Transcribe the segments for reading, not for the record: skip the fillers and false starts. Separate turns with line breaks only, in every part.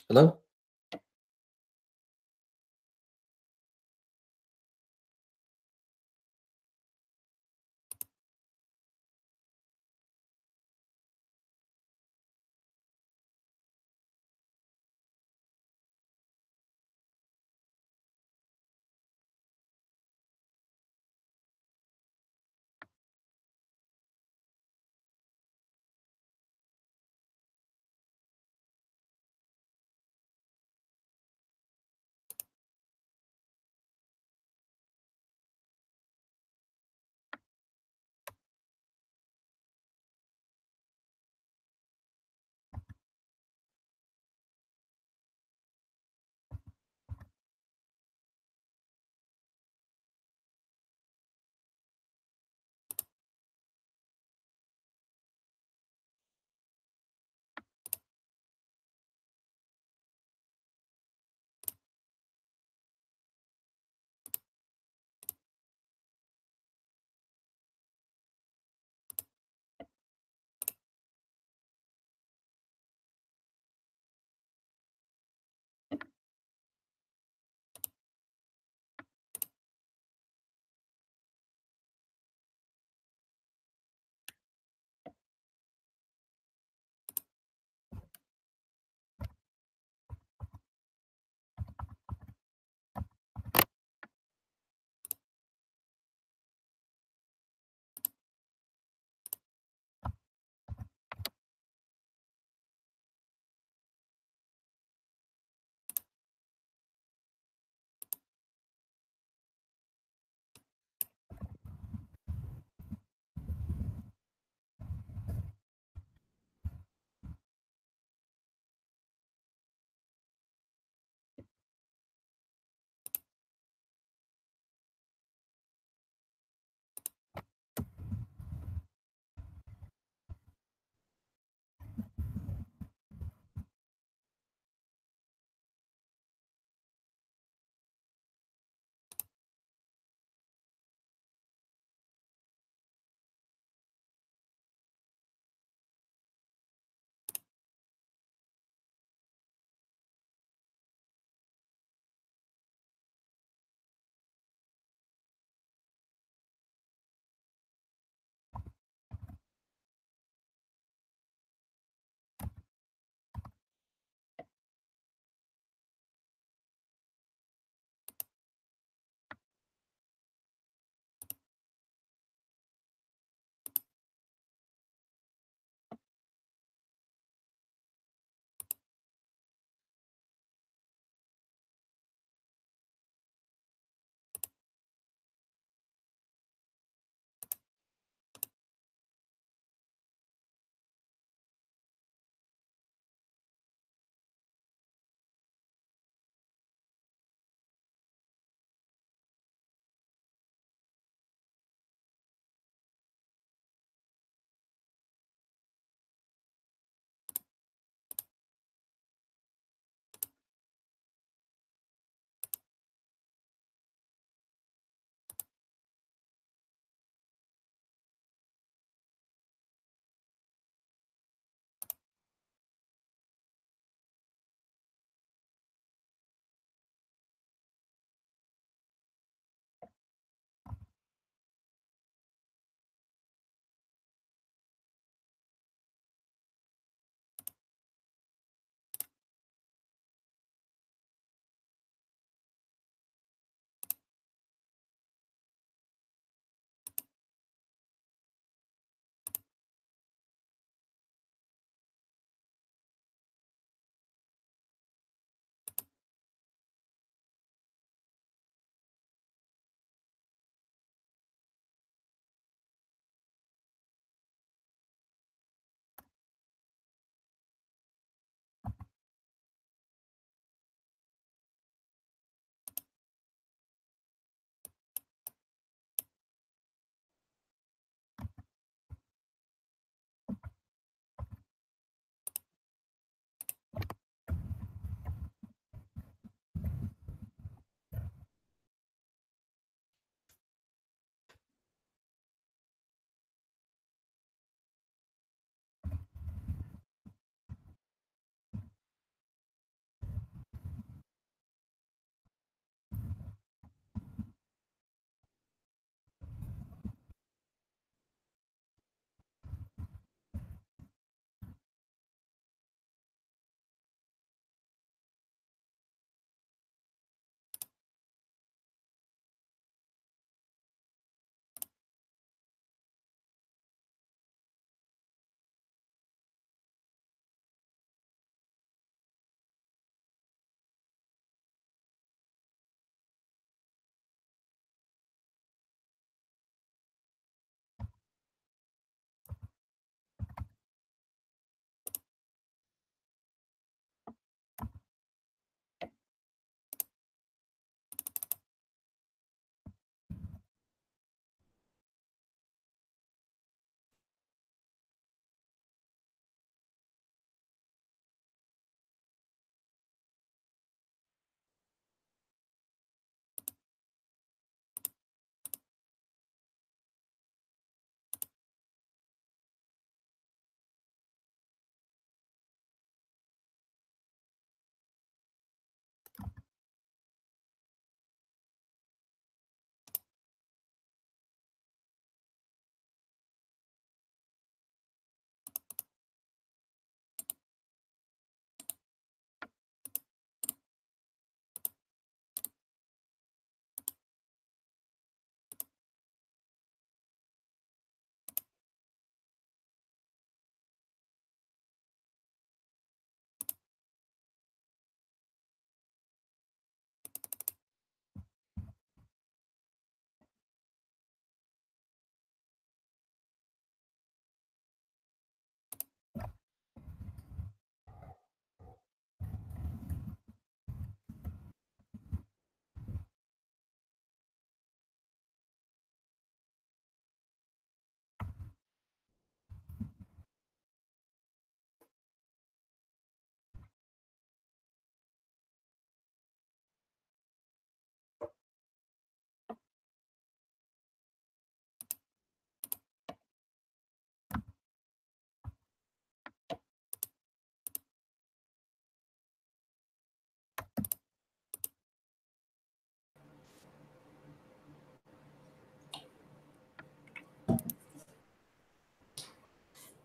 Hello?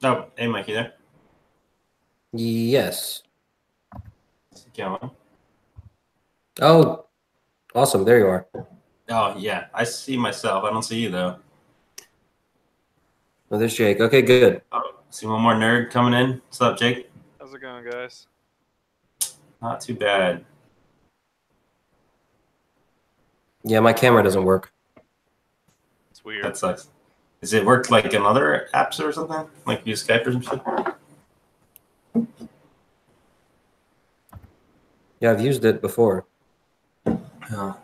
Oh, hey, Mike, you there?
Yes.
How's it going?
Oh, awesome. There you are.
Oh, yeah. I see myself. I don't see you, though.
Oh, there's Jake. Okay, good.
Oh, see one more nerd coming in. What's up, Jake?
How's it going, guys?
Not too bad.
Yeah, my camera doesn't work.
It's weird.
That sucks. Does it work like in other apps or something? Like use Skype or some shit?
Yeah, I've used it before.
Oh.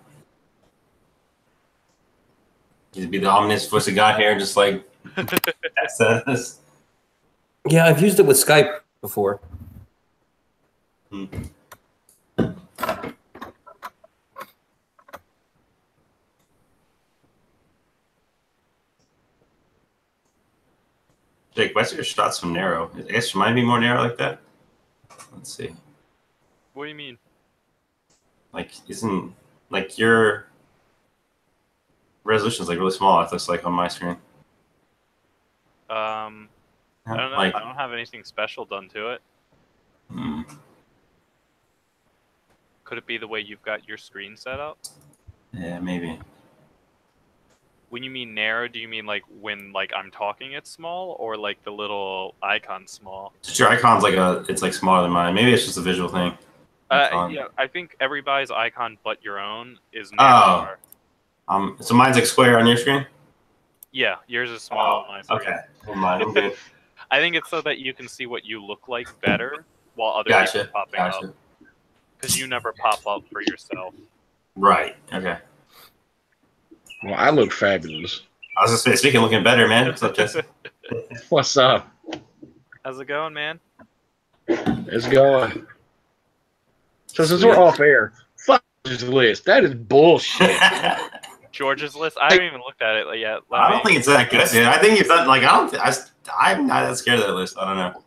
You'd be the ominous voice of God here, just like that says.
Yeah, I've used it with Skype before.
Hmm. Jake, why is your shots so narrow? I guess you might be more narrow like that. Let's see.
What do you mean?
Like, isn't like your resolution is like really small? It looks like on my screen.
I don't know.
Like,
I don't have anything special done to it.
hmm.
Could it be the way you've got your screen set up?
Yeah, maybe.
When you mean narrow, do you mean like when I'm talking it's small, or like the little icon small?
Just your icon's like it's like smaller than mine. Maybe it's just a visual thing.
Yeah, I think everybody's icon but your own is narrower.
Oh. So mine's like square on your screen?
Yeah, yours is small on my screen.
Okay. Well, mine, I'm good.
I think it's so that you can see what you look like better while other people are popping up. Because you never pop up for yourself.
Right. Okay.
Well, I look fabulous.
I was just speaking, looking better, man. What's up, Jesse?
What's up?
How's it going, man?
It's going. So since we're off air, fuck this list. That is bullshit.
George's list? I haven't even looked at it yet.
I don't think it's that good, dude. I think it's not, like, I'm not that scared of that list. I don't know.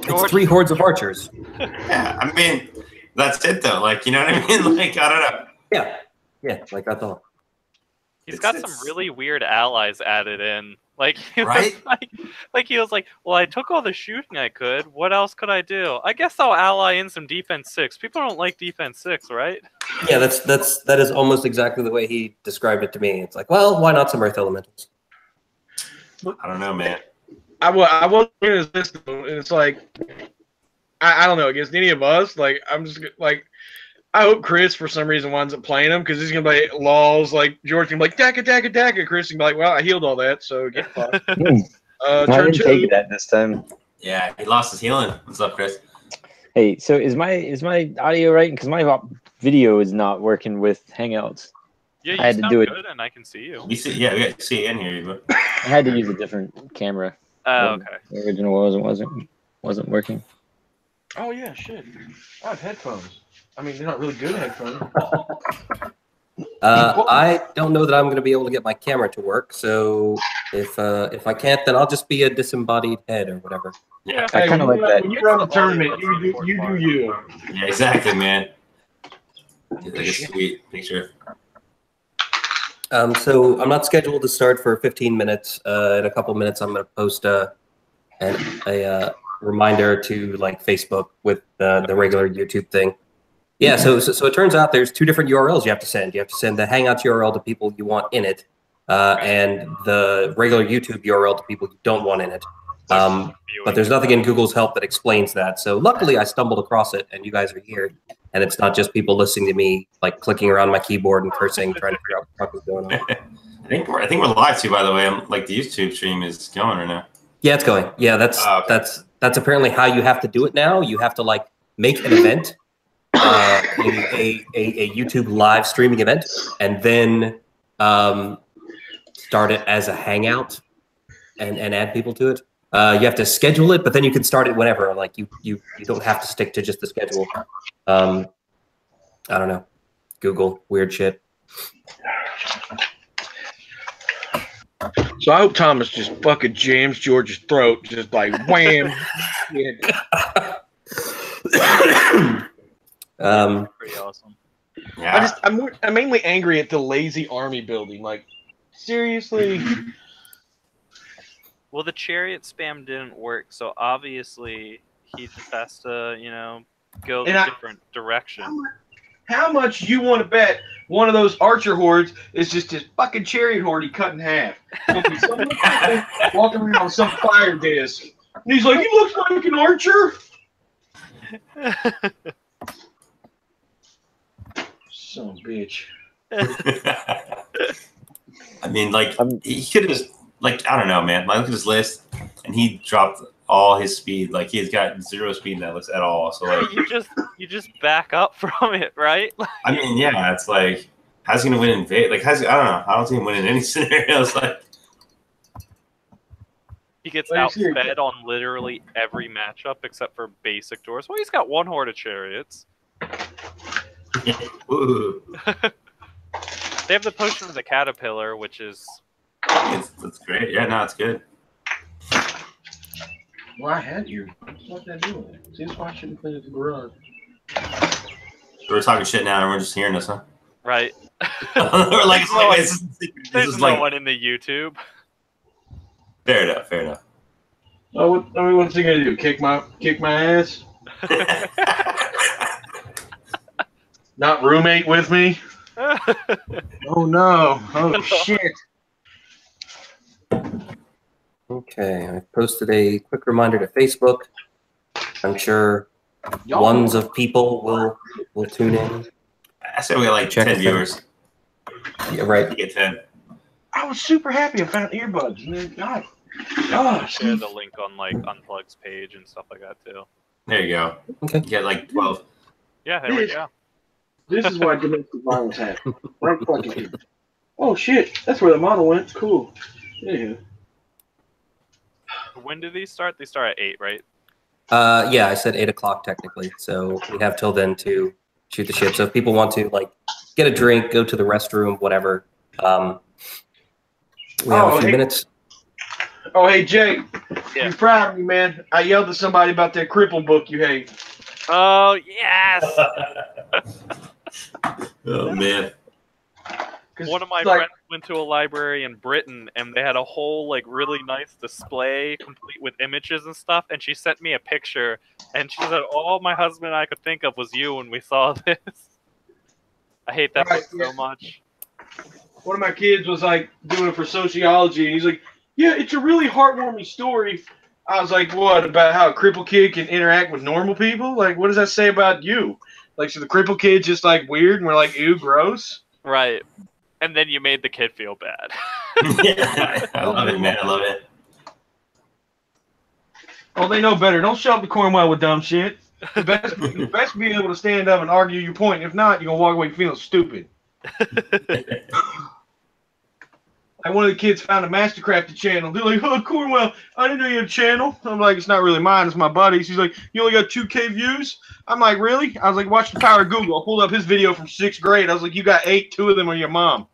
George. It's 3 hordes of archers.
Yeah, I mean, that's it, though. Like, you know what I mean? Like, I don't know.
Yeah, like that's all.
He's got some really weird allies added in. Like, he
right?
he was like, well, I took all the shooting I could. What else could I do? I guess I'll ally in some defense 6. People don't like defense 6, right?
Yeah, that is almost exactly the way he described it to me. It's like, well, why not some earth elementals?
I don't know, man.
I was in his list, and it's like, I don't know, against any of us, like, I'm just like, I hope Chris, for some reason, winds up playing him, because he's going to be laws, like, George can be like, Daka. Chris can be like, well, I healed all that, so get fucked.
I didn't take that this time.
Yeah, he lost his healing. What's up, Chris?
Hey, so is my audio right? Because my video is not working with Hangouts.
Yeah, you
I had to do it.
Good, and I can see you.
We see you in here. But...
I had to use a different camera.
Oh, okay.
The original wasn't working.
Oh, yeah, shit. I have headphones. I mean, they're not really good headphones.
I don't know that I'm going to be able to get my camera to work. So if I can't, then I'll just be a disembodied head or whatever.
Yeah,
I kind of like that.
When you run the tournament, you do you.
Yeah, exactly, man. Like a sweet picture.
So I'm not scheduled to start for 15 minutes. In a couple minutes, I'm going to post a reminder to like Facebook with the regular YouTube thing. Yeah, so it turns out there's 2 different URLs you have to send. You have to send the Hangouts URL to people you want in it, and the regular YouTube URL to people you don't want in it. But there's nothing in Google's help that explains that. So luckily, I stumbled across it, and you guys are here. And it's not just people listening to me like clicking around my keyboard and cursing, trying to figure out what the fuck is going on.
I think we're live too. By the way, like the YouTube stream is going right now.
Yeah, it's going. Yeah, that's apparently how you have to do it now. You have to like make an event. A YouTube live streaming event, and then start it as a hangout and add people to it. You have to schedule it, but then you can start it whenever. Like you don't have to stick to just the schedule. I don't know. Google weird shit.
So I hope Thomas just fucking jams George's throat, just like wham.
Pretty awesome.
Yeah.
I'm mainly angry at the lazy army building. Like, seriously.
Well, the chariot spam didn't work, so obviously he just has to, go the different direction.
How much you want to bet one of those archer hordes is just his fucking chariot horde he cut in half? Walking around with some fire disc. And he's like, he looks like an archer. Son of a bitch.
I mean, like, he could have just, like, I don't know, man. Like, look at his list, and he dropped all his speed. Like, he's got 0 speed in that list at all. So, like,
you just back up from it, right?
I mean, yeah, it's like, how's he gonna win in Vegas? Like, I don't know. I don't see him winning in any scenarios. Like,
he gets outsped on literally every matchup except for basic doors. Well, he's got 1 horde of chariots.
Ooh.
They have the potion of the caterpillar, which is...
That's great. Yeah, no, it's good.
Well, I had you. What's that doing? See, that's why I shouldn't clean up the garage.
We're talking shit now, and we're just hearing this, huh?
Right.
We're like,
there's no one in the YouTube.
Fair enough. Fair enough.
Oh, what's he gonna do? Kick my ass? Not roommate with me? Oh no! Oh shit!
Okay, I posted a quick reminder to Facebook. I'm sure ones of people will tune in.
I said we got like 10 viewers.
Yeah, right.
You get 10.
I was super happy I found earbuds. Man, gosh.
Share the link on like Unplug's page and stuff like that too.
There you go.
Okay.
You get like 12.
Yeah, there we go.
This is why domestic violence happens. Right fucking here. Oh shit! That's where the model went. Cool. Yeah.
When do these start? They start at 8, right?
Yeah, I said 8 o'clock technically, so we have till then to shoot the ship. So if people want to like get a drink, go to the restroom, whatever, we have a few minutes.
Oh hey Jay,
Yeah.
I'm proud of you, man. I yelled at somebody about that cripple book you hate.
Oh yes.
Oh man.
One of my friends went to a library in Britain, and they had a whole like really nice display, complete with images and stuff. And she sent me a picture, and she said, "All my husband and I could think of was you when we saw this." I hate that book so much.
One of my kids was like doing it for sociology, and he's like, "Yeah, it's a really heartwarming story." I was like, "What about how a crippled kid can interact with normal people? Like, what does that say about you? Like, so the crippled kid's just like weird, and we're like, ew, gross."
Right. And then you made the kid feel bad.
Yeah, I love it, man. I love it.
Oh, they know better. Don't show up to Cornwell with dumb shit. The best to be able to stand up and argue your point. If not, you're going to walk away feeling stupid. Like one of the kids found a Mastercrafted channel. They're like, "Oh, Cornwell, I didn't know you had a channel." I'm like, "It's not really mine. It's my buddy's." He's like, "You only got 2K views?" I'm like, "Really?" I was like, "Watch the power of Google." I pulled up his video from 6th grade. I was like, "You got 8. 2 of them are your mom."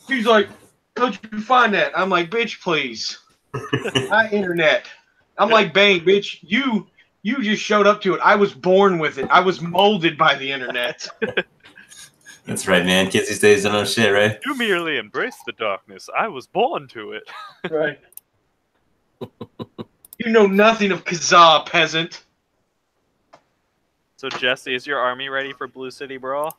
He's like, "How'd you find that?" I'm like, "Bitch, please." My internet. I'm like, "Bang, bitch, you just showed up to it. I was born with it. I was molded by the internet."
That's right, man. Kids these days don't know shit, right?
You merely embrace the darkness. I was born to it.
Right. You know nothing of Kazaa, peasant.
So Jesse, is your army ready for Blue City Brawl?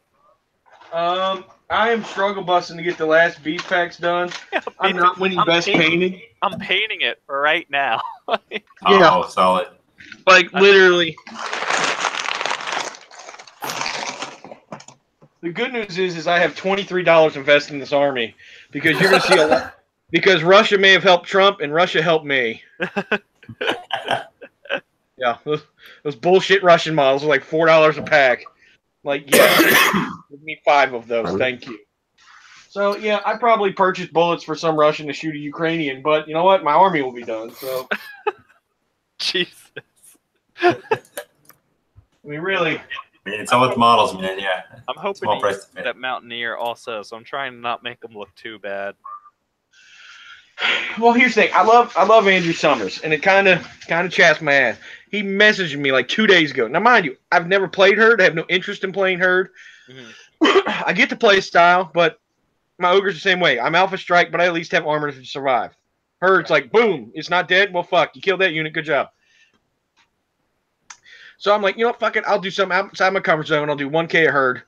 I am struggle busting to get the last beef packs done.
Yeah,
I'm not winning best painted.
I'm painting it right now.
Yeah.
Oh, solid.
Like literally. The good news is I have $23 invested in this army because you're gonna see a lot. Because Russia may have helped Trump and Russia helped me. Yeah, those bullshit Russian models are like $4 a pack. Like, yeah, give me 5 of those, thank you. So yeah, I probably purchased bullets for some Russian to shoot a Ukrainian, but you know what? My army will be done. So,
Jesus.
I mean, really.
Man, it's all with models, man. Yeah.
I'm hoping to use that Mountaineer also, so I'm trying to not make them look too bad.
Well, here's the thing. I love Andrew Summers, and it kind of chaps my ass. He messaged me like 2 days ago. Now, mind you, I've never played Herd. I have no interest in playing Herd. Mm-hmm. I get to play style, but my ogre's the same way. I'm Alpha Strike, but I at least have armor to survive. Herd's like, boom, it's not dead. Well, fuck, you killed that unit. Good job. So I'm like, you know what, fuck it. I'll do something outside my comfort zone. I'll do 1K a herd.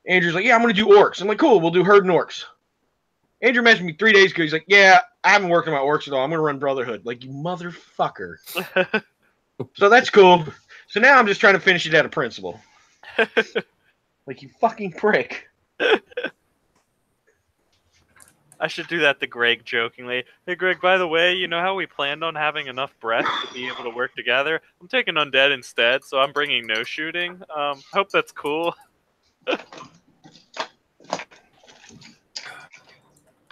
Andrew's like, yeah, I'm going to do orcs. I'm like, cool, we'll do herd and orcs. Andrew messaged me 3 days ago. He's like, yeah, I haven't worked on my orcs at all. I'm going to run Brotherhood. Like, you motherfucker. So that's cool. So now I'm just trying to finish it out of principle. Like, you fucking prick.
I should do that to Greg jokingly. Hey, Greg, by the way, you know how we planned on having enough breath to be able to work together? I'm taking undead instead, so I'm bringing no shooting. Hope that's cool.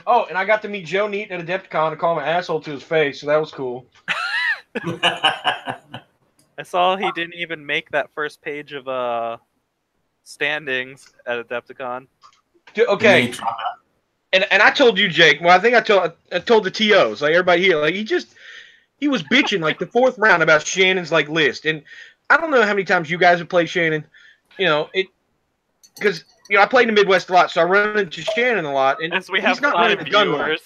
Oh, and I got to meet Joe Neat at Adepticon and call him an asshole to his face, so that was cool.
I saw he didn't even make that first page of standings at Adepticon.
Okay. And I told you, Jake. Well, I think I told the TOs, like everybody here, like he was bitching like the 4th round about Shannon's like list, and I don't know how many times you guys have played Shannon, because I played in the Midwest a lot, so I run into Shannon a lot, and
as we have
he's not
5 viewers,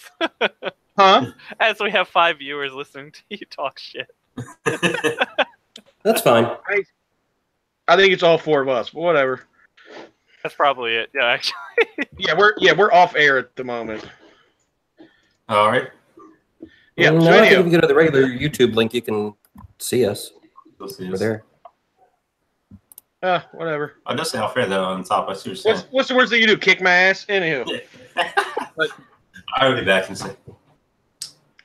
huh?
As we have 5 viewers listening to you talk shit.
That's fine.
I think it's all 4 of us, but whatever.
That's probably it. Yeah, actually.
we're off air at the moment.
All right.
Yeah.
No,
So
I think if you go to the regular YouTube link, you can see us. We're there.
Whatever.
I just say off air though on top. I see what you're saying.
What's the worst thing you do? Kick my ass? Anywho. But,
I'll be back in a second.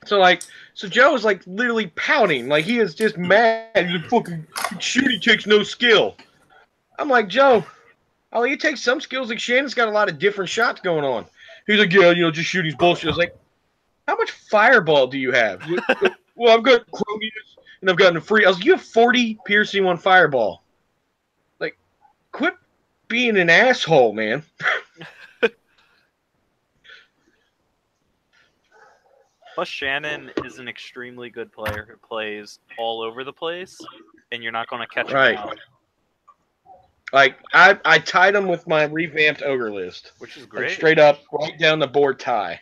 So Joe is like literally pouting, like he is just mad. He's like, fucking shooting takes no skill. I'm like, Joe, it takes some skills. Like Shannon's got a lot of different shots going on. He's like, yeah, just shooting's bullshit. I was like, how much fireball do you have? Well, I've got Chromius and I've gotten a free. I was like, you have 40 piercing on fireball. Like, quit being an asshole, man.
Plus, Shannon is an extremely good player who plays all over the place, and you're not going to catch him out.
Like, I tied him with my revamped ogre list.
Which is great.
Like, straight up, right down the board tie.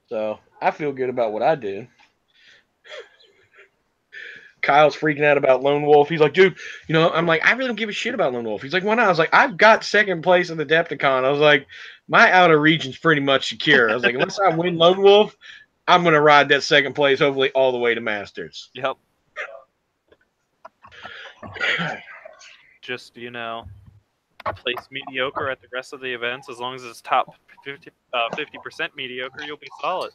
So, I feel good about what I did. Kyle's freaking out about Lone Wolf. He's like, dude, I'm like, I really don't give a shit about Lone Wolf. He's like, why not? I was like, I've got 2nd place in the Adepticon. I was like, my outer region's pretty much secure. I was like, unless I win Lone Wolf, I'm going to ride that 2nd place, hopefully all the way to Masters.
Yep. Just, place mediocre at the rest of the events. As long as it's top 50% mediocre, you'll be solid.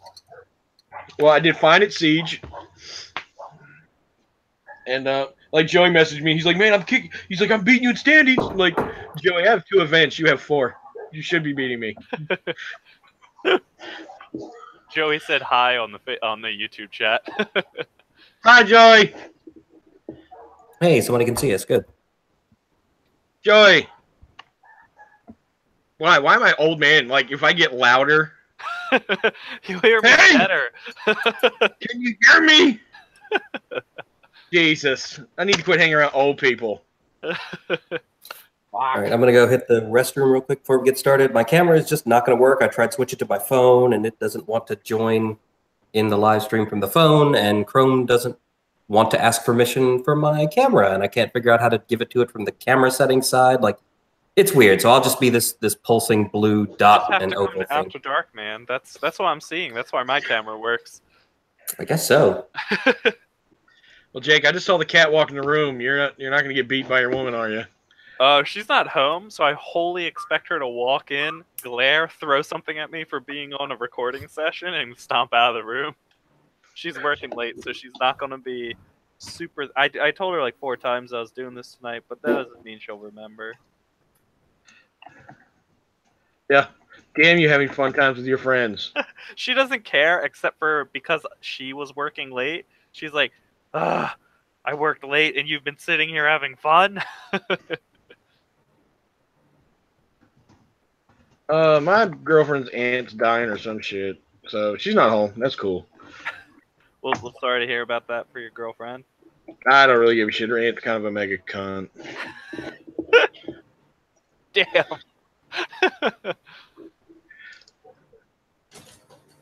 Well, I did fine at Siege. And like Joey messaged me, he's like, "Man, I'm kicking." He's like, "I'm beating you in standings." I'm like, Joey, I have 2 events. You have 4. You should be beating me.
Joey said hi on the YouTube chat.
Hi, Joey.
Hey, somebody can see us. Good.
Joey. Why am I old man? Like, if I get louder,
you hear me better.
Can you hear me? Jesus, I need to quit hanging around old people.
All right, I'm going to go hit the restroom real quick before we get started. My camera is just not going to work. I tried to switch it to my phone, and it doesn't want to join in the live stream from the phone, and Chrome doesn't want to ask permission for my camera, and I can't figure out how to give it to it from the camera settings side. Like, it's weird. So I'll just be this pulsing blue dot and oval thing.
After dark, man. That's what I'm seeing. That's why my camera works.
I guess so.
Well, Jake, I just saw the cat walk in the room. You're not going to get beat by your woman, are you?
She's not home, so I wholly expect her to walk in, glare, throw something at me for being on a recording session, and stomp out of the room. She's working late, so she's not going to be super... I told her like 4 times I was doing this tonight, but that doesn't mean she'll remember.
Yeah. Damn, you having fun times with your friends.
She doesn't care, except for because she was working late. She's like, I worked late and you've been sitting here having fun?
My girlfriend's aunt's dying or some shit, so she's not home. That's cool.
Well, sorry to hear about that for your girlfriend.
I don't really give a shit. Her aunt's kind of a mega cunt.
Damn.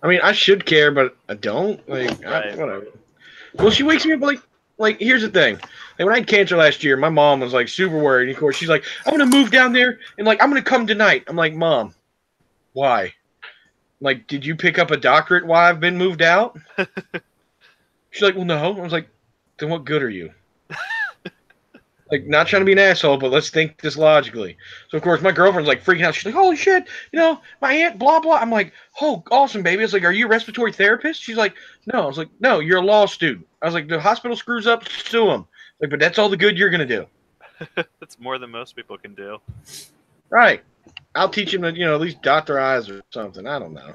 I mean, I should care, but I don't. Like,
Right.
whatever. Well, she wakes me up like here's the thing. Like when I had cancer last year, my mom was like super worried. And of course, she's like, "I'm gonna move down there, and like I'm gonna come tonight." I'm like, "Mom, why? Like, did you pick up a doctorate while I've been moved out?" She's like, "Well, no." I was like, "Then what good are you?" Like, not trying to be an asshole, but let's think this logically. So, of course, my girlfriend's like freaking out. She's like, "Holy shit, my aunt, blah, blah." I'm like, "Oh, awesome, baby." I was like, "Are you a respiratory therapist?" She's like, "No." I was like, "No, you're a law student." I was like, "The hospital screws up, sue them." Like, but that's all the good you're going to do.
That's more than most people can do.
Right. I'll teach him to, at least dot their I's or something. I don't know.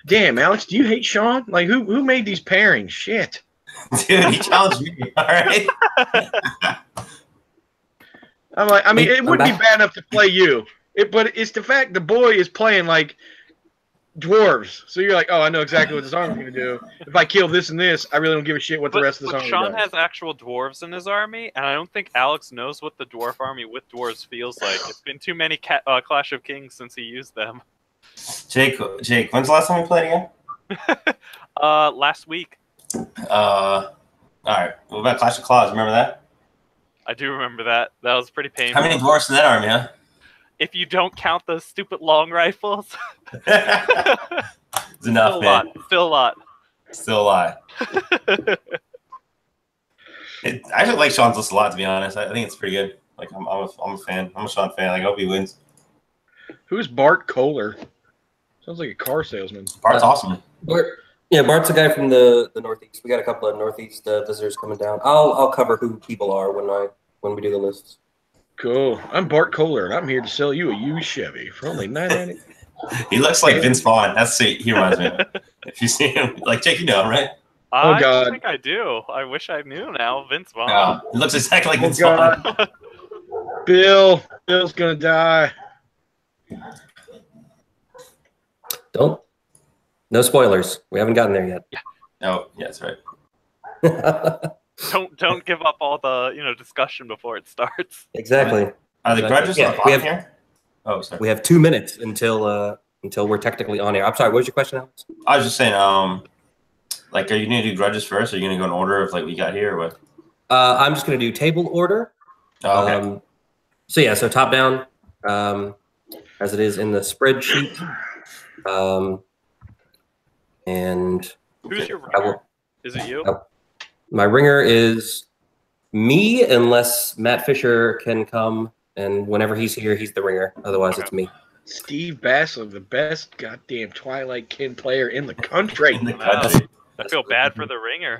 Damn, Alex, do you hate Sean? Like, who made these pairings? Shit.
Dude, he challenged me. All right.
I'm like, I mean, it wouldn't be bad enough to play you, but it's the fact the boy is playing like dwarves. So you're like, oh, I know exactly what this army's gonna do. If I kill this and this, I really don't give a shit what the rest of this army does.
Sean has actual dwarves in his army, and I don't think Alex knows what the dwarf army with dwarves feels like. It's been too many Clash of Kings since he used them.
Jake, when's the last time we played again?
Last week.
All right. What about Clash of Claws? Remember that?
I do remember that. That was pretty painful.
How many dwarfs in that army, huh?
If you don't count those stupid long rifles.
It's enough, man.
Still a lot.
Still a lot. I actually like Sean's list a lot, to be honest. I think it's pretty good. Like, I'm a fan. I'm a Sean fan. Like, I hope he wins.
Who's Bart Kohler? Sounds like a car salesman.
Bart's awesome.
Bart's a guy from the Northeast. We got a couple of Northeast visitors coming down. I'll cover who people are when we do the lists.
Cool. I'm Bart Kohler, and I'm here to sell you a used Chevy for only $9.90.
He looks like Vince Vaughn. That's sweet. He reminds me of it. If you see him, like Jake, you know him, right?
Oh God!
I think I do. I wish I knew now. Vince Vaughn.
No, he looks exactly like Vince Vaughn.
Bill's gonna die.
No spoilers. We haven't gotten there yet.
Yeah.
Oh, yeah, that's right.
Don't give up all the discussion before it starts.
Exactly.
Are the grudges on the bottom here? Oh, sorry.
We have 2 minutes until we're technically on air. I'm sorry. What was your question, Alex?
I was just saying, like, are you gonna do grudges first? Or are you gonna go in order of like we got here, or what?
I'm just gonna do table order.
Oh, okay.
So top down, as it is in the spreadsheet. And
who's your ringer? Is it you?
My ringer is me, unless Matt Fisher can come, and whenever he's here, he's the ringer. Otherwise, it's me.
Steve Bassler, the best goddamn Twilight Kin player in the country.
I feel bad for the ringer.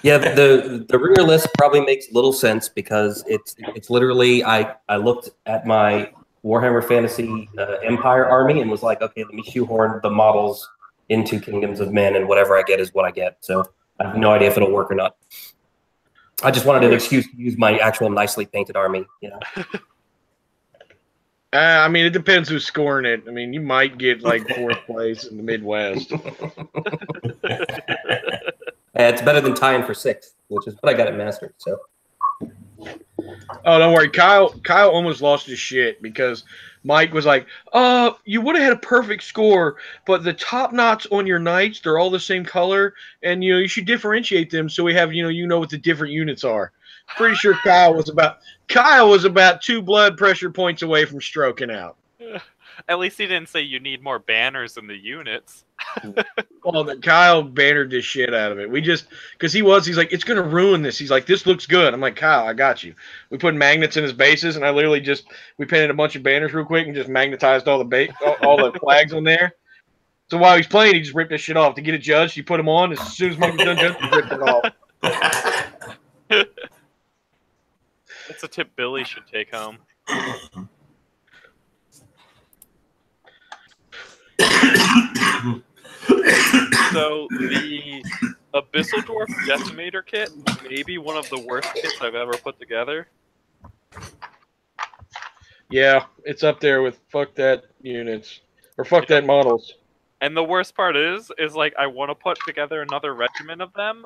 Yeah, the ringer list probably makes little sense because it's literally I looked at my Warhammer Fantasy Empire army and was like, okay, let me shoehorn the models into Kingdoms of Men, and whatever I get is what I get. So I have no idea if it'll work or not. I just wanted an excuse to use my actual nicely painted army.
I mean, it depends who's scoring it. I mean, you might get like 4th place in the Midwest.
It's better than tying for 6th, which is what I got at Master. So.
Oh, don't worry. Kyle almost lost his shit because Mike was like, you would have had a perfect score, but the top knots on your knights, they're all the same color, and you should differentiate them so we have what the different units are. Pretty sure Kyle was about 2 blood pressure points away from stroking out.
At least he didn't say you need more banners in the units.
Well, Kyle bannered this shit out of it. Because he's like, it's going to ruin this. He's like, this looks good. I'm like, Kyle, I got you. We put magnets in his bases, and I literally we painted a bunch of banners real quick and just magnetized all the flags on there. So while he's playing, he just ripped this shit off. To get it judged, he put them on. As soon as Mike was done judging, he ripped it off.
That's a tip Billy should take home. So the Abyssal Dwarf Decimator kit may be one of the worst kits I've ever put together.
Yeah, it's up there with fuck that units. Or fuck that models.
And the worst part is like I want to put together another regiment of them,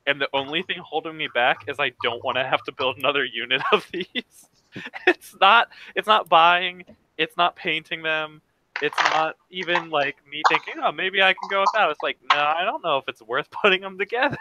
and the only thing holding me back is I don't want to have to build another unit of these. It's not buying, it's not painting them. it's not even like me thinking, oh, maybe I can go with that. It's like, no, I don't know if it's worth putting them together.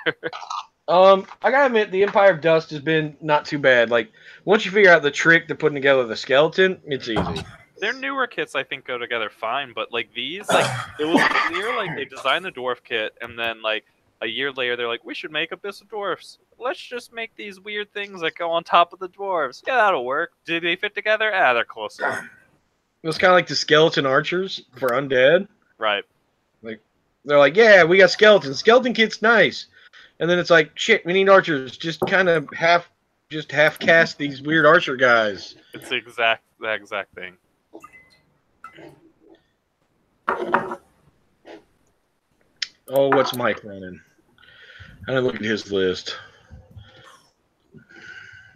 I gotta admit, the Empire of Dust has been not too bad. Like, once you figure out the trick to putting together the skeleton, it's easy.
Their newer kits, I think, go together fine, but like these, like it was clear, like they designed the dwarf kit, and then like a year later, they're like, we should make Abyss of Dwarfs. Let's just make these weird things that go on top of the dwarves. Yeah, that'll work. Did they fit together? Ah, they're close enough.
It was kind of like the skeleton archers for undead.
Right.
Like, they're like, yeah, we got skeletons. Skeleton kit's nice. And then it's like, shit, we need archers. Just kind of half cast these weird archer guys.
It's the exact thing.
Oh, what's Mike running? I didn't look at his list.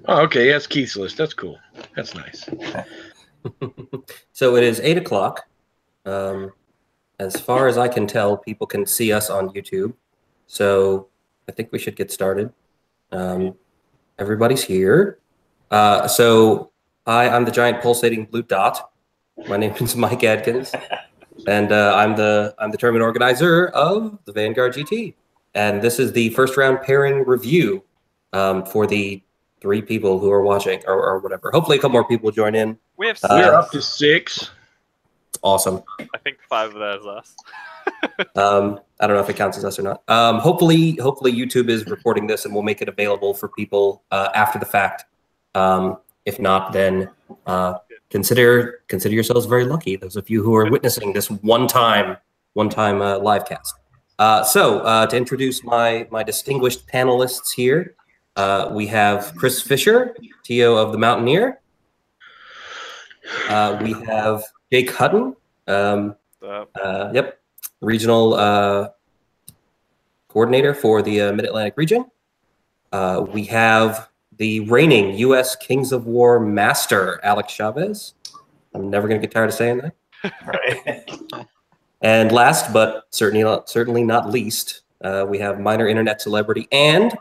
Oh, okay, that's Keith's list. That's cool. That's nice.
So it is 8 o'clock. As far as I can tell, people can see us on YouTube. So I think we should get started. Everybody's here. So I'm the giant pulsating blue dot. My name is Mike Adkins, and I'm the tournament organizer of the Vanguard GT. And this is the first round pairing review for the 3 people who are watching or whatever. Hopefully, a couple more people join in.
We have
we're up to 6.
Awesome.
I think 5 of that is us.
I don't know if it counts as us or not. Hopefully YouTube is recording this and we'll make it available for people after the fact. If not, then consider yourselves very lucky. Those of you who are witnessing this one-time live cast. So to introduce my distinguished panelists here, we have Chris Fisher, TO of the Mountaineer. We have Jake Hutton. Yep. Regional coordinator for the Mid-Atlantic region. We have the reigning U.S. Kings of War master, Alex Chavez. I'm never going to get tired of saying that.
Right.
And last, but certainly not least, we have minor internet celebrity and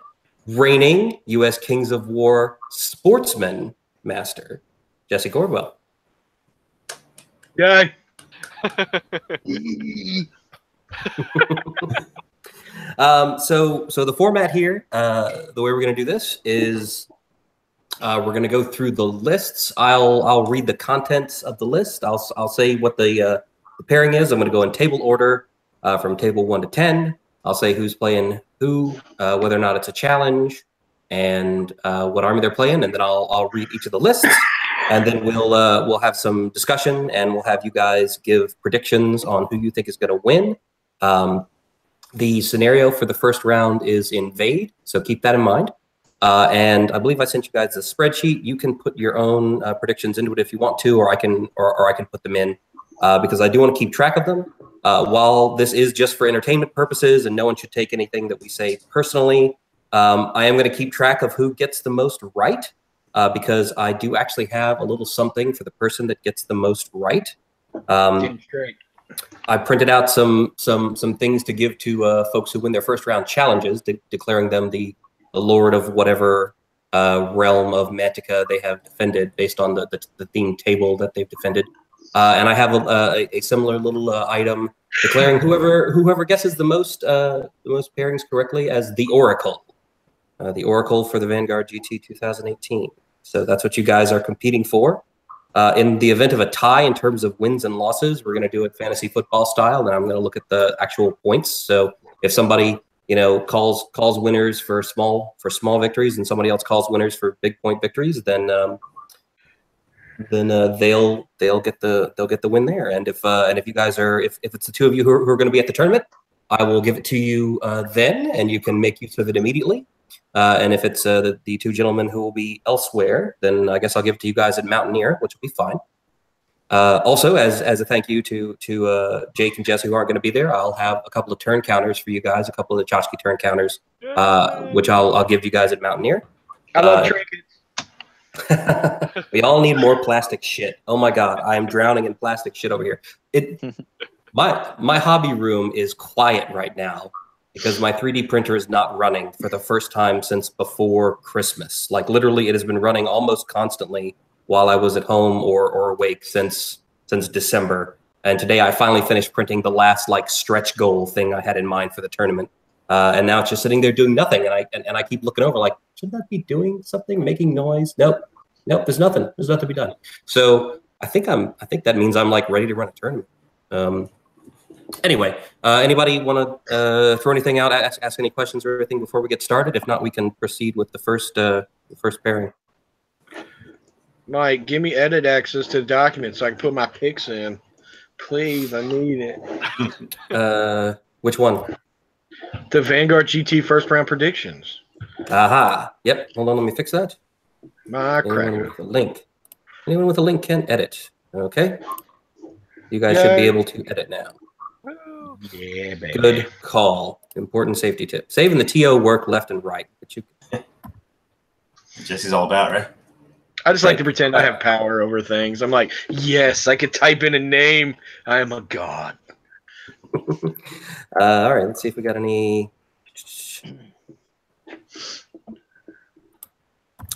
reigning U.S. Kings of War sportsman master, Jesse Cordwell.
Yay.
So the format here, the way we're going to do this is we're going to go through the lists. I'll read the contents of the list. I'll say what the pairing is. I'm going to go in table order from table 1 to 10. I'll say who's playing who, whether or not it's a challenge, and what army they're playing, and then I'll read each of the lists. And then we'll have some discussion, and we'll have you guys give predictions on who you think is going to win. The scenario for the first round is invade, so keep that in mind. And I believe I sent you guys a spreadsheet. You can put your own predictions into it if you want to, or I can put them in because I do want to keep track of them. While this is just for entertainment purposes, and no one should take anything that we say personally, I am going to keep track of who gets the most right. Because I do actually have a little something for the person that gets the most right.
Great.
I printed out some things to give to folks who win their first round challenges, declaring them the lord of whatever realm of Mantica they have defended based on the themed table that they've defended. And I have a similar little item declaring whoever guesses the most pairings correctly as the Oracle. The Oracle for the Vanguard GT 2018. So that's what you guys are competing for. In the event of a tie in terms of wins and losses, we're going to do it fantasy football style, and I'm going to look at the actual points. So if somebody calls winners for small victories, and somebody else calls winners for big point victories, then they'll get the win there. And if you guys are if it's the two of you who are going to be at the tournament, I will give it to you then, and you can make use of it immediately. And if it's the 2 gentlemen who will be elsewhere, then I guess I'll give it to you guys at Mountaineer, which will be fine. Also, as a thank you to Jake and Jesse who aren't going to be there, I'll have a couple of turn counters for you guys, a couple of the tchotchke turn counters, which I'll give you guys at Mountaineer.
I love trinkets.
We all need more plastic shit. Oh my God, I am drowning in plastic shit over here. My hobby room is quiet right now because my 3D printer is not running for the first time since before Christmas. Like literally, it has been running almost constantly while I was at home or awake since December. And today I finally finished printing the last like stretch goal thing I had in mind for the tournament. And now it's just sitting there doing nothing. And I keep looking over like, should that be doing something, making noise? Nope. There's nothing. There's nothing to be done. So I think that means I'm like ready to run a tournament. Anyway, anybody want to throw anything out, ask any questions or anything before we get started? If not, we can proceed with the first pairing.
Mike, give me edit access to the document so I can put my picks in. Please, I need
it. Which one?
The Vanguard GT first round predictions.
Aha. Yep. Hold on. Let me fix that.
My crap.
With a link. Anyone with a link can edit. Okay. You guys should be able to edit now.
Yeah, baby.
Good call. Important safety tip. Saving the TO work left and right. But you.
Jesse's all about, right?
I just like to pretend I have power over things. I'm like, yes, I could type in a name. I am a god.
All right, let's see if we got any. All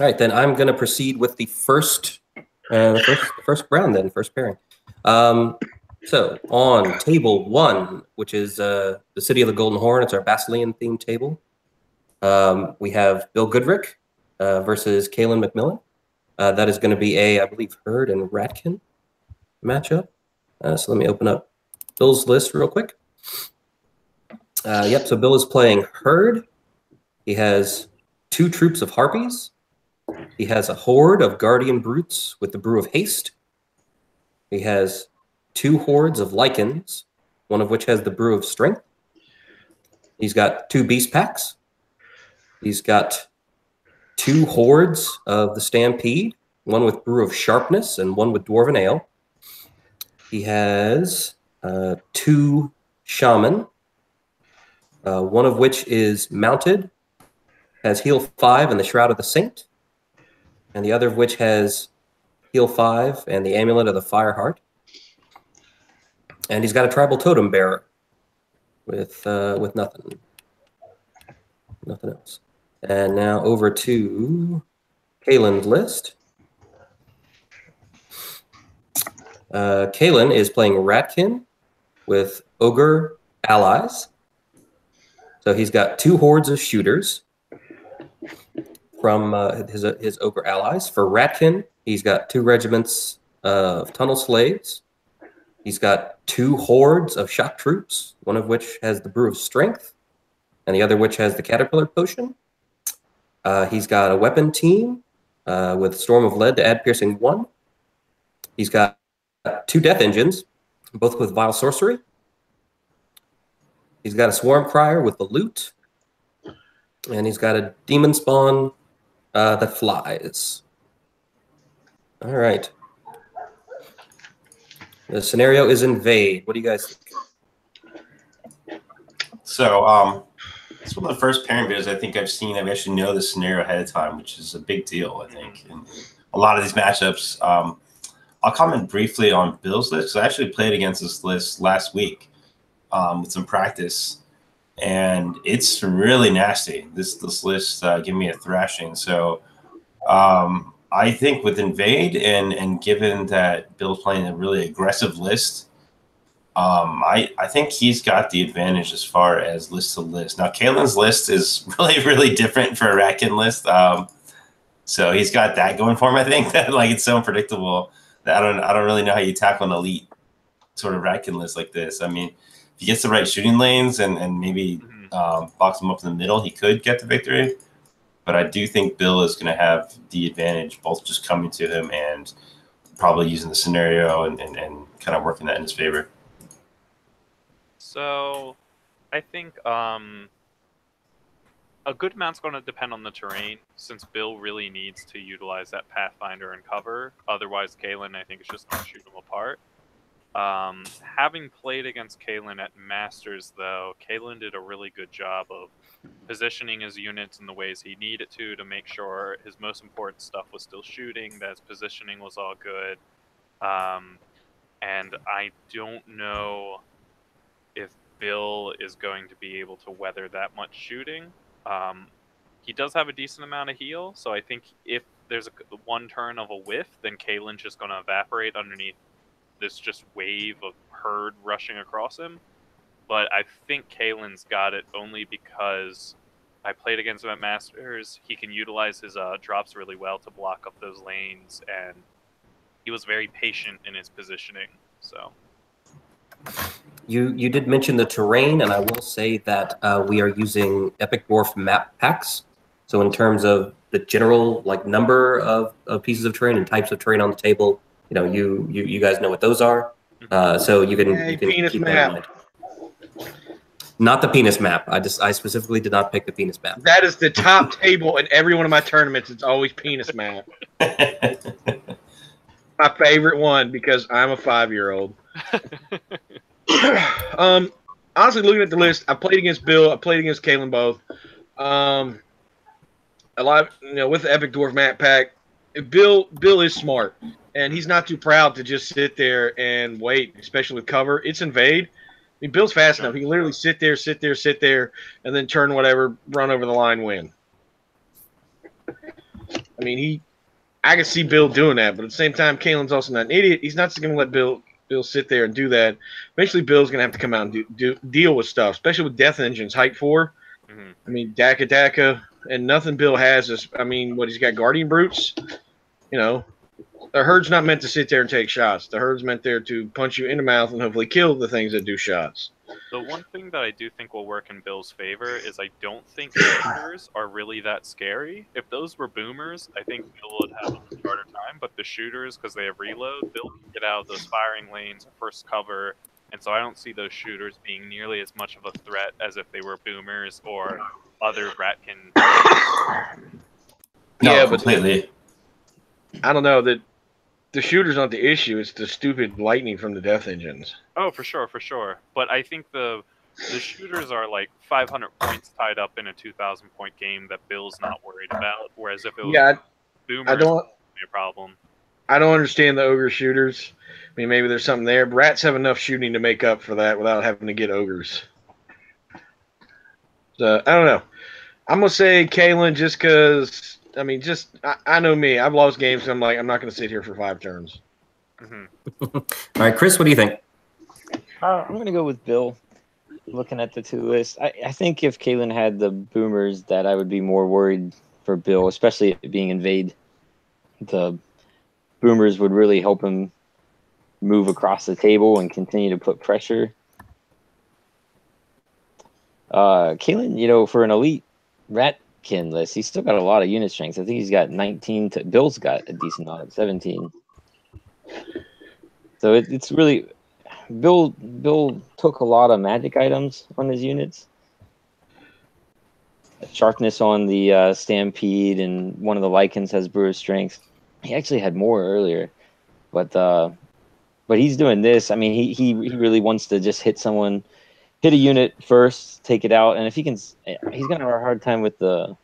right, then I'm going to proceed with the first round. Then first pairing. So on table 1, which is the City of the Golden Horn, it's our Basilean themed table. We have Bill Goodrick versus Kaylin McMillan. That is going to be I believe, Hurd and Ratkin matchup. So let me open up Bill's list real quick. Yep, so Bill is playing Hurd. He has 2 troops of Harpies. He has a horde of Guardian Brutes with the Brew of Haste. He has 2 hordes of Lycans, one of which has the Brew of Strength. He's got 2 Beast Packs. He's got 2 hordes of the Stampede, one with Brew of Sharpness and one with Dwarven Ale. He has 2 Shaman, one of which is mounted, has Heal 5 and the Shroud of the Saint, and the other of which has Heal 5 and the Amulet of the Fireheart. And he's got a Tribal Totem Bearer with nothing else. And now over to Kaylin's list. Kaylin is playing Ratkin with Ogre Allies. So he's got 2 hordes of shooters from his Ogre Allies. For Ratkin, he's got 2 regiments of Tunnel Slaves. He's got 2 hordes of shock troops, one of which has the Brew of Strength, and the other which has the Caterpillar Potion. He's got a weapon team with Storm of Lead to add Piercing 1. He's got 2 Death Engines, both with Vile Sorcery. He's got a Swarm Crier with the Loot. And he's got a Demon Spawn that flies. All right. The scenario is Invade. What do you guys think?
So, it's one of the first pairing videos I think I've seen. I actually know the scenario ahead of time, which is a big deal, I think. And a lot of these matchups, I'll comment briefly on Bill's list. I actually played against this list last week with some practice, and it's really nasty. This list gave me a thrashing. So I think with Invade and given that Bill's playing a really aggressive list, I think he's got the advantage as far as list to list. Now, Kaylin's list is really different for a Ratkin list. So he's got that going for him. I think that like it's so unpredictable that I don't really know how you tackle an elite sort of Ratkin list like this. I mean, if he gets the right shooting lanes and maybe box him up in the middle, he could get the victory. But I do think Bill is going to have the advantage, both just coming to him and probably using the scenario and kind of working that in his favor.
So, I think a good amount's going to depend on the terrain, since Bill really needs to utilize that Pathfinder and cover. Otherwise, Kaylin, I think, is just going to shoot him apart. Having played against Kaylin at Masters, though, Kaylin did a really good job of positioning his units in the ways he needed to make sure his most important stuff was still shooting, that his positioning was all good. And I don't know if Bill is going to be able to weather that much shooting. He does have a decent amount of heal, so I think if there's one turn of a whiff, then Kaylin's just going to evaporate underneath this just wave of herd rushing across him. But I think Kalen's got it only because I played against him at Masters. He can utilize his drops really well to block up those lanes, and he was very patient in his positioning. So
you did mention the terrain, and I will say that we are using Epic Dwarf map packs. So in terms of the general number of pieces of terrain and types of terrain on the table, you guys know what those are. So you can keep that in mind. Not the penis map. I specifically did not pick the penis map.
That is the top table in every one of my tournaments. It's always penis map. My favorite one because I'm a 5-year-old. Honestly, looking at the list, I played against Bill. I played against Kalen both. A lot, with the Epic Dwarf map pack. Bill is smart, and he's not too proud to just sit there and wait, especially with cover. It's invade. I mean, Bill's fast enough. He can literally sit there, and then turn whatever, run over the line, win. I mean, I can see Bill doing that, but at the same time, Kalen's also not an idiot. He's not just going to let Bill sit there and do that. Eventually, Bill's going to have to come out and deal with stuff, especially with Death Engines, Height 4. Mm-hmm. I mean, Daka, and nothing Bill has is, he's got Guardian Brutes. The herd's not meant to sit there and take shots. The herd's meant there to punch you in the mouth and hopefully kill the things that do shots.
The one thing that I do think will work in Bill's favor is I don't think shooters are really that scary. If those were boomers, I think Bill would have a harder time. But the shooters, because they have reload, Bill can get out of those firing lanes or first cover. And so I don't see those shooters being nearly as much of a threat as if they were boomers or other Ratkin.
Yeah, completely.
I don't know that. The shooter's not the issue. It's the stupid lightning from the Death Engines.
Oh, for sure. But I think the shooters are 500 points tied up in a 2,000-point game that Bill's not worried about. Whereas if it was boomers, it would be a problem.
I don't understand the ogre shooters. I mean, maybe there's something there. But Rats have enough shooting to make up for that without having to get ogres. So I don't know. I'm gonna say Kalen just because. I know me. I've lost games. So I'm not going to sit here for 5 turns.
Mm-hmm.
All right, Chris, what do you think?
I'm going to go with Bill. Looking at the 2 lists, I think if Kalen had the boomers, that I would be more worried for Bill, especially it being invade. The boomers would really help him move across the table and continue to put pressure. Kalen, for an elite Ratkin list, he's still got a lot of unit strength. I think he's got 19 to Bill's got a decent amount of 17. So it's really Bill took a lot of magic items on his units. Sharpness on the Stampede, and one of the Lycans has Brewer's Strength. He actually had more earlier, but he's doing this. I mean, he really wants to just hit a unit first, take it out, and if he can, he's gonna have a hard time with the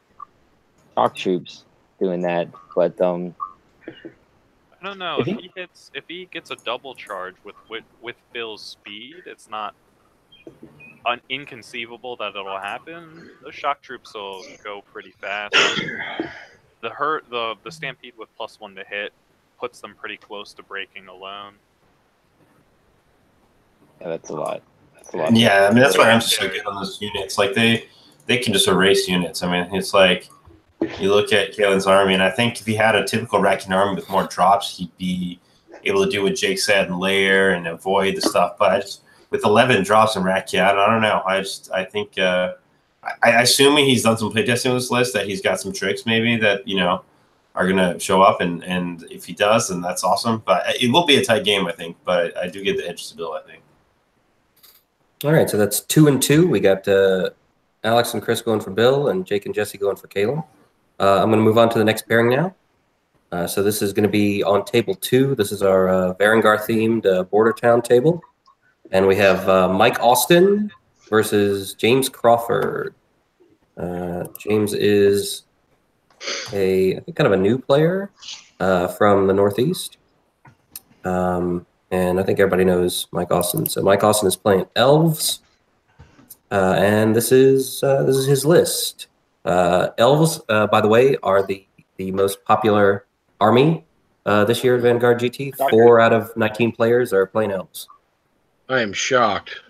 shock troops doing that. But
I don't know if he gets a double charge with Bill's speed, it's not inconceivable that it'll happen. Those shock troops will go pretty fast. The Stampede with +1 to hit puts them pretty close to breaking alone.
Yeah, that's a lot.
Yeah, I mean that's why I'm so good on those units. They can just erase units. I mean, it's you look at Kalen's army, and I think if he had a typical Ratkin army with more drops, he'd be able to do what Jake said and layer and avoid the stuff. But with 11 drops in Ratkin, I don't know. I think assuming he's done some playtesting with this list, that he's got some tricks maybe that are gonna show up, and if he does, then that's awesome. But it will be a tight game, I think. But I do get the edge to Bill, I think.
All right, so that's 2 and 2. We got Alex and Chris going for Bill, and Jake and Jesse going for Kalen. I'm going to move on to the next pairing now. So this is going to be on table 2. This is our Vanguard themed Border Town table, and we have Mike Austin versus James Crawford. James is I think kind of a new player from the Northeast. And I think everybody knows Mike Austin. So Mike Austin is playing Elves, and this is his list. Elves, by the way, are the most popular army this year at Vanguard GT. 4 out of 19 players are playing elves.
I am shocked.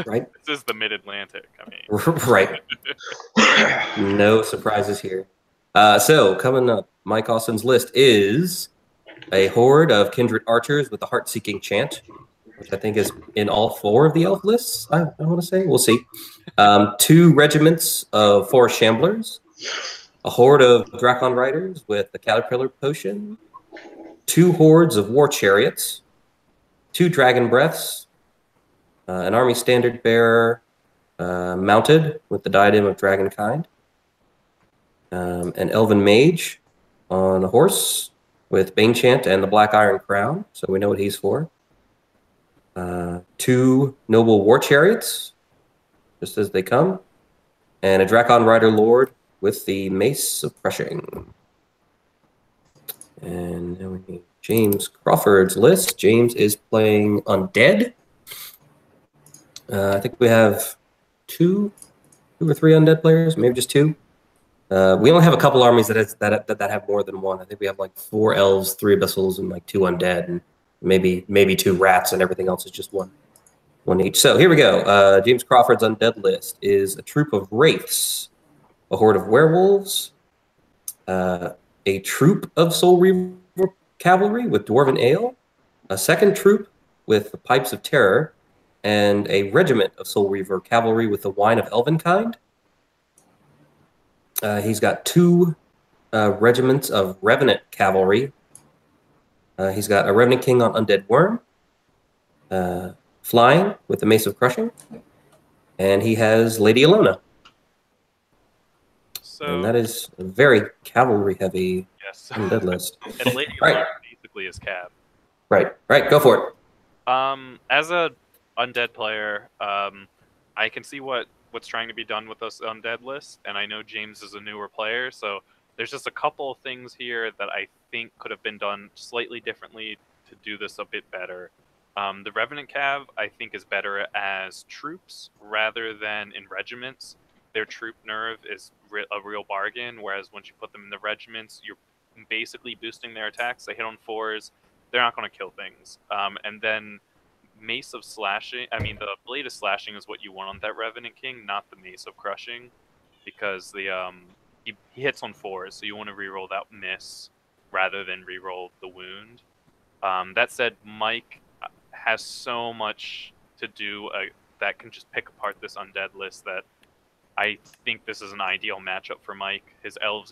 Right?
This is the Mid-Atlantic. I mean,
Right. No surprises here. So coming up, Mike Austin's list is a horde of kindred archers with the heart-seeking chant, which I think is in all 4 of the elf lists, I want to say. We'll see. 2 regiments of forest shamblers, a horde of Drakon riders with the caterpillar potion, 2 hordes of war chariots, 2 dragon breaths, an army standard bearer mounted with the diadem of dragonkind, an elven mage on a horse with Bane Chant and the Black Iron Crown, so we know what he's for. 2 noble war chariots, just as they come, and a Drakon Rider Lord with the Mace of Crushing. And then we need James Crawford's list. James is playing Undead. I think we have 2 or 3 Undead players, maybe just 2. We only have a couple armies that have more than 1. I think we have like 4 elves, 3 abyssals, and like 2 undead, and maybe 2 rats, and everything else is just one each. So here we go. James Crawford's undead list is a troop of wraiths, a horde of werewolves, a troop of Soul Reaver cavalry with dwarven ale, a second troop with the pipes of terror, and a regiment of Soul Reaver cavalry with the wine of elvenkind. He's got 2 regiments of Revenant cavalry. He's got a Revenant King on Undead Worm, flying with the Mace of Crushing, and he has Lady Alona.
so
And that is a very cavalry-heavy
yes,
undead list.
and Lady
Right.
Alona basically is Cav.
Right, go for it.
As a undead player, I can see what's trying to be done with this undead list, and I know James is a newer player, so there's just a couple of things here that I think could have been done slightly differently to do this a bit better. The Revenant Cav, I think, is better as troops rather than in regiments. Their troop nerve is a real bargain, whereas once you put them in the regiments, you're basically boosting their attacks. They hit on 4s, they're not going to kill things. And then Mace of Slashing, I mean, the Blade of Slashing is what you want on that Revenant King, not the Mace of Crushing, because he hits on 4s, so you want to reroll that miss rather than reroll the wound. That said, Mike has so much to do that can just pick apart this undead list that I think this is an ideal matchup for Mike. His elves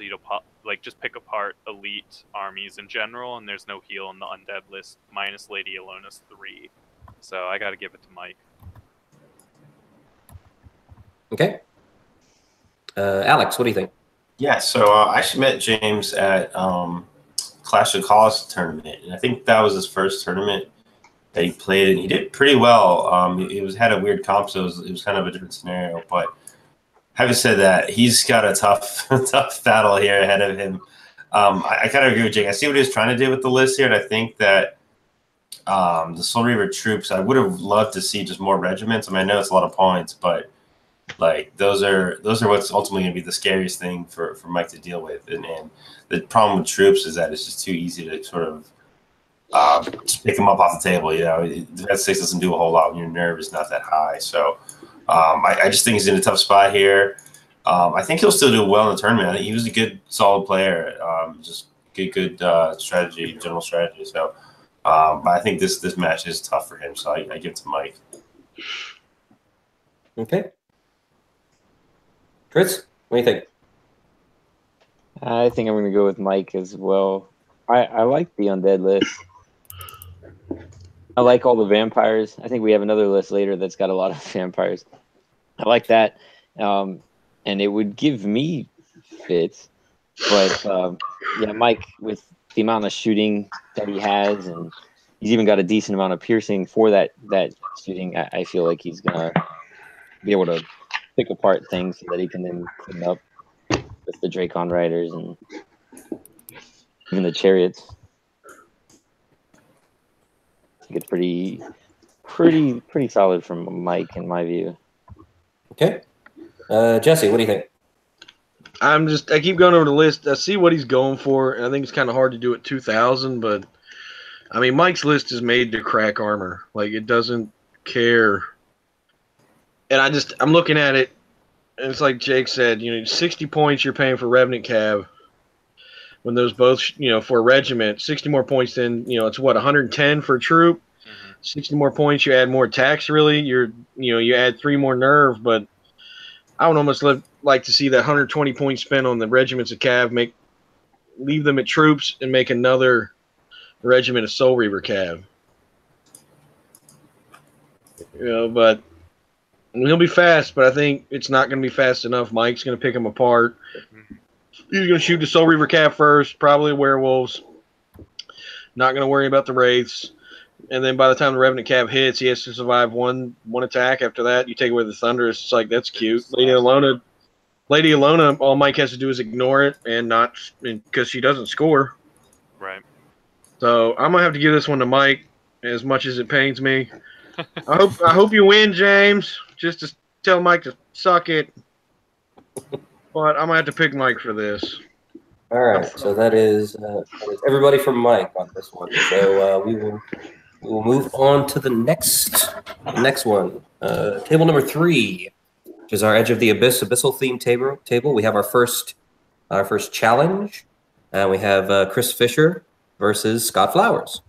just pick apart elite armies in general, and there's no heal on the undead list, minus Lady Alona's 3. So I got to give it to Mike.
Okay. Alex, what do you think?
Yeah, so I actually met James at Clash of Clans tournament, and I think that was his first tournament that he played, and he did pretty well. He had a weird comp, so it was kind of a different scenario. But having said that, he's got a tough battle here ahead of him. I kind of agree with Jake. I see what he was trying to do with the list here, and I think that the Soul Reaver troops, I would have loved to see just more regiments. I mean, I know it's a lot of points, but like those are what's ultimately going to be the scariest thing for Mike to deal with. And the problem with troops is that it's just too easy to sort of just pick them up off the table. You know, Defense 6 doesn't do a whole lot when your nerve is not that high. So I just think he's in a tough spot here. I think he'll still do well in the tournament. I think he was a good, solid player. Just good strategy, general strategy. So but I think this match is tough for him. So I give it to Mike.
Okay. Chris, what do you think?
I think I'm going to go with Mike as well. I like the undead list. I like all the vampires. I think we have another list later that's got a lot of vampires. I like that. And it would give me fits. But, yeah, Mike, with the amount of shooting that he has, and he's even got a decent amount of piercing for that shooting, I feel like he's going to be able to pick apart things so that he can then clean up with the Drakon Riders and even the chariots. I think it's pretty solid from Mike in my view.
Okay. Jesse, what do you think?
I keep going over the list. I see what he's going for, and I think it's kind of hard to do at 2,000. But I mean, Mike's list is made to crack armor. Like it doesn't care. And I'm looking at it, and it's like Jake said. 60 points you're paying for Revenant Cav. When those both, for a regiment, 60 more points. Then it's what 110 for a troop. 60 more points. You add more attacks. Really, you add 3 more nerve, but I would almost like to see that 120 points spent on the regiments of Cav, leave them at troops, and make another regiment of Soul Reaver Cav. But he'll be fast, but I think it's not going to be fast enough. Mike's going to pick him apart. He's going to shoot the Soul Reaver Cav first, probably werewolves. Not going to worry about the wraiths. And then by the time the Revenant Cav hits, he has to survive one attack. After that, you take away the Thunderous. It's like, that's cute. Lady Alona, all Mike has to do is ignore it and not because she doesn't score.
Right.
So I'm gonna have to give this one to Mike, as much as it pains me. I hope you win, James. Just to tell Mike to suck it. But I'm gonna have to pick Mike for this.
All right. So that is everybody from Mike on this one. So we will move on to the next one. Table number 3, which is our Edge of the Abyssal themed table. We have our first challenge, and we have Chris Fisher versus Scott Flowers.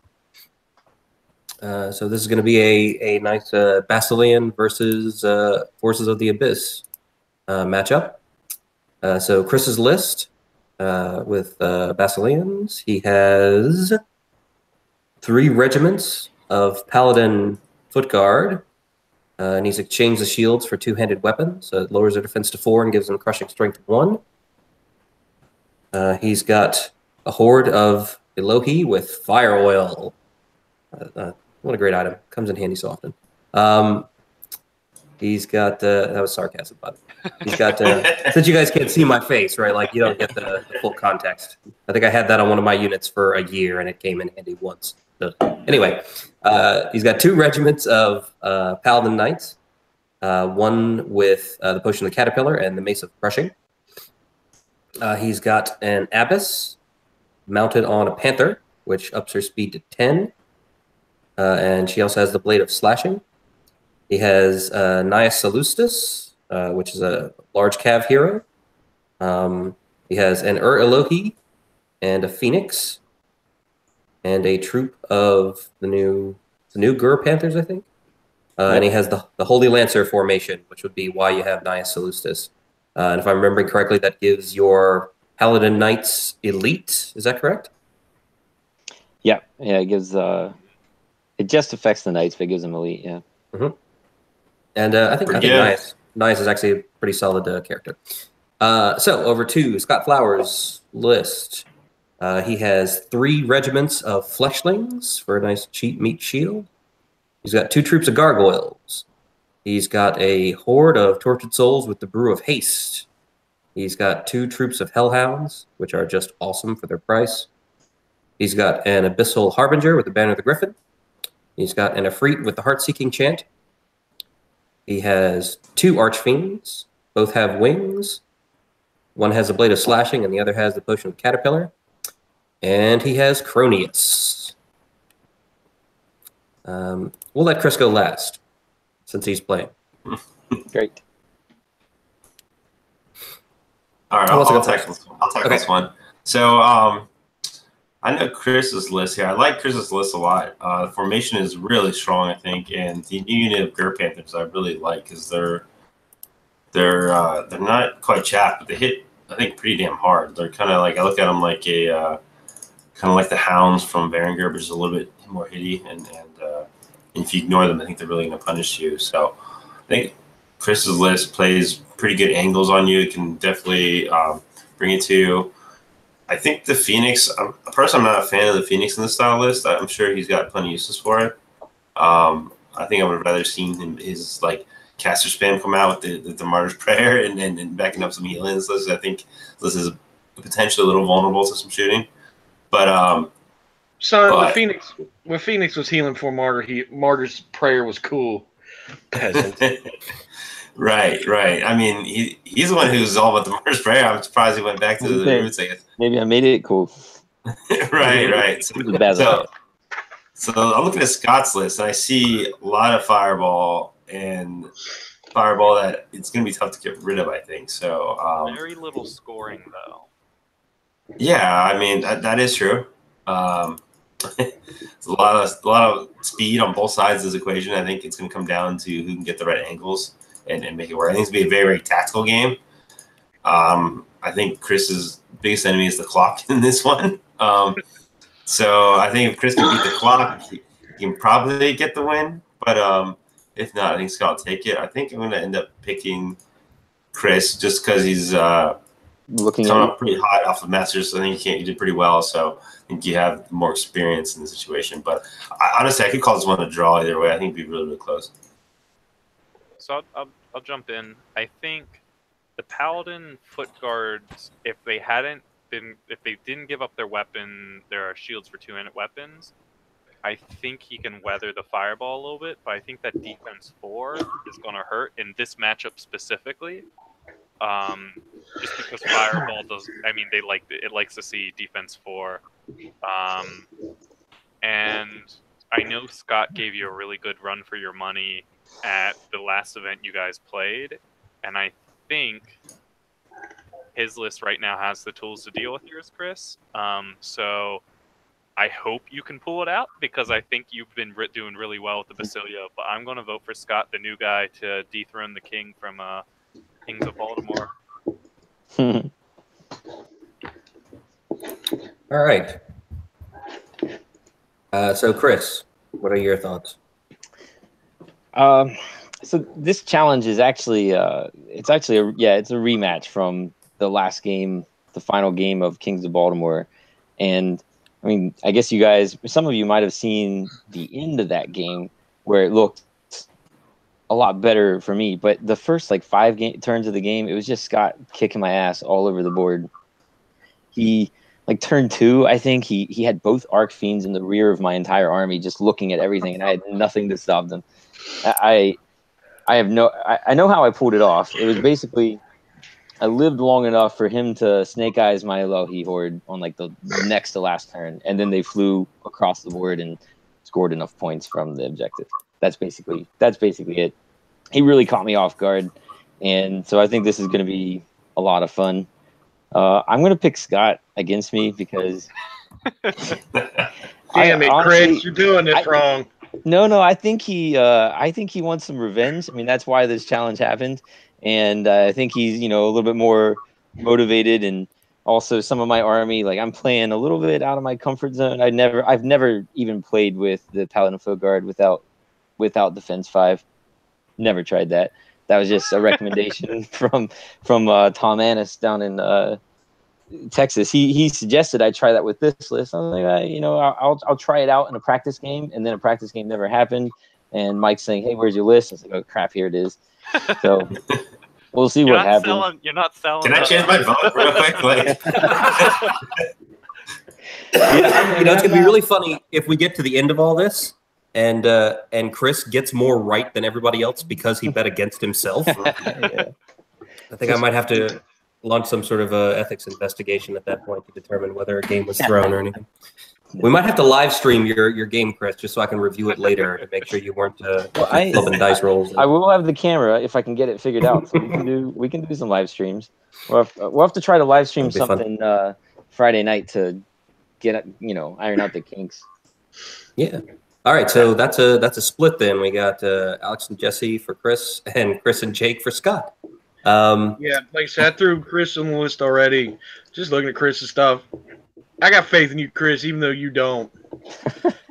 So this is going to be a nice Basilean versus Forces of the Abyss matchup. So Chris's list with Basileans, he has 3 regiments of Paladin Foot Guard, and he's exchanged the shields for 2-handed weapons. So it lowers their defense to 4 and gives them crushing strength 1. He's got a horde of Elohi with fire oil. What a great item. Comes in handy so often. He's got that was sarcasm, but he's got since you guys can't see my face, right? Like you don't get the full context. I think I had that on one of my units for a year, and it came in handy once. So anyway, he's got 2 regiments of Paladin Knights, one with the Potion of the Caterpillar and the Mace of Crushing. He's got an Abyss mounted on a Panther, which ups her speed to 10. And she also has the Blade of Slashing. He has Naias Salustus, which is a large cav hero. He has an Elohi and a Phoenix, and a troop of the new Gur Panthers, I think. And he has the Holy Lancer formation, which would be why you have Naias Salustus. And if I'm remembering correctly, that gives your Paladin Knights elite. Is that correct?
Yeah. It gives it just affects the Knights, but it gives them elite. Yeah.
Mm-hmm. And I think Naias is actually a pretty solid character. So over to Scott Flowers' list. He has 3 regiments of Fleshlings for a nice cheap meat shield. He's got 2 troops of Gargoyles. He's got a horde of Tortured Souls with the Brew of Haste. He's got 2 troops of Hellhounds, which are just awesome for their price. He's got an Abyssal Harbinger with the Banner of the Griffin. He's got an Efreet with the Heart-Seeking Chant. He has 2 Archfiends. Both have wings. One has a Blade of Slashing, and the other has the Potion of Caterpillar. And he has Cronius. We'll let Chris go last, since he's playing.
Great.
All right, I'll tackle this one. So I know Chris's list here. I like Chris's list a lot. The formation is really strong, I think, and the new unit of Gur Panthers I really like because they're not quite chapped, but they hit, I think, pretty damn hard. They're kind of like, I look at them like a kind of like the Hounds from Vanguard, which is a little bit more hitty, and if you ignore them, I think they're really going to punish you. So I think Chris's list plays pretty good angles on you. It can definitely bring it to you. I think the Phoenix, personally, I'm not a fan of the Phoenix in the style list. I'm sure he's got plenty of uses for it. I think I would have rather seen his like caster spam come out with the Martyr's Prayer and backing up some healing. I think this is potentially a little vulnerable to some shooting. But
when Phoenix was healing for Martyr's Prayer was cool. Peasant.
Right. I mean, he's the one who's all about the murder spray. I'm surprised he went back to the roots, I guess.
Maybe I made it cool.
right. So I'm looking at Scott's list, and I see a lot of Fireball that it's going to be tough to get rid of, I think. So
very little scoring, though.
Yeah, I mean that is true. It's a lot of speed on both sides of this equation. I think it's going to come down to who can get the right angles and make it work. I think it's going to be a very, very tactical game. I think Chris's biggest enemy is the clock in this one. So I think if Chris can beat the clock, he can probably get the win. But if not, I think Scott will take it. I think I'm going to end up picking Chris just because he's
looking
coming up pretty hot off the Masters. So I think you did pretty well. So I think you have more experience in the situation. But honestly, I could call this one a draw either way. I think it'd be really, really close.
So I'll jump in. I think the Paladin foot guards, if they didn't give up their weapon, their shields for 2-minute weapons, I think he can weather the Fireball a little bit. But I think that defense 4 is going to hurt in this matchup specifically. Just because Fireball does, I mean, it likes to see defense 4. And I know Scott gave you a really good run for your money at the last event you guys played, and I think his list right now has the tools to deal with yours, Chris. So I hope you can pull it out, because I think you've been doing really well with the Basilio. But I'm going to vote for Scott, the new guy, to dethrone the king from Kings of Baltimore.
All right. So Chris, what are your thoughts?
So this challenge is actually it's a rematch from the last game, the final game of Kings of Baltimore. And I mean, I guess some of you might have seen the end of that game where it looked a lot better for me, but the first 5 turns of the game, it was just Scott kicking my ass all over the board. He turn 2, I think he had both Arc Fiends in the rear of my entire army, just looking at everything, and I had nothing to stop them. I know how I pulled it off. It was basically, I lived long enough for him to snake eyes my Elohi horde on the next to last turn, and then they flew across the board and scored enough points from the objective. That's basically it. He really caught me off guard, and so I think this is going to be a lot of fun. I'm going to pick Scott against me because
damn it, Chris, you're doing this wrong.
No, I think he wants some revenge. I mean, that's why this challenge happened, and I think he's a little bit more motivated, and also some of my army, I'm playing a little bit out of my comfort zone. I've never even played with the Paladin Foot Guard without Defense 5. Never tried that. That was just a recommendation from Tom Annis down in Texas. He suggested I try that with this list. I was like, I'll try it out in a practice game, and then a practice game never happened. And Mike's saying, "Hey, where's your list?" I was like, "Oh crap, here it is." So we'll see what happens.
You're not selling.
Can I change my vote real quick?
It's gonna be really funny if we get to the end of all this, and Chris gets more right than everybody else because he bet against himself.
Yeah.
I think I might have to launch some sort of ethics investigation at that point to determine whether a game was thrown or anything. We might have to live stream your game, Chris, just so I can review it later to make sure you weren't flipping dice rolls.
I will have the camera if I can get it figured out. So we can do some live streams. We'll have to try to live stream something Friday night to get iron out the kinks.
Yeah. All right, so that's a split then. We got Alex and Jesse for Chris, and Chris and Jake for Scott.
Yeah, like I said, I threw Chris on the list already. Just looking at Chris's stuff. I got faith in you, Chris, even though you don't.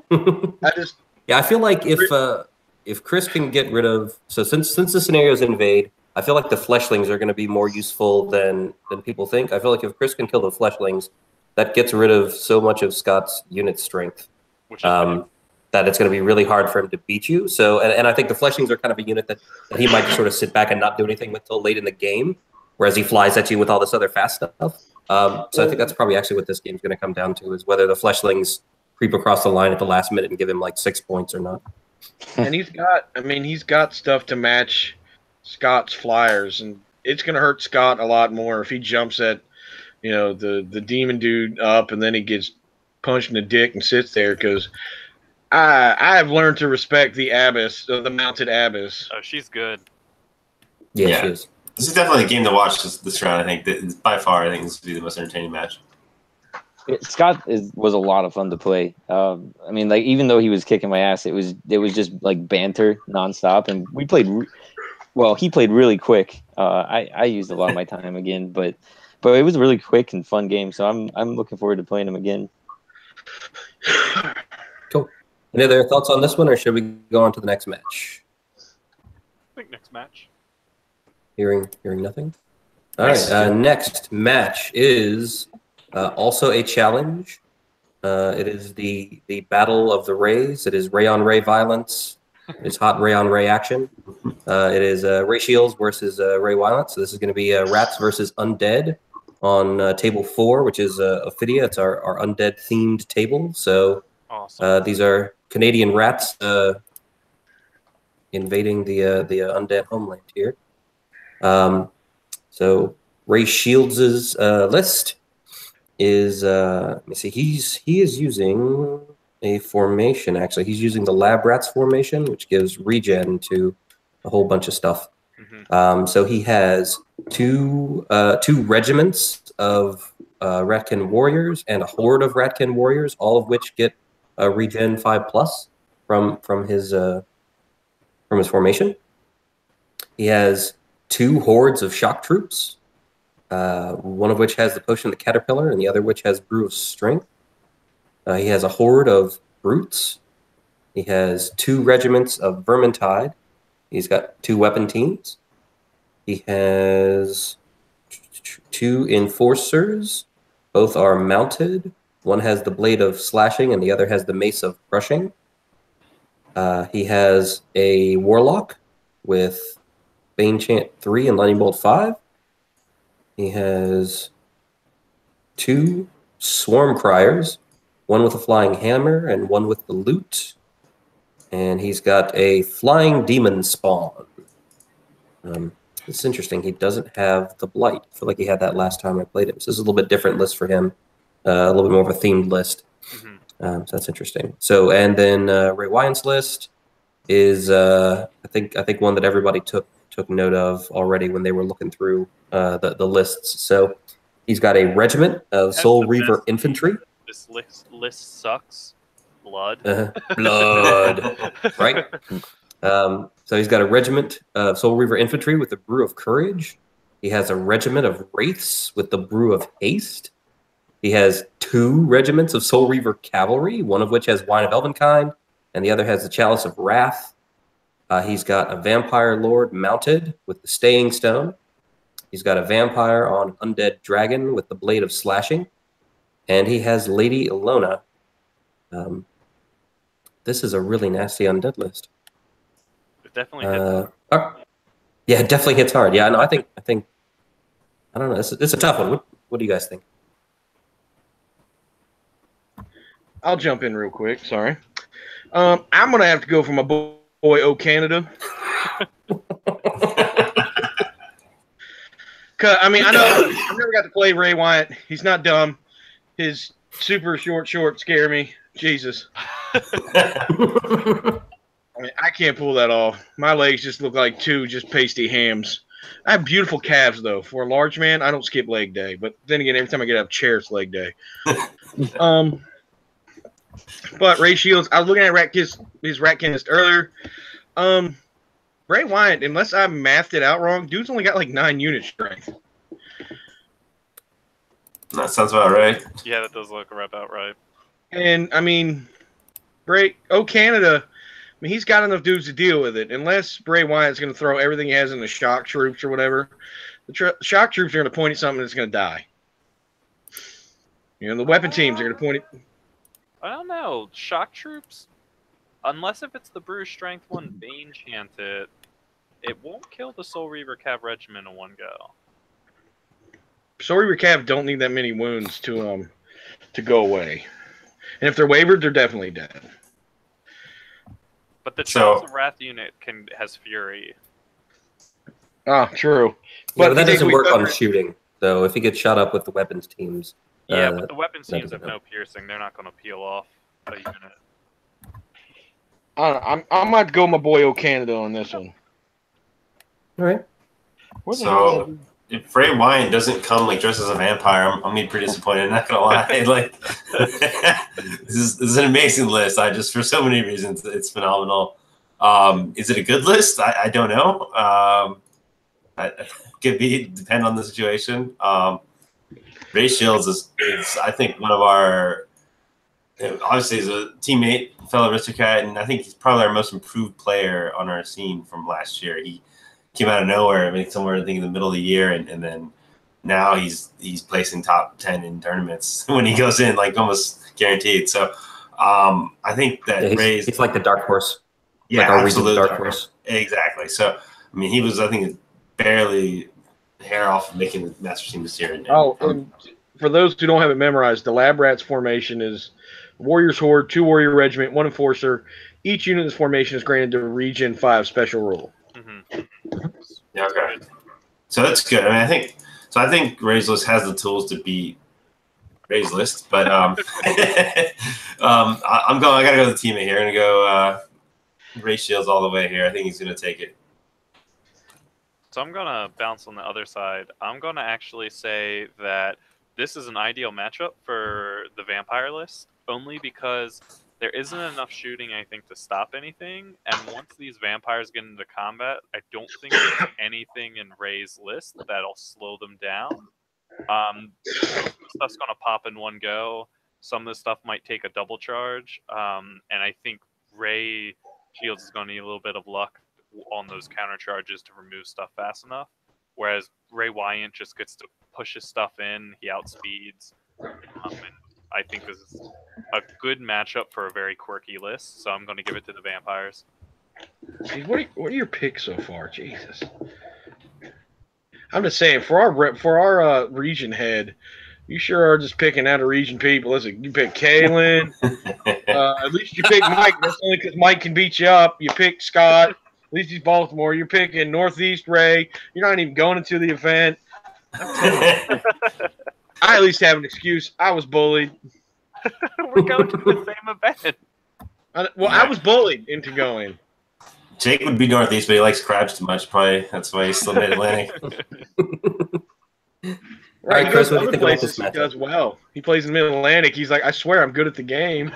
I feel like if Chris can get rid of, so since the scenarios invade, I feel like the fleshlings are going to be more useful than people think. I feel like if Chris can kill the fleshlings, that gets rid of so much of Scott's unit strength.
Which is
that it's going to be really hard for him to beat you. So, and I think the fleshlings are kind of a unit that he might just sort of sit back and not do anything until late in the game, whereas he flies at you with all this other fast stuff. So I think that's probably actually what this game is going to come down to, is whether the fleshlings creep across the line at the last minute and give him 6 points or not.
And he's got stuff to match Scott's flyers, and it's going to hurt Scott a lot more if he jumps at, the demon dude up and then he gets punched in the dick and sits there, because I have learned to respect the abbess, the mounted abbess.
Oh, she's good.
Yeah, she is.
This is definitely a game to watch this round. I think by far, I think this will be the most entertaining match.
Scott was a lot of fun to play. I mean, like, even though he was kicking my ass, it was just like banter nonstop, and we played. Well, he played really quick. I used a lot of my time again, but it was a really quick and fun game. So I'm looking forward to playing him again.
Cool. Any other thoughts on this one, or should we go on to the next match?
I think next match.
Hearing nothing. All right. Next match is also a challenge. It is the Battle of the Rays. It is Ray on Ray violence. It's hot Ray on Ray action. It is Ray Shields versus Ray Violence. So this is going to be Rats versus Undead on table 4, which is Ophidia. It's our undead themed table. So
awesome.
These are Canadian rats invading the undead homeland here. So Ray Shields' list is let me see. He is using a formation. Actually, he's using the Lab Rats formation, which gives regen to a whole bunch of stuff.
Mm-hmm.
So he has two regiments of Ratkin warriors and a horde of Ratkin warriors, all of which get regen 5+ from his formation. He has 2 hordes of shock troops, one of which has the potion of the caterpillar and the other which has brew of strength. He has a horde of brutes. He has 2 regiments of vermintide. He's got 2 weapon teams. He has 2 enforcers. Both are mounted. One has the blade of slashing and the other has the mace of crushing. He has a warlock with Bane Chant 3 and Lightning Bolt 5. He has 2 Swarm Criers, one with a flying hammer and one with the lute. And he's got a flying demon spawn. It's interesting. He doesn't have the blight. I feel like he had that last time I played him. So this is a little bit different list for him. A little bit more of a themed list.
Mm-hmm.
So that's interesting. So, and then Ray Wyant's list is I think one that everybody took note of already when they were looking through the lists. So he's got a regiment of Soul Reaver infantry.
This list sucks. Blood.
Blood. Right? So he's got a regiment of Soul Reaver infantry with the brew of courage. He has a regiment of wraiths with the brew of haste. He has 2 regiments of Soul Reaver cavalry, one of which has wine of elvenkind, and the other has the chalice of wrath. He's got a vampire lord mounted with the staying stone. He's got a vampire on undead dragon with the blade of slashing, and he has Lady Ilona. This is a really nasty undead list.
It definitely hits hard.
Yeah, it definitely hits hard. Yeah, no, I think I don't know. It's a tough one. What do you guys think?
I'll jump in real quick. Sorry. I'm gonna have to go for my boy O Canada. Cause I mean, I know I've never got to play Ray Wyatt. He's not dumb. His super short scare me. Jesus. I mean, I can't pull that off. My legs just look like 2 just pasty hams. I have beautiful calves though. For a large man, I don't skip leg day. But then again, every time I get up, chair, it's leg day. But Ray Shields, I was looking at his Ratkinist earlier. Ray Wyatt, unless I mathed it out wrong, dude's only got like 9 unit strength.
That sounds about right.
Yeah, that does look about right.
And I mean, Canada, I mean, he's got enough dudes to deal with it. Unless Bray Wyatt's going to throw everything he has in the shock troops or whatever, the shock troops are going to point at something that's going to die. The weapon teams are going to point at.
I don't know. Shock troops, unless if it's the Brew Strength one, Bane Chanted, it won't kill the Soul Reaver Cav Regiment in one go.
Soul Reaver Cav don't need that many wounds to go away. And if they're wavered, they're definitely dead.
But the Chalice of Wrath unit has Fury.
Ah, true.
But that doesn't work on shooting, though. If he gets shot up with the weapons teams.
Yeah, but the weapons teams have no piercing. They're not going to peel off a unit.
I might go my boy O'Canada on this one.
All right.
So if Ray Wyatt doesn't come like dressed as a vampire, I'm gonna be pretty disappointed. I'm not gonna lie. Like this is an amazing list. For so many reasons, it's phenomenal. Is it a good list? I don't know. It could depend on the situation. Ray Shields is I think one of our obviously he's a teammate, fellow aristocrat, and I think he's probably our most improved player on our scene from last year. He came out of nowhere, I mean, somewhere I think in the middle of the year, and then now he's placing top 10 in tournaments when he goes in, like almost guaranteed. So I think that Ray's
it's like the dark horse.
Yeah,
like our
absolute
dark horse.
Exactly. So I mean, he was I think barely hair off of making the master team this year.
And for those who don't have it memorized, the Lab Rats formation is Warriors Horde, 2 Warrior Regiment, 1 Enforcer. Each unit in this formation is granted the Region 5 special rule.
Yeah, okay. So that's good. I mean, I think Ray's List has the tools to beat Ray's List, but I gotta go with the teammate here. I'm gonna go Ray Shields all the way here. I think he's gonna take it.
So I'm gonna bounce on the other side. I'm gonna actually say that this is an ideal matchup for the vampire list, only because there isn't enough shooting, I think, to stop anything. And once these vampires get into combat, I don't think there's anything in Ray's list that'll slow them down. Some stuff's going to pop in one go. Some of the stuff might take a double charge. And I think Ray Shields is going to need a little bit of luck on those counter charges to remove stuff fast enough. Whereas Ray Wyatt just gets to push his stuff in. He outspeeds. And I think this is a good matchup for a very quirky list, so I'm going to give it to the vampires.
See, what are your picks so far? Jesus, I'm just saying for our region head, you sure are just picking out of region people. Listen, you pick Kalen. At least you pick Mike. That's only because Mike can beat you up. You pick Scott. At least he's Baltimore. You're picking Northeast Ray. You're not even going into the event. I'm telling you. I at least have an excuse. I was bullied.
We're going to the same event.
I was bullied into going.
Jake would be Northeast, but he likes crabs too much. Probably that's why he's still Mid-Atlantic.
All right, Chris, what do you think about this matchup?
He does well. He plays in Mid-Atlantic. He's like, I swear I'm good at the game.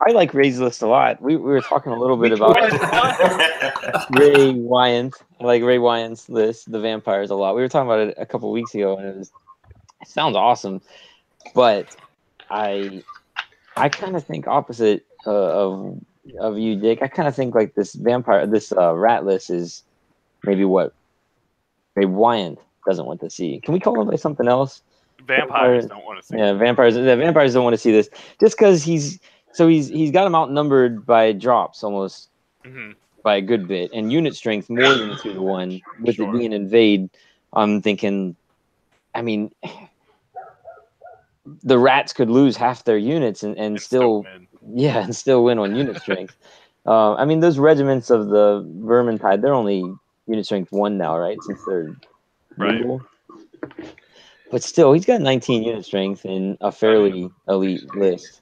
I like Ray's list a lot. We were talking a little bit about Ray Wyatt. I like Ray Wyatt's list, the vampires, a lot. We were talking about it a couple weeks ago, and it sounds awesome. But I kind of think opposite of you, Dick. I kind of think like this rat list is maybe what Ray Wyatt doesn't want to see. Can we call him by something else?
Vampires don't want to see.
Yeah, vampires don't want to see this just because he's got him outnumbered by drops almost by a good bit, and unit strength more than 2-to-1 with it being invade. I'm thinking, I mean, the rats could lose half their units and still win on unit strength. I mean, those regiments of the Vermintide, they're only unit strength 1 now, right? Since they're legal. But still, he's got 19 unit strength in a fairly elite list.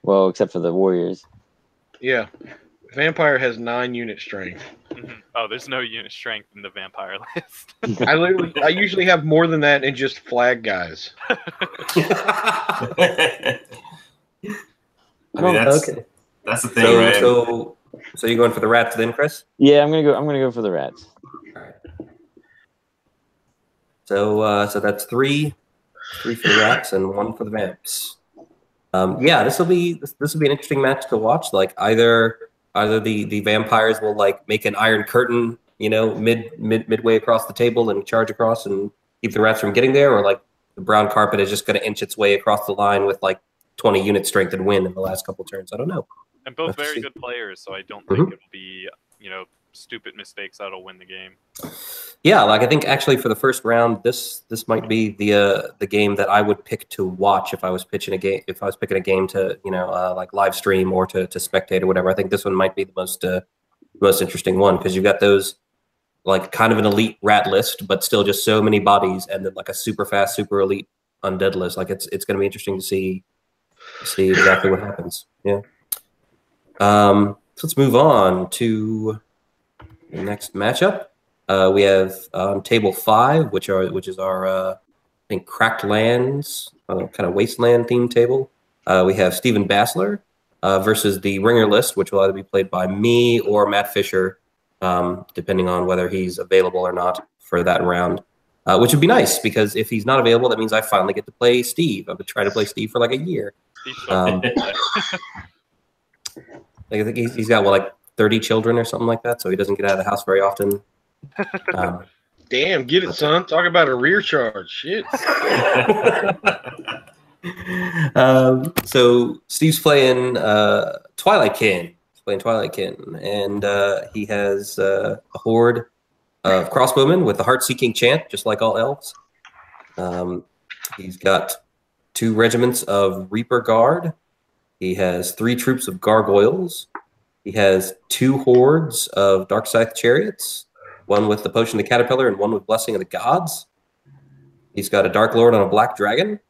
Well, except for the Warriors.
Yeah. Vampire has 9 unit strength.
Oh, there's no unit strength in the vampire list.
I usually have more than that in just flag guys.
I mean, that's the thing, right?
So you're going for the rats then, Chris?
Yeah, I'm gonna go for the rats.
All right. So that's 3 for the rats and 1 for the vamps. Yeah, this will be an interesting match to watch. Like either the vampires will like make an iron curtain, midway across the table and charge across and keep the rats from getting there, or like the brown carpet is just going to inch its way across the line with like 20 unit strength and win in the last couple turns. I don't know.
And both very good players, so I don't think it'll be stupid mistakes that'll win the game.
Yeah, like I think actually for the first round, this might be the game that I would pick to watch if I was pitching a game. If I was picking a game to like live stream or to spectate or whatever, I think this one might be the most interesting one, because you've got those like kind of an elite rat list, but still just so many bodies, and then like a super fast, super elite undead list. Like it's going to be interesting to see exactly what happens. Yeah. So let's move on to the next matchup. We have table 5, which is our I think Cracked Lands kind of wasteland themed table. We have Steven Bassler versus the Ringer list, which will either be played by me or Matt Fisher, depending on whether he's available or not for that round. Which would be nice, because if he's not available, that means I finally get to play Steve. I've been trying to play Steve for like a year. I think he's got like 30 children or something like that, so he doesn't get out of the house very often.
Damn, get it, son. Talk about a rear charge. Shit.
So Steve's playing Twilight Kin. He's playing Twilight Kin, and he has a horde of crossbowmen with the heart-seeking chant, just like all elves. He's got 2 regiments of Reaper Guard. He has 3 troops of gargoyles. He has 2 hordes of Dark Scythe chariots, one with the Potion of the Caterpillar and one with Blessing of the Gods. He's got a Dark Lord on a black dragon.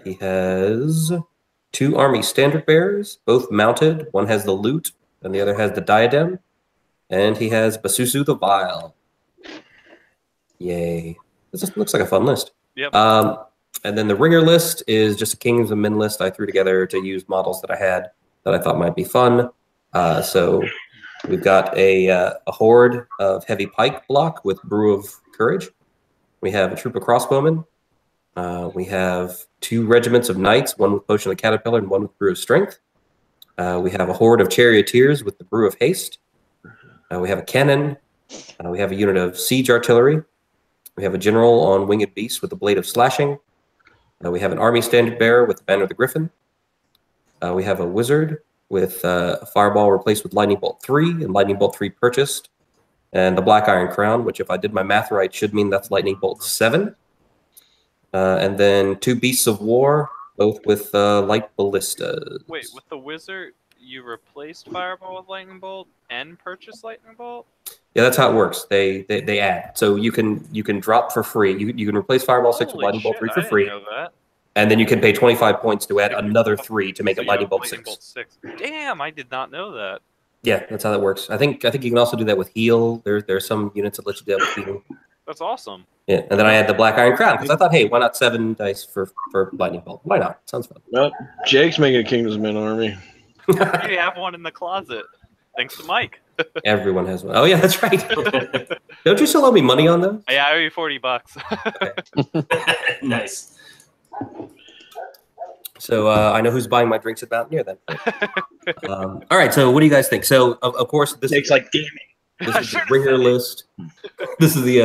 He has 2 army standard bearers, both mounted. One has the lute and the other has the diadem. And he has Basusu the Vile. Yay. This just looks like a fun list.
Yep.
And then the Ringer list is just a Kings of Men list I threw together to use models that I had that I thought might be fun. So we've got a horde of heavy pike block with Brew of Courage. We have a troop of crossbowmen. We have 2 regiments of knights, one with Potion of the Caterpillar and one with Brew of Strength. We have a horde of charioteers with the Brew of Haste. We have a cannon. We have a unit of siege artillery. We have a general on Winged Beast with the Blade of Slashing. We have an army standard bearer with the Banner of the Griffin. We have a wizard with a fireball replaced with Lightning Bolt 3 and Lightning Bolt 3 purchased. And the Black Iron Crown, which if I did my math right should mean that's Lightning Bolt 7. And then 2 Beasts of War, both with light ballistas.
Wait, with the wizard, you replaced Fireball with Lightning Bolt and purchased Lightning Bolt?
Yeah, that's how it works. They add. So you can drop for free. You can replace Fireball 6 with Lightning Bolt 3 for free.
I didn't know that.
And then you can pay 25 points to add another 3 to make it Lightning Bolt 6.
Damn, I did not know that.
Yeah, that's how that works. I think you can also do that with heal. There's some units that let you do that with heal.
That's awesome.
Yeah, and then I had the Black Iron Crown because I thought, hey, why not 7 dice for Lightning Bolt? Why not? Sounds fun.
Well, Jake's making a Kingdoms of Men army.
You have one in the closet. Thanks to Mike.
Everyone has one. Oh yeah, that's right. Don't you still owe me money on those?
Yeah, I owe you $40.
Nice.
So I know who's buying my drinks at Mountaineer then. All right. So what do you guys think? So of course this
Jake's like, damn it.
This is the Ringer list. This is the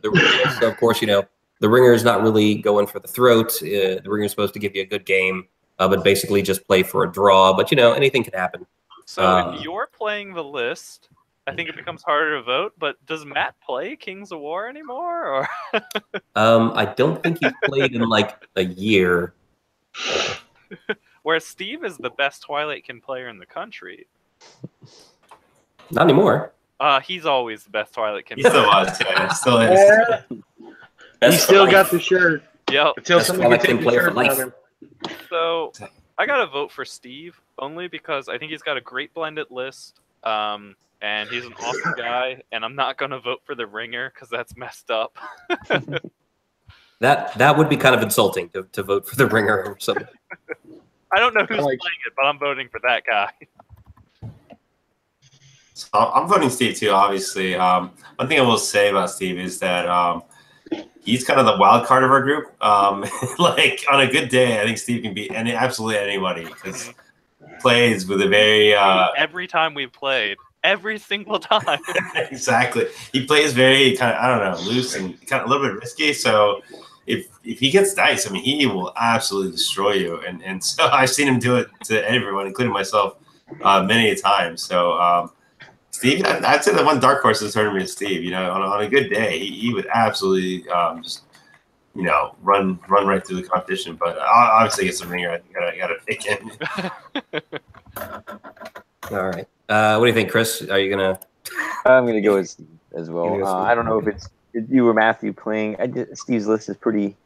Ringer list. So of course, you know, the Ringer is not really going for the throat. The Ringer is supposed to give you a good game, but basically just play for a draw. But you know, anything can happen.
So if you're playing the list, I think it becomes harder to vote. But does Matt play Kings of War anymore? Or
I don't think he's played in like a year.
Whereas Steve is the best Twilight Kin player in the country.
Not anymore.
He's always the best Twilight Kin.
He still was. Yeah, still is.
He still got the shirt.
Yep.
Until someone can take the shirt from him.
So I gotta vote for Steve only because I think he's got a great blended list, and he's an awesome guy. And I'm not gonna vote for the Ringer because that's messed up.
That would be kind of insulting to vote for the Ringer or something.
I don't know who's playing it, but I'm voting for that guy.
So I'm voting Steve too, obviously. One thing I will say about Steve is that he's kind of the wild card of our group. Like on a good day, I think Steve can beat absolutely anybody because he plays with a very
every time we've played, every single time.
Exactly, he plays very kind of, I don't know, loose and kind of a little bit risky. So if he gets dice, I mean, he will absolutely destroy you. And so I've seen him do it to everyone, including myself, many a time. So. Steve, I'd say the one dark horse in the tournament is Steve. You know, on a good day, he would absolutely just, you know, run right through the competition. But obviously, it's a Ringer. I got to pick him.
All right. What do you think, Chris? Are you gonna?
I'm gonna go with Steve as well.
Steve.
I don't know if it's you or Matthew playing. Steve's list is pretty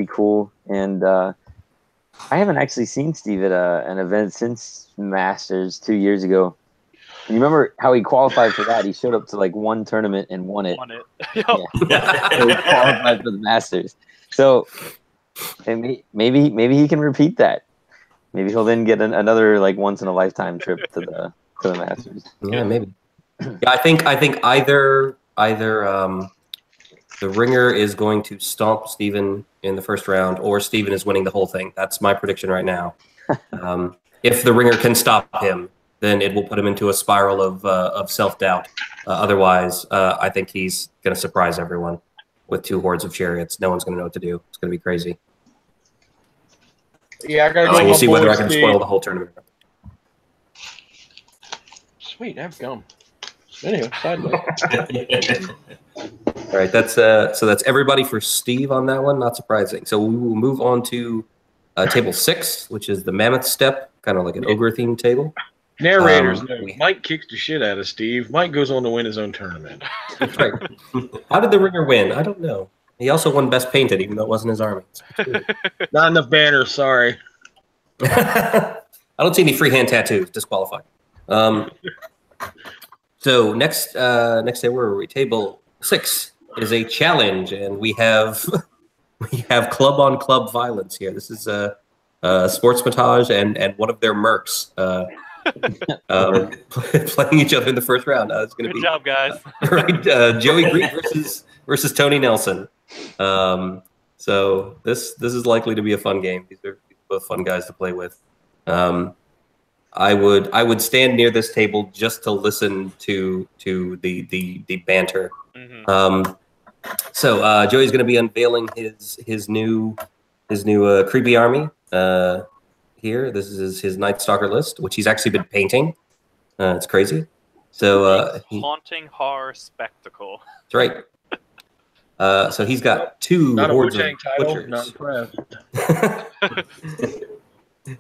cool, and I haven't actually seen Steve at an event since Masters 2 years ago. And you remember how he qualified for that? He showed up to like one tournament and won it.
Yep.
Yeah. So he qualified for the Masters. So and maybe he can repeat that. Maybe he'll then get another like once in a lifetime trip to the Masters.
Yeah, maybe. Yeah, I think either the Ringer is going to stomp Steven in the first round, or Steven is winning the whole thing. That's my prediction right now. If the Ringer can stop him, then it will put him into a spiral of self-doubt. Otherwise, I think he's going to surprise everyone with 2 hordes of chariots. No one's going to know what to do. It's going to be crazy.
Yeah, I gotta go.
So we'll see whether I can spoil the whole tournament.
Sweet, I have gum. Anyway, side note.
All right, that's so that's everybody for Steve on that one. Not surprising. So we will move on to table 6, which is the Mammoth Step, kind of like an ogre themed table.
Narrators know. Mike kicks the shit out of Steve. Mike goes on to win his own tournament.
That's right. How did the Ringer win? I don't know. He also won Best Painted, even though it wasn't his army.
Not enough banners, sorry.
I don't see any freehand tattoos. Disqualified. So next table, where are we? Table 6 is a challenge, and we have club on club violence here. This is a sportsmantage and one of their mercs playing each other in the first round. It's going to be
good job, guys.
Right, Joey Green versus Tony Nelson. So this is likely to be a fun game. These are both fun guys to play with. I would stand near this table just to listen to the banter. Mm-hmm. So Joey's going to be unveiling his new creepy army here. This is his Night Stalker list, which he's actually been painting. It's crazy. So
haunting horror spectacle.
That's right. So he's got 2
not
hordes
a
of butchers.
Not impressed.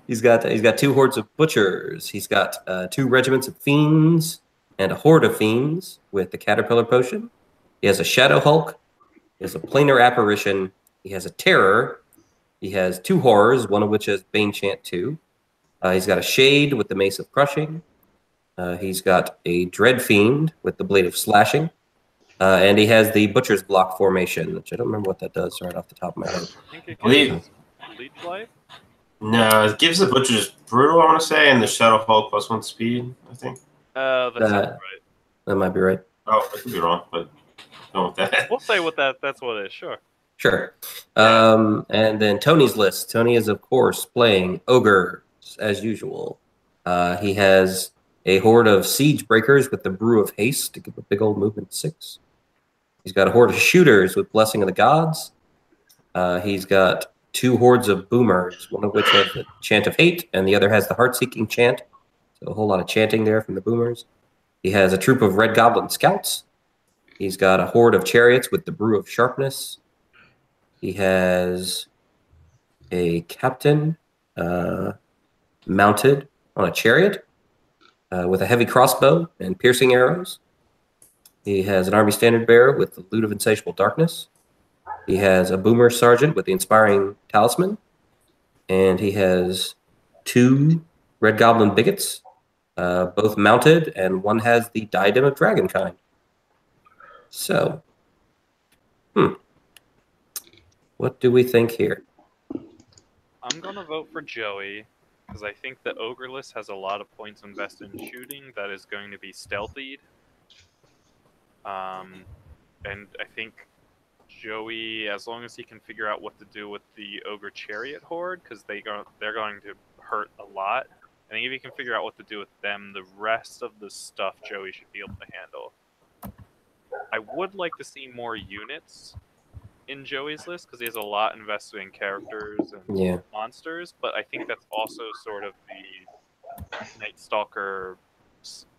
He's got 2 hordes of butchers. He's got 2 regiments of fiends and a horde of fiends with the caterpillar potion. He has a shadow hulk. He has a planar apparition. He has a terror. He has 2 horrors, one of which has Bane Chant 2. He's got a shade with the mace of crushing. He's got a dread fiend with the blade of slashing. And he has the butcher's block formation, which I don't remember what that does right off the top of my head.
I think it gives leech life.
No, it gives the butcher's brutal, I want to say, and the shadow hulk +1 speed, I think.
That sounds right.
That might be right.
Oh, I could be wrong, but go with that.
We'll say what that's what it is. Sure.
Sure. And then Tony's list. Tony is, of course, playing ogres as usual. He has a horde of siege breakers with the brew of haste to give a big old movement 6. He's got a horde of shooters with blessing of the gods. He's got 2 hordes of boomers, one of which has the chant of hate, and the other has the heart-seeking chant. So a whole lot of chanting there from the boomers. He has a troop of red goblin scouts. He's got a horde of chariots with the brew of sharpness. He has a captain mounted on a chariot with a heavy crossbow and piercing arrows. He has an army standard bearer with the loot of insatiable darkness. He has a boomer sergeant with the inspiring talisman. And he has 2 red goblin bigots, both mounted, and one has the diadem of dragonkind. So, what do we think here?
I'm going to vote for Joey, because I think the ogre list has a lot of points invested in shooting that is going to be stealthied. And I think Joey, as long as he can figure out what to do with the ogre chariot horde, because they're going to hurt a lot. I think if he can figure out what to do with them, the rest of the stuff Joey should be able to handle. I would like to see more units in Joey's list, because he has a lot invested in characters and monsters, but I think that's also sort of the Night Stalker,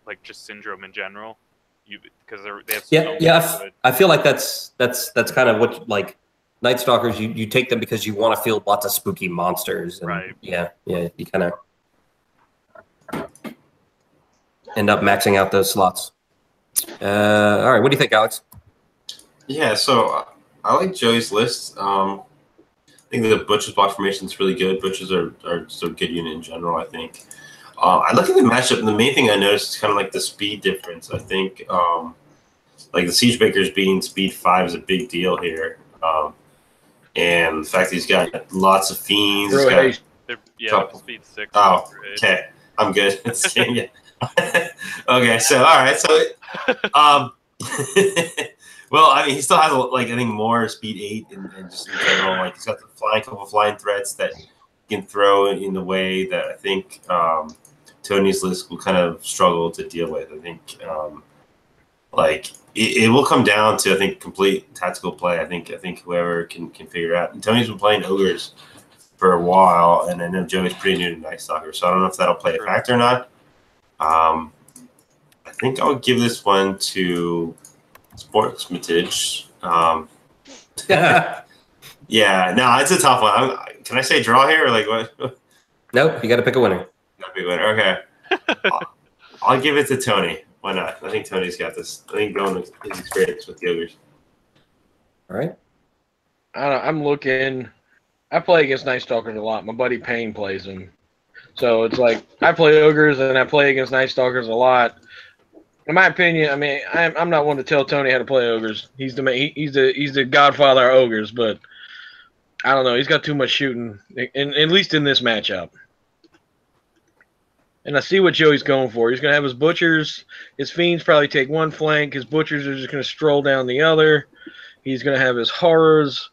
like, just syndrome in general. Because they have
I feel like that's kind of what, like, Night Stalkers, you take them because you want to feel lots of spooky monsters. And
right.
Yeah, you kind of... end up maxing out those slots. All right, what do you think, Alex?
Yeah, so I like Joey's list. I think the Butcher's block formation is really good. Butchers are just a good unit in general, I think. I look at the matchup, and the main thing I noticed is kind of like the speed difference. I think like the Siege Breakers being speed 5 is a big deal here. And the fact that he's got lots of fiends.
Yeah, speed 6.
Oh, okay. I'm good. Yeah. Okay, so all right, so well, I mean, he still has like I think more speed 8 and just in general, like he's got the couple flying threats that he can throw in the way that I think Tony's list will kind of struggle to deal with. I think like it will come down to I think complete tactical play. I think whoever can figure it out. And Tony's been playing ogres for a while, and I know Joey's pretty new to Night Stalker, so I don't know if that'll play a factor or not. I think I would give this one to Sportsmatage. Yeah, no, it's a tough one. Can I say draw here or like what?
Nope, you got to pick a winner.
Got to pick a winner. Okay, I'll give it to Tony. Why not? I think Tony's got this. I think going with his experience with the ogres.
All right.
I'm looking. I play against Night Stalkers a lot. My buddy Payne plays them. So it's like I play ogres and I play against Night Stalkers a lot. In my opinion, I mean, I'm not one to tell Tony how to play ogres. He's the godfather of ogres, but I don't know. He's got too much shooting, at least in this matchup. And I see what Joey's going for. He's going to have his butchers. His fiends probably take one flank. His butchers are just going to stroll down the other. He's going to have his horrors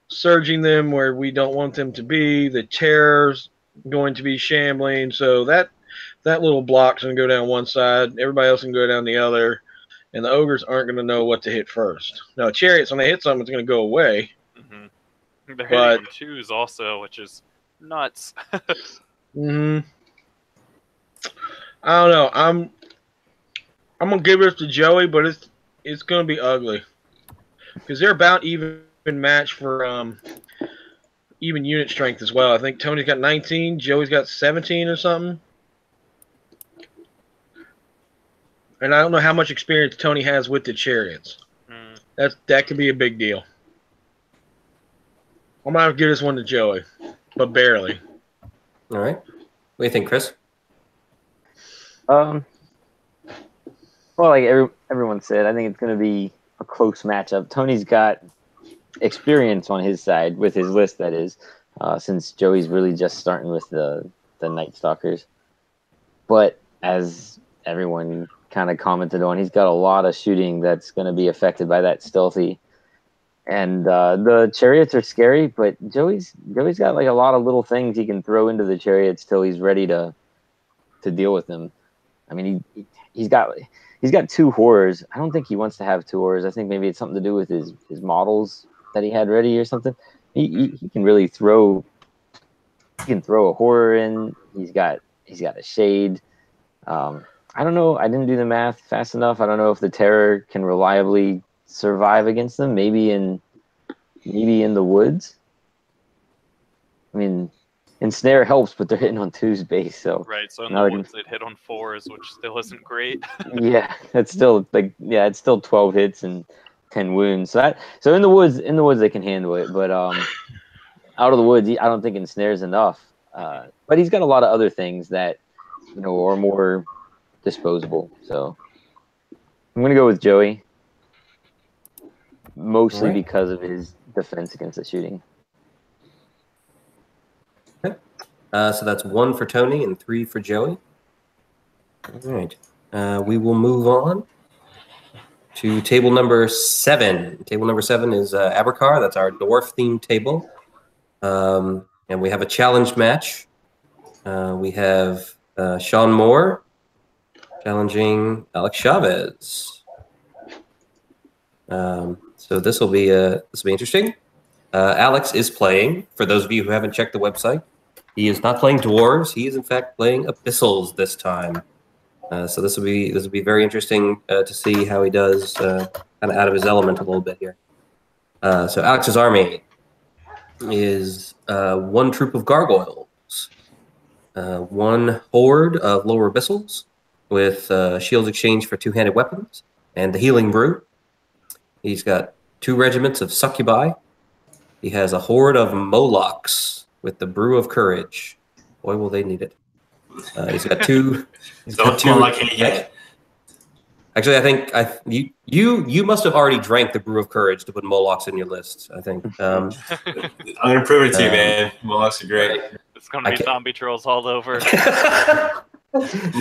surging them where we don't want them to be. The terror's going to be shambling. So that little block's going to go down one side. Everybody else can go down the other. And the ogres aren't going to know what to hit first. Now, chariots, when they hit something, it's going to go away.
Mm-hmm. They're hitting twos also, which is nuts.
Mm-hmm. I don't know. I'm gonna give it to Joey, but it's gonna be ugly because they're about even match for even unit strength as well. I think Tony's got 19, Joey's got 17 or something, and I don't know how much experience Tony has with the chariots. That could be a big deal. I'm gonna give this one to Joey, but barely.
All right. What do you think, Chris?
Well, like everyone said, I think it's going to be a close matchup. Tony's got experience on his side with his list, that is, since Joey's really just starting with the Night Stalkers. But as everyone kind of commented on, he's got a lot of shooting that's going to be affected by that stealthy. And the chariots are scary, but Joey's got like a lot of little things he can throw into the chariots till he's ready to deal with them. I mean, he's got 2 horrors. I don't think he wants to have 2 horrors. I think maybe it's something to do with his models that he had ready or something. He can really throw. He can throw a horror in. He's got a shade. I don't know. I didn't do the math fast enough. I don't know if the terror can reliably survive against them. Maybe in the woods. I mean. Ensnare helps, but they're hitting on 2's base, so
right. So in the woods, they'd hit on 4s, which still isn't great.
Yeah, it's still 12 hits and 10 wounds. So in the woods they can handle it, but out of the woods, I don't think Ensnare's enough. But he's got a lot of other things that are more disposable. So I'm gonna go with Joey, mostly because of his defense against the shooting.
So that's 1 for Tony and 3 for Joey. All right. We will move on to table number 7. Table number 7 is Abercar. That's our dwarf-themed table. And we have a challenge match. We have Sean Moore challenging Alex Chavez. So this will be interesting. Alex is playing, for those of you who haven't checked the website, he is not playing dwarves. He is in fact playing abyssals this time. So this will be very interesting to see how he does, kind of out of his element a little bit here. So Alex's army is 1 troop of gargoyles, 1 horde of lower abyssals, with Shields Exchange for two-handed weapons and the Healing Brew. He's got 2 regiments of Succubi. He has a horde of Molochs with the Brew of Courage. Boy, will they need it. He's got 2.
Don't smell like it yet.
Actually, I think you must have already drank the Brew of Courage to put Molochs in your list. I think.
I'm gonna prove it to you, man. Molochs are great.
It's gonna be zombie trolls all over.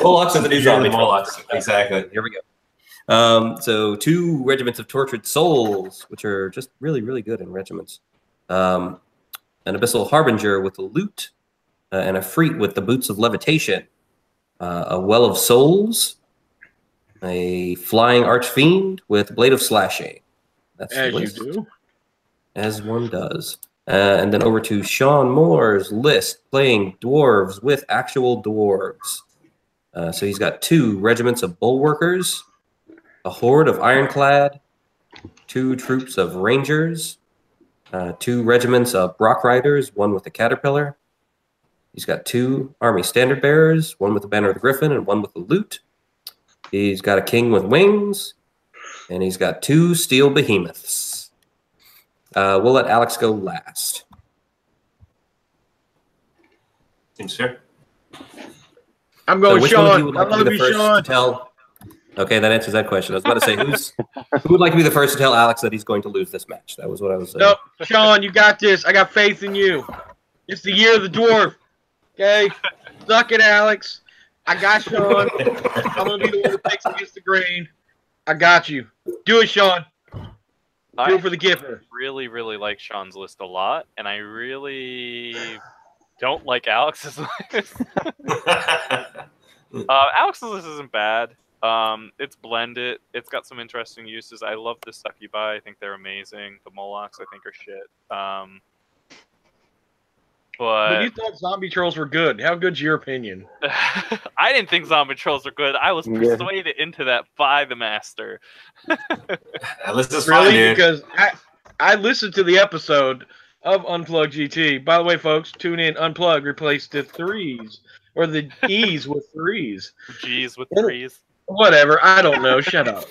Molochs are the new zombie
Molochs. Exactly.
Here we go. So 2 regiments of Tortured Souls, which are just really, really good in regiments. An Abyssal Harbinger with the Loot, and a Freet with the Boots of Levitation. A Well of Souls, a Flying Archfiend with Blade of Slashing. That's
as
the
you
list.
do.
As one does. And then over to Sean Moore's list, playing dwarves with actual dwarves. So he's got 2 regiments of Bulwarkers, a horde of Ironclad, 2 troops of Rangers, 2 regiments of Brock Riders, 1 with the Caterpillar. He's got 2 Army Standard Bearers, 1 with the Banner of the Griffin and 1 with the Loot. He's got a King with Wings, and he's got 2 Steel Behemoths. We'll let Alex go last.
Thanks, sir.
I'm going
which
Sean.
one of you would like
I
to be
love
the
you,
first
Sean.
to tell? Okay, that answers that question. I was about to say, who would like to be the first to tell Alex that he's going to lose this match? That was what I was saying.
Nope, Sean, you got this. I got faith in you. It's the year of the dwarf. Okay, suck it, Alex. I got Sean. I'm gonna be the one that takes against the grain. I got you. Do it, Sean. Do it for the Gipper.
Really, really like Sean's list a lot, and I really don't like Alex's list. Alex's list isn't bad. It's blended. It's got some interesting uses. I love the Succubi. I think they're amazing. The Molochs, I think, are shit.
But you thought zombie trolls were good. How good's your opinion?
I didn't think zombie trolls were good. I was persuaded into that by the master.
This is
really
fine, dude.
Because I listened to the episode of Unplugged GT. By the way, folks, tune in. Unplugged replaced the 3s or the E's with 3s.
G's with 3s.
Whatever. I don't know. Shut up.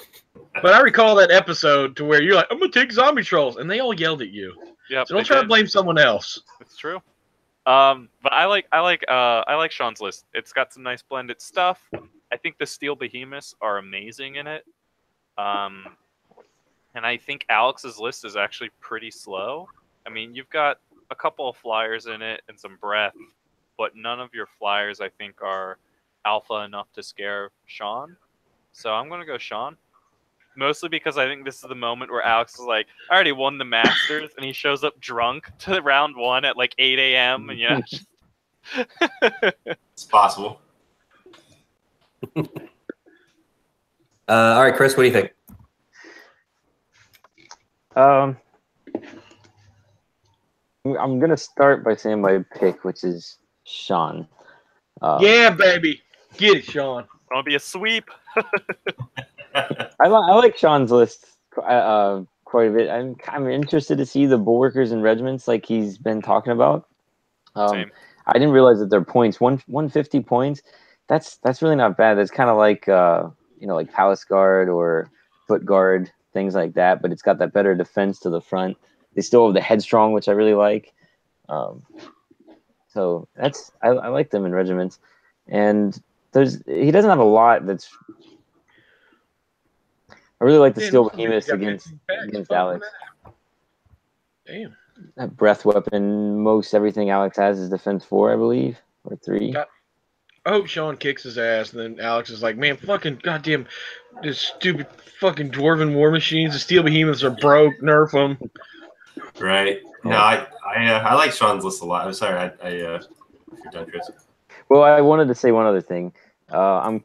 But I recall that episode to where you're like, I'm gonna take zombie trolls, and they all yelled at you.
Yep,
so don't try to blame someone else.
It's true. But I like Sean's list. It's got some nice blended stuff. I think the Steel Behemoths are amazing in it. And I think Alex's list is actually pretty slow. I mean, you've got a couple of flyers in it and some breath, but none of your flyers, I think, are alpha enough to scare Sean. So I'm going to go Sean. Mostly because I think this is the moment where Alex is like, I already won the Masters, and he shows up drunk to round 1 at like 8 a.m. And yeah,
it's possible.
All right, Chris, what do you think?
I'm gonna start by saying my pick, which is Sean.
Yeah, baby, get it, Sean.
Gonna be a sweep.
I like Sean's list quite a bit. I'm interested to see the Bulwarkers and regiments like he's been talking about.
Same.
I didn't realize that their points 150 points. That's really not bad. That's kind of like like Palace Guard or Foot Guard, things like that. But it's got that better defense to the front. They still have the Headstrong, which I really like. So I like them in regiments, and he doesn't have a lot that's. I really like the Steel Behemoths against Alex.
Damn.
That breath weapon, most everything Alex has is defense 4, I believe, or 3.
I hope Sean kicks his ass, and then Alex is like, man, fucking goddamn, this stupid fucking dwarven war machines. The Steel Behemoths are broke. Nerf them.
Right. No, I like Sean's list a lot. I'm sorry. If you're done, Chris.
Well, I wanted to say one other thing. I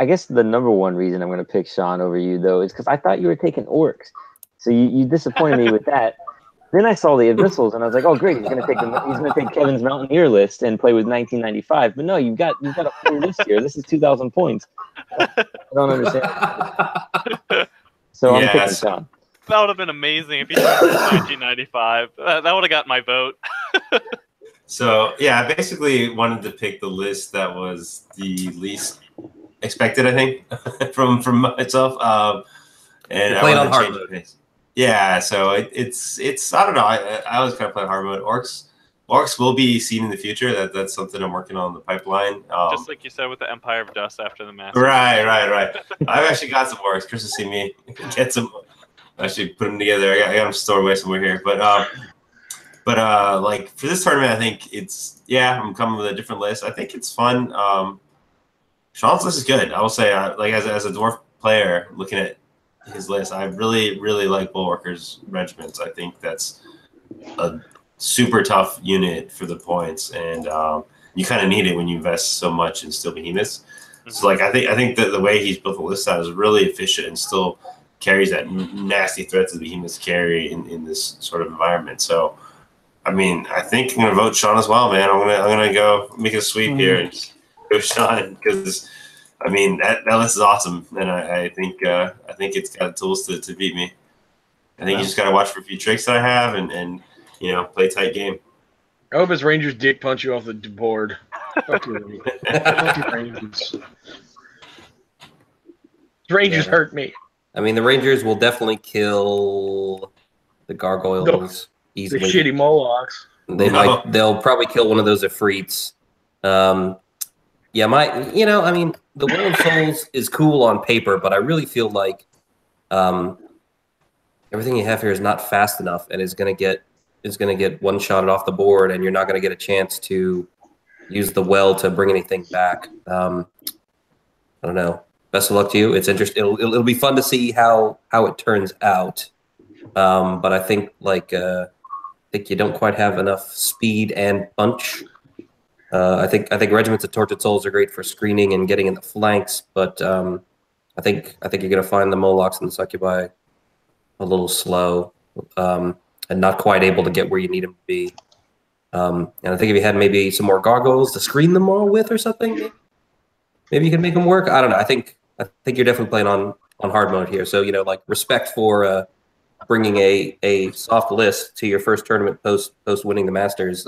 guess the number one reason I'm going to pick Sean over you, though, is because I thought you were taking orcs. So you disappointed me with that. Then I saw the Abyssals, and I was like, "Oh, great! He's going to take Kevin's Mountaineer list and play with 1995." But no, you've got a full list here. This is 2,000 points. I don't understand. So I'm picking Sean.
That would have been amazing if he did 1995. That would have got my vote.
So yeah, I basically wanted to pick the list that was the least expected, I think, from myself. And
You're
I
playing
wanted
on
to
hard
change
mode.
the pace. Yeah, so it's I don't know. I always kind of play hard mode. Orcs will be seen in the future. That's something I'm working on in the pipeline.
Just like you said with the Empire of Dust after the Master.
Right. I've actually got some orcs. Chris has seen me get some. Actually, put them together. I got them stored away somewhere here. But like for this tournament, I think I'm coming with a different list. I think it's fun. Sean's list is good. I will say, like as a dwarf player, looking at his list, I really like Bulwarker's regiments. I think that's a super tough unit for the points, and you kind of need it when you invest so much in steel behemoths. So like I think that the way he's built the list out is really efficient and still carries that nasty threat that the behemoths carry in this sort of environment. So I mean, I think I'm gonna vote Sean as well, man. I'm gonna go make a sweep here and just go Sean, because I mean that list is awesome, and I think it's got tools to beat me. I think you just gotta watch for a few tricks that I have and play tight game.
I hope his Rangers dick punch you off the board. Fuck you, Rangers. Rangers hurt me.
I mean, the Rangers will definitely kill the gargoyles easily.
The shitty Molochs.
They'll probably kill one of those Ifrits. I mean, the Will of Souls is cool on paper, but I really feel like everything you have here is not fast enough and is going to get one-shotted off the board, and you're not going to get a chance to use the well to bring anything back. I don't know. Best of luck to you. It's interesting. It'll be fun to see how it turns out. But I think you don't quite have enough speed and punch. I think regiments of Tortured Souls are great for screening and getting in the flanks, but I think you're going to find the Molochs and the Succubi a little slow and not quite able to get where you need them to be. And I think if you had maybe some more gargoyles to screen them all with or something, maybe you can make them work. I don't know. I think you're definitely playing on hard mode here. So respect for bringing a soft list to your first tournament post winning the Masters.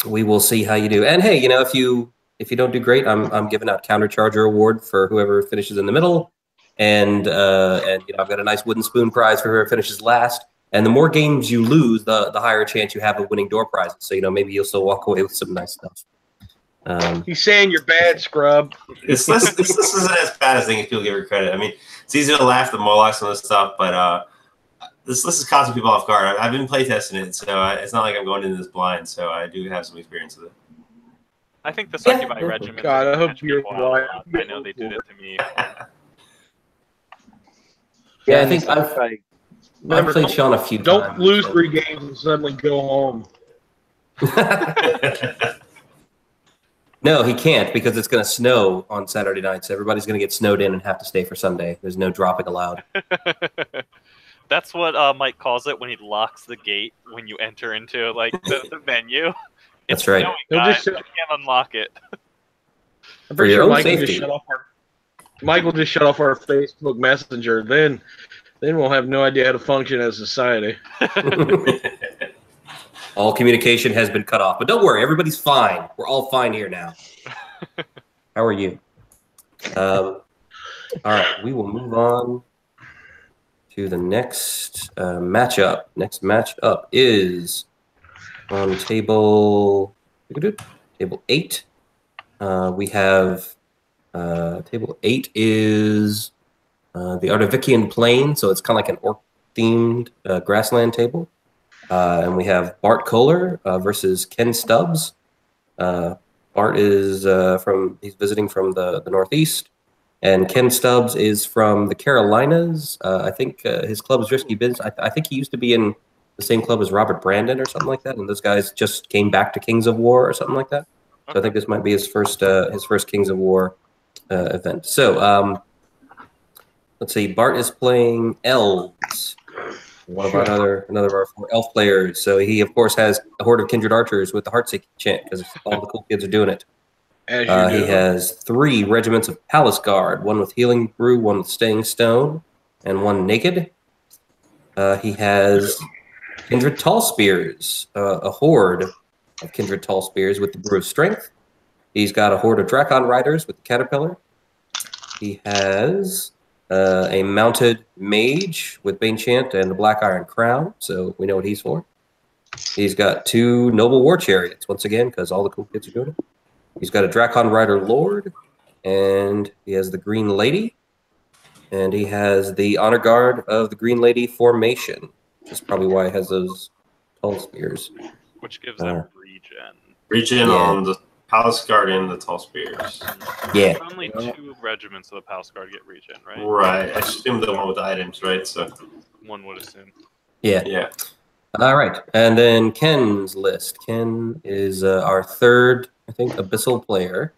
We will see how you do. And hey, if you don't do great, I'm giving out Countercharger award for whoever finishes in the middle, and I've got a nice wooden spoon prize for whoever finishes last. And the more games you lose, the higher chance you have of winning door prizes. So maybe you'll still walk away with some nice stuff.
He's saying you're bad, scrub.
This isn't as bad as things people give her credit. I mean, it's easy to laugh at the Molochs and this stuff, but this list is causing people off guard. I've been playtesting it, so it's not like I'm going into this blind. So I do have some experience with it.
I think the Succubi regiment.
God, I hope you're
right. I know they did it to me.
I think I've played Sean a few times.
Don't lose 3 games and suddenly go home.
No, he can't, because it's going to snow on Saturday night. So everybody's going to get snowed in and have to stay for Sunday. There's no dropping allowed.
That's what Mike calls it when he locks the gate when you enter into the venue.
That's right.
You can't unlock it.
I'm pretty sure Mike will just shut off our Facebook Messenger. Then we'll have no idea how to function as a society.
All communication has been cut off. But don't worry, everybody's fine. We're all fine here now. How are you? All right, we will move on to the next matchup. Next matchup is on table 8. We have table 8 is the Artivician Plain, so it's kind of like an orc-themed grassland table. And we have Bart Kohler versus Ken Stubbs. Bart is he's visiting from the Northeast, and Ken Stubbs is from the Carolinas. I think his club is Risky Biz. I think he used to be in the same club as Robert Brandon or something like that, and those guys just came back to Kings of War or something like that. So I think this might be his first Kings of War event. So let's see. Bart is playing elves. One of another of our 4 elf players. So he, of course, has a horde of kindred archers with the Heartseeking chant because all the cool kids are doing it. He has 3 regiments of Palace Guard, 1 with Healing Brew, 1 with Staying Stone, and 1 naked. He has Kindred Tall Spears, a horde of Kindred Tall Spears with the Brew of Strength. He's got a horde of Drakon Riders with the Caterpillar. He has a mounted mage with Bane Chant and the Black Iron Crown, so we know what he's for. He's got 2 Noble War Chariots, once again, because all the cool kids are doing it. He's got a Drakon Rider Lord, and he has the Green Lady, and he has the Honor Guard of the Green Lady formation. That's probably why he has those Tall Spears.
Which gives them regen.
Regen on the Palace Guard and the Tall Spears.
Yeah.
Only 2 regiments of the Palace Guard get regen, right?
Right. I assume the one with the items, right? So
one would assume.
Yeah.
Yeah.
All right. And then Ken's list. Ken is our 3rd, I think, Abyssal player.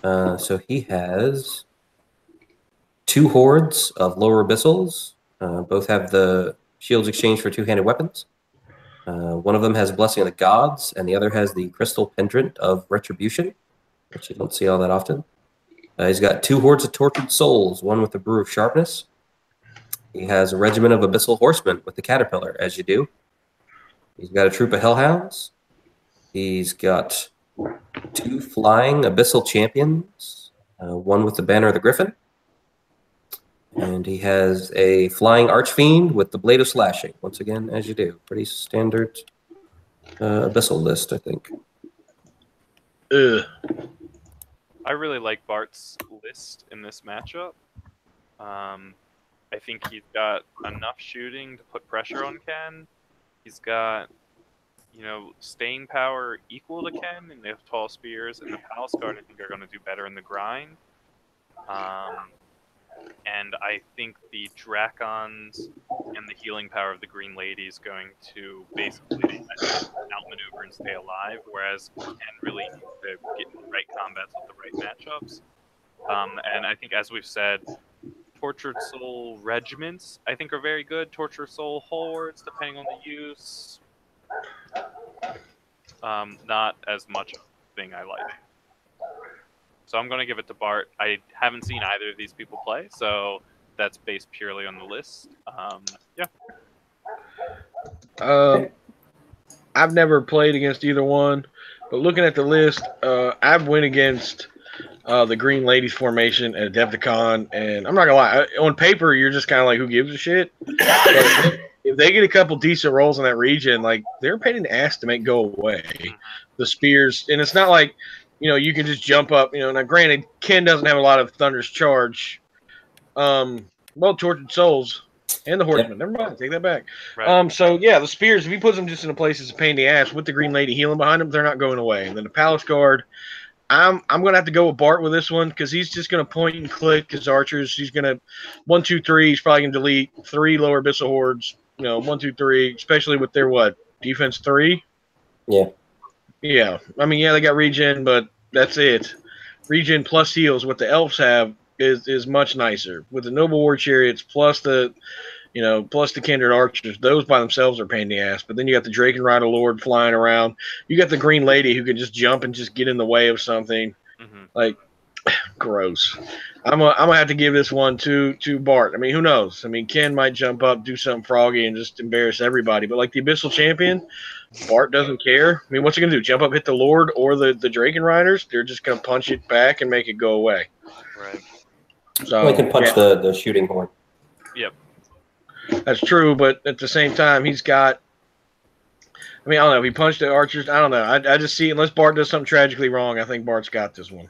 So he has 2 hordes of lower Abyssals. Both have the shields exchange for 2-handed weapons. One of them has Blessing of the Gods, and the other has the Crystal Pendant of Retribution, which you don't see all that often. He's got 2 hordes of Tortured Souls, one with the Brew of Sharpness. He has a regiment of Abyssal Horsemen with the Caterpillar, as you do. He's got a troop of Hellhounds. He's got 2 flying Abyssal Champions, one with the Banner of the Griffin. And he has a flying Archfiend with the Blade of Slashing. Once again, as you do. Pretty standard Abyssal list, I think.
I really like Bart's list in this matchup. I think he's got enough shooting to put pressure on Ken. He's got, staying power equal to Ken, and the Tall Spears and the Palace Guard, I think, are going to do better in the grind. And I think the Drakons and the healing power of the Green Lady is going to basically outmaneuver and stay alive, whereas Ken really needs to get in the right combats with the right matchups. And I think, as we've said, Tortured Soul regiments, I think, are very good. Tortured Soul hordes, depending on the use, not as much a thing I like. So I'm going to give it to Bart. I haven't seen either of these people play, so that's based purely on the list.
I've never played against either one, but looking at the list, I've went against the Green Ladies formation at Adepticon, and I'm not gonna lie, on paper you're just kind of like, who gives a shit? But if they get a couple decent rolls in that region, like, they're a pain in the ass to make go away. The spears, and it's not like, you can just jump up. Now granted, Ken doesn't have a lot of Thunder's Charge. Tortured Souls and the Horsemen. Never mind, take that back. Right. So yeah, the spears, if he puts them just in a place that's a pain in the ass with the Green Lady healing behind them, they're not going away. And then the Palace Guard, I'm gonna have to go with Bart with this one, because he's just gonna point and click his archers. He's gonna 1, 2, 3. He's probably gonna delete 3 lower Abyssal hordes. 1, 2, 3, especially with their defense 3.
Yeah.
Yeah. I mean, they got regen, but that's it. Regen plus heals, what the elves have, is much nicer. With the Noble War Chariots plus the Kindred Archers, those by themselves are a pain in the ass. But then you got the Drake and Rider Lord flying around. You got the Green Lady who can just jump and just get in the way of something. Like, gross. I'm gonna have to give this one to Bart. I mean, who knows? I mean, Ken might jump up, do something froggy, and just embarrass everybody. But like the Abyssal Champion, Bart doesn't care. I mean, what's he gonna do? Jump up, hit the Lord or the Draken Riders? They're just gonna punch it back and make it go away.
Right.
So he can punch the shooting horn.
Yep.
That's true, but at the same time, he's got. I mean, I don't know. If he punched the archers, I don't know. I just see, unless Bart does something tragically wrong, I think Bart's got this one.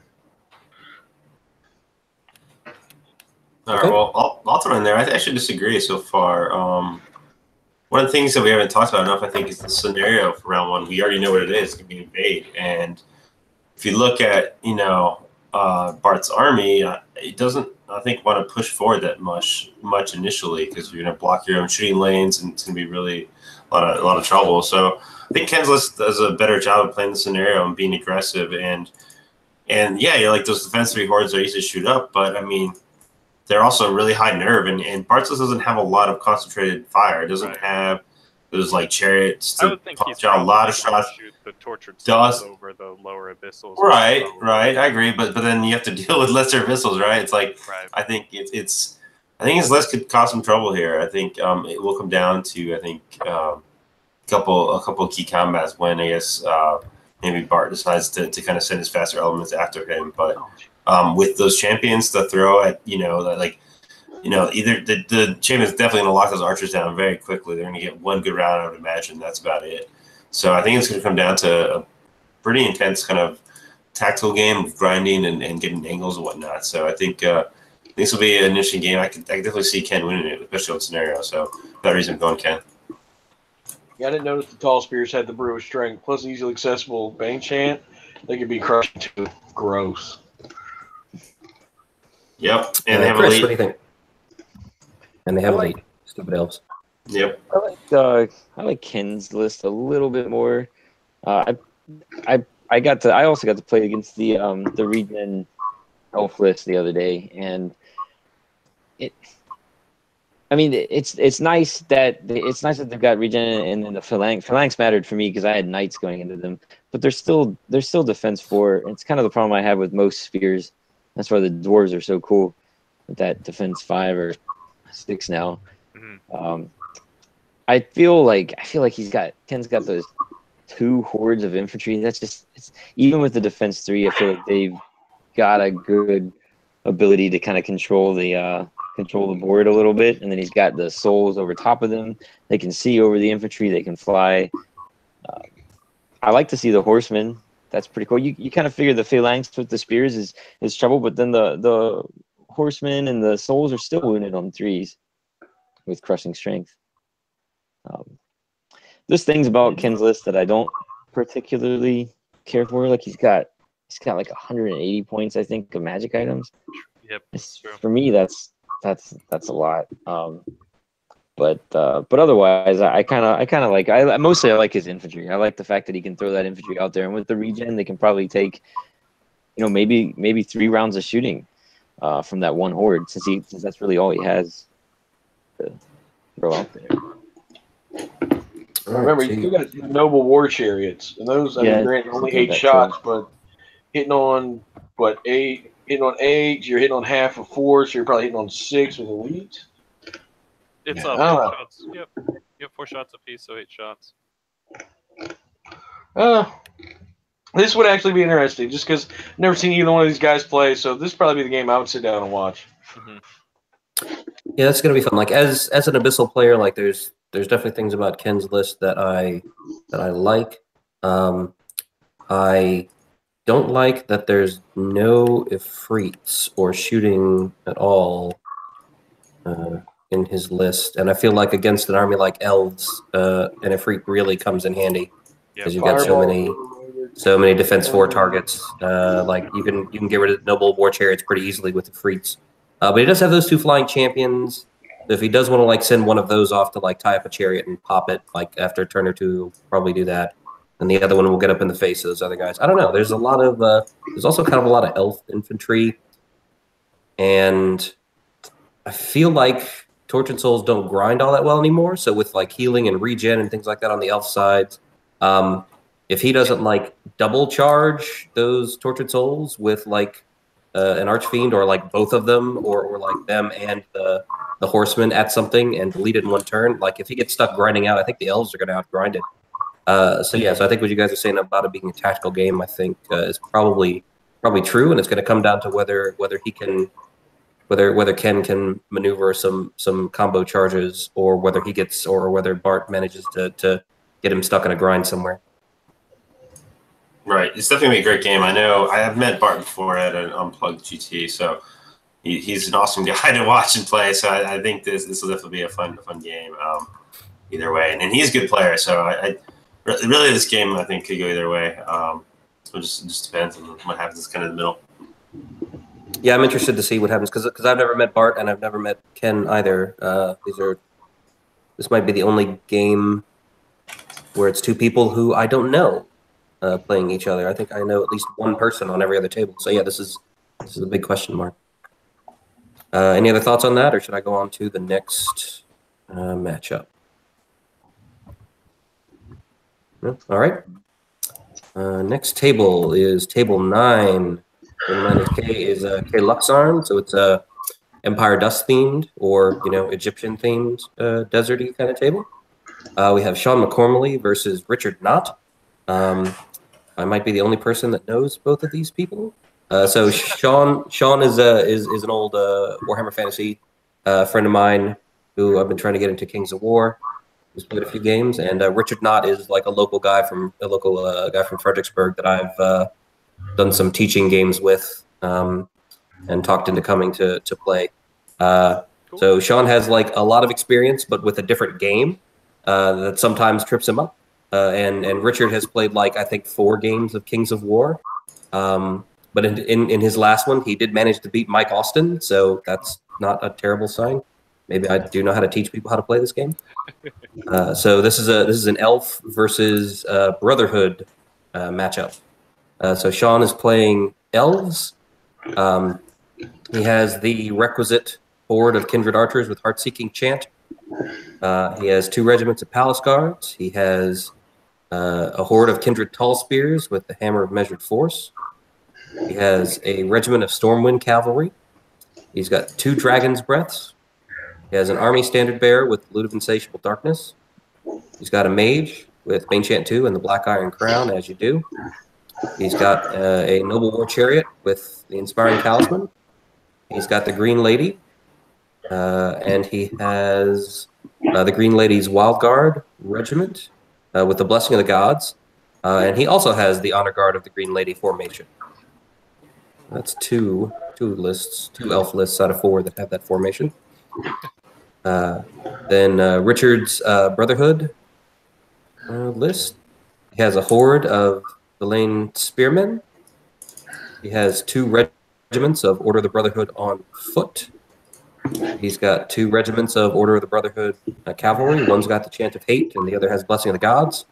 All right, well, I'll throw in there. I actually disagree so far. One of the things that we haven't talked about enough, I think, is the scenario for round 1. We already know what it is. It's going to be invade. And if you look at, Bart's army, it doesn't, I think, want to push forward that much initially, because you're going to block your own shooting lanes, and it's going to be really a lot of trouble. So I think Ken's list does a better job of playing the scenario and being aggressive. And yeah, those defense 3 hordes are easy to shoot up, but I mean, they're also really high nerve, and Bart's list doesn't have a lot of concentrated fire. It doesn't have those chariots to punch out a lot of shots.
Shoot the Tortured Souls over the lower Abyssals.
Right. I agree, but then you have to deal with lesser Abyssals, right? It's like, I think I think his list could cause some trouble here. I think it will come down to a couple of key combats when I guess maybe Bart decides to kind of send his faster elements after him. But with those champions to throw at, either the champions definitely going to lock those archers down very quickly. They're going to get one good round, I would imagine. That's about it. So I think it's going to come down to a pretty intense kind of tactical game of grinding and getting angles and whatnot. So I think this will be an interesting game. I could definitely see Ken winning it, especially on scenario. So for that reason, I'm going Ken.
Yeah, I didn't notice the tall spears had the brewer strength, plus easily accessible Bane Chant. They could be crushing too. Gross.
Yep, and they have
Chris,
elite.
what do you think? And they have elite. Stupid elves.
Yep.
I like Ken's list a little bit more. I also got to play against the regen elf list the other day, and it's nice that they've got regen and then the phalanx mattered for me because I had knights going into them, but they're still defense 4. It's kind of the problem I have with most spears. That's why the dwarves are so cool with that defense 5 or 6 now. Mm-hmm. I feel like Ken's got those 2 hordes of infantry. Even with the defense 3, I feel like they've got a good ability to kind of control the board a little bit, and then he's got the souls over top of them. They can see over the infantry. They can fly. I like to see the horsemen. That's pretty cool. You kind of figure the phalanx with the spears is trouble, but then the horsemen and the souls are still wounded on 3s with crushing strength. There's things about Ken's list that I don't particularly care for. Like he's got like 180 points, I think, of magic items.
Yep.
For me, that's a lot. But otherwise, I mostly like his infantry. I like the fact that he can throw that infantry out there, and with the regen, they can probably take, maybe 3 rounds of shooting from that one horde, since that's really all he has to throw out there.
Remember, you still got noble war chariots, and those granted only 8 shots, but hitting on 8, you're hitting on half of 4, so you're probably hitting on 6 with elite.
It's 4 shots. Yep. You have 4 shots apiece, so 8 shots.
This would actually be interesting, just because I've never seen either one of these guys play, so this would probably be the game I would sit down and watch.
Mm-hmm.
Yeah, that's gonna be fun. Like as an Abyssal player, like there's definitely things about Ken's list that I like. I don't like that there's no Ifrits or shooting at all in his list, and I feel like against an army like elves, an Ifrit really comes in handy because you've got so many defense 4 targets. Like you can get rid of noble war chariots pretty easily with Ifrits. But he does have those 2 flying champions. So if he does want to send one of those off to tie up a chariot and pop it after a turn or 2, he'll probably do that. And the other one will get up in the face of those other guys. I don't know. There's a lot of there's also kind of a lot of elf infantry, and I feel like Torch and Souls don't grind all that well anymore. So with healing and regen and things like that on the elf sides, if he doesn't double charge those Tortured Souls with an Archfiend or both of them or them and the horseman at something and delete it in 1 turn, if he gets stuck grinding out, I think the elves are going to outgrind it. So I think what you guys are saying about it being a tactical game, I think is probably true, and it's going to come down to whether Ken can maneuver some combo charges, or whether he gets or whether Bart manages to get him stuck in a grind somewhere.
Right, it's definitely a great game. I know I have met Bart before at an Unplugged GT, so he's an awesome guy to watch and play. So I think this will definitely be a fun game either way. And he's a good player, so I really this game I think could go either way. So it just depends on what happens kind of in the middle.
Yeah, I'm interested to see what happens because I've never met Bart and I've never met Ken either. This might be the only game where it's 2 people who I don't know playing each other. I think I know at least 1 person on every other table. So yeah, this is a big question mark. Any other thoughts on that, or should I go on to the next matchup? No? All right. Next table is table 9. Table 9 is K Luxarn, so it's a Empire Dust themed or Egyptian themed deserty kind of table. We have Sean McCormley versus Richard Knott. I might be the only person that knows both of these people. So Sean is an old Warhammer Fantasy friend of mine who I've been trying to get into Kings of War. He's played a few games, and Richard Knott is like a local guy from Fredericksburg that I've done some teaching games with and talked into coming to play. Cool. So Sean has like a lot of experience, but with a different game that sometimes trips him up. And Richard has played like I think 4 games of Kings of War. But in his last one, he did manage to beat Mike Austin, so that's not a terrible sign. Maybe I do know how to teach people how to play this game. So this is an elf versus Brotherhood matchup. So Sean is playing elves. He has the requisite horde of kindred archers with heart-seeking chant. He has 2 regiments of palace guards. He has a horde of kindred tall spears with the hammer of measured force. He has a regiment of Stormwind cavalry. He's got 2 dragon's breaths. He has an army standard bearer with Loot of Insatiable Darkness. He's got a mage with Bane Chant 2 and the Black Iron Crown, as you do. He's got a noble war chariot with the Inspiring Talisman. He's got the Green Lady. And he has the Green Lady's Wild Guard regiment with the Blessing of the Gods. And he also has the Honor Guard of the Green Lady formation. That's two elf lists out of 4 that have that formation. Then Richard's Brotherhood list. He has a horde of Villain Spearmen. He has 2 regiments of Order of the Brotherhood on foot. He's got 2 regiments of Order of the Brotherhood cavalry. One's got the Chant of Hate, and the other has Blessing of the Gods.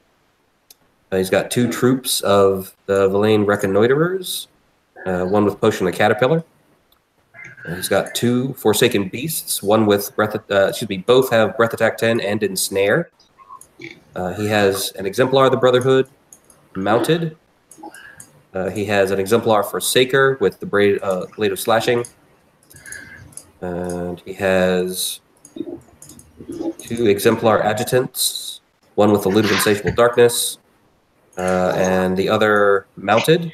He's got 2 troops of the Villain Reconnoiterers. One with Potion of the Caterpillar. He's got 2 Forsaken Beasts. One with both have Breath Attack 10 and Ensnare. He has an Exemplar of the Brotherhood mounted. He has an Exemplar Forsaker with the Blade of Slashing. And he has 2 Exemplar Adjutants. One with the Loot of Insatiable Darkness. And the other mounted.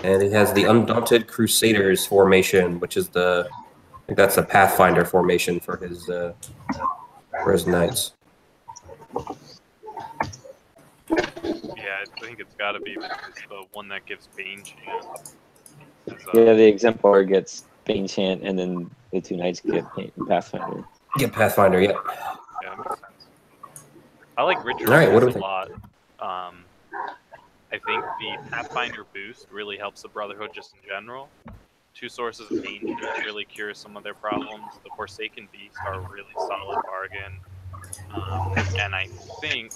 And he has the Undaunted Crusaders formation, which is I think that's the Pathfinder formation for his knights.
Yeah, I think it's got to be the one that gives Bane Chant.
Yeah, the Exemplar gets Bane Chant, and then the 2 knights get Pathfinder.
Get Pathfinder, yeah.
Yeah, that makes sense. I like Richard a lot. I think the Pathfinder boost really helps the Brotherhood just in general. 2 sources of Bane Chant really cure some of their problems. The Forsaken Beast are a really solid bargain. And I think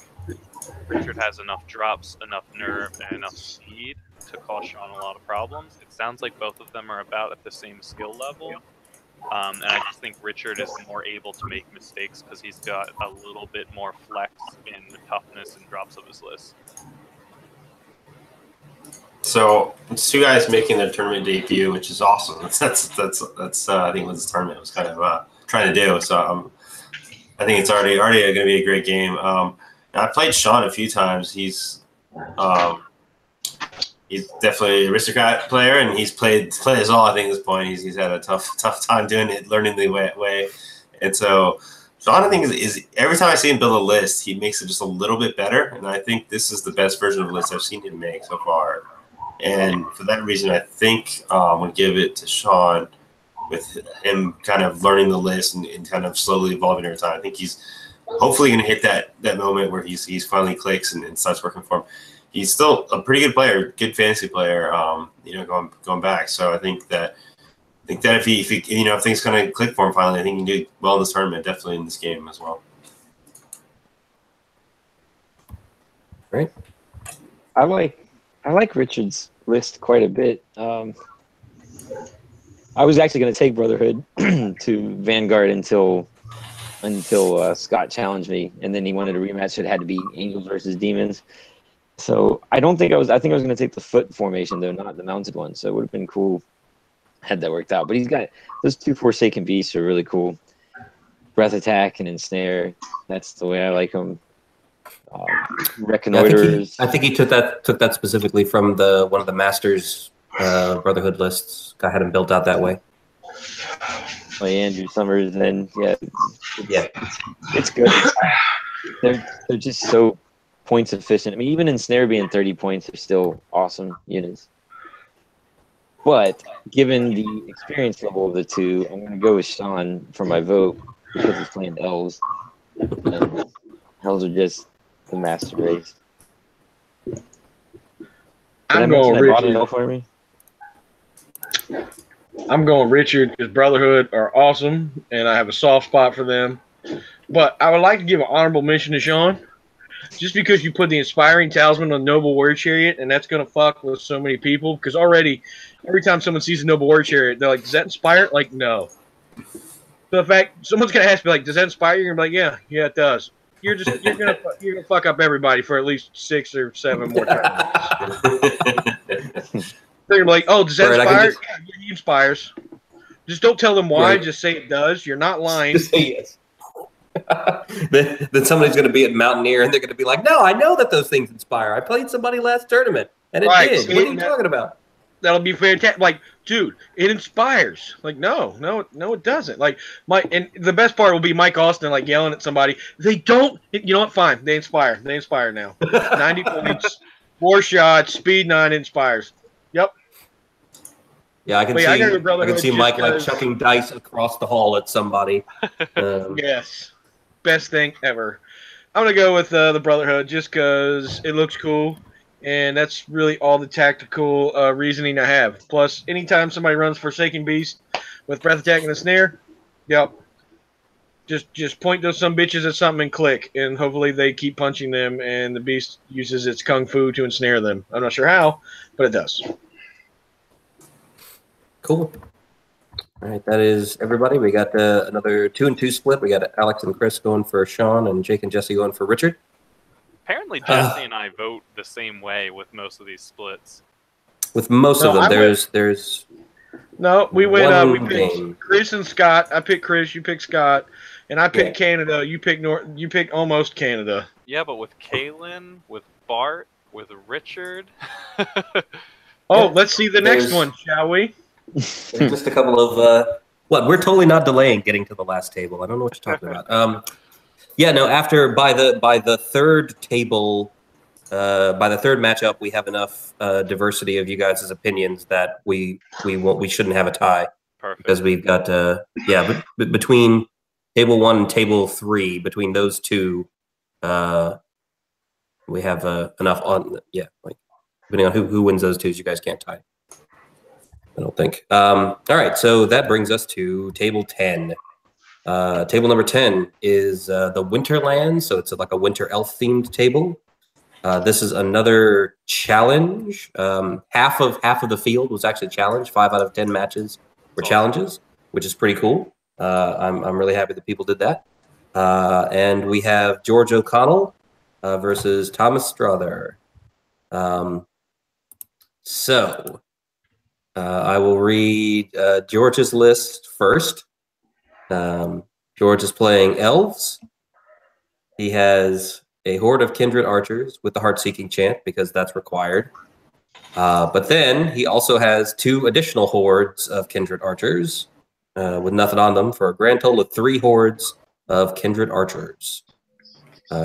Richard has enough drops, enough nerve, and enough speed to cause Sean a lot of problems. It sounds like both of them are about at the same skill level. And I just think Richard is more able to make mistakes because he's got a little bit more flex in the toughness and drops of his list.
So it's 2 guys making their tournament debut, which is awesome. That's I think what this tournament was kind of trying to do. So I think it's already going to be a great game. I played Sean a few times. He's definitely an aristocrat player, and he's played us all. I think at this point he's had a tough time doing it, learning the way. And so Sean, I think is every time I see him build a list, he makes it just a little bit better. And I think this is the best version of the list I've seen him make so far. And for that reason, I think I'm going to give it to Sean with him kind of learning the list and kind of slowly evolving over time. I think he's hopefully going to hit that moment where he's finally clicks and starts working for him. He's still a pretty good player, good fantasy player, going back. So I think that if he if things kind of click for him finally, I think he can do well in this tournament, definitely in this game as well.
Great.
I like Richard's list quite a bit. I was actually going to take Brotherhood to Vanguard until Scott challenged me, and then he wanted a rematch. It had to be Angels versus Demons. So I think I was going to take the foot formation though, not the mounted one. So it would have been cool had that worked out. But he's got those 2 Forsaken Beasts are really cool. breath attack and ensnare. That's the way I like them. Reconnoiters.
I think he took that specifically from one of the Masters Brotherhood lists. I had him built out that way.
Like Andrew Summers, and
yeah,
it's good. They're just so points efficient. I mean, even ensnare being 30 points are still awesome units. But given the experience level of the two, I'm going to go with Sean for my vote because he's playing elves. And elves are just the master race.
I'm going Richard.
For me?
I'm going Richard because Brotherhood are awesome, and I have a soft spot for them. But I would like to give an honorable mention to Sean, just because you put the Inspiring Talisman on Noble Word Chariot, and that's going to fuck with so many people. Because already, every time someone sees a Noble Word Chariot, they're like, does that inspire? Like, no. So in fact, someone's going to ask me, like, does that inspire? You're going to be like, yeah, it does. You're gonna fuck up everybody for at least 6 or 7 more times. They're gonna be like, oh, does that inspire? Yeah, he inspires. Just don't tell them why. Right. Just say it does. You're not lying.
Just say yes. Then somebody's going to be at Mountaineer, and they're going to be like, no, I know that those things inspire. I played somebody last tournament, and it did. What are you talking about?
That'll be fantastic. Like, dude, it inspires. Like, no, it doesn't. Like, and the best part will be Mike Austin, like, yelling at somebody. They don't. You know what? Fine. They inspire. They inspire now. 90 points, 4 shots, speed 9 inspires. Yep.
Yeah, I can see Mike like chucking dice across the hall at somebody.
Yes. Best thing ever. I'm going to go with the Brotherhood just because it looks cool, and that's really all the tactical reasoning I have. Plus, anytime somebody runs Forsaken Beast with Breath Attack and a Snare, yep, just point those some bitches at something and click, and hopefully they keep punching them, and the Beast uses its Kung Fu to ensnare them. I'm not sure how, but it does.
Cool. All right, that is everybody. We got another 2-2 split. We got Alex and Chris going for Sean, and Jake and Jesse going for Richard.
Apparently, Jesse and I vote the same way with most of these splits.
With most of them, there's.
No, we went. We picked Chris and Scott. I picked Chris. You picked Scott, and I picked Canada. You picked You picked almost Canada.
Yeah, but with Kaylin, with Bart, with Richard.
Let's see the next one, shall we?
Just a couple of we're totally not delaying getting to the last table. I don't know what you're talking about. After by the third table, by the third matchup, we have enough diversity of you guys' opinions that we shouldn't have a tie.
Perfect.
Because we've got but between table 1 and table 3, between those two, we have enough on depending on who wins those twos, you guys can't tie. I don't think. All right, so that brings us to table 10. Table number 10 is the Winterland, so it's like a winter elf themed table. This is another challenge. Half of the field was actually challenged. 5 out of 10 matches were challenges, which is pretty cool. I'm really happy that people did that. And we have George O'Connell versus Thomas Strother. I will read George's list first. George is playing elves. He has a horde of kindred archers with the heart-seeking chant because that's required. But then he also has 2 additional hordes of kindred archers with nothing on them for a grand total of 3 hordes of kindred archers.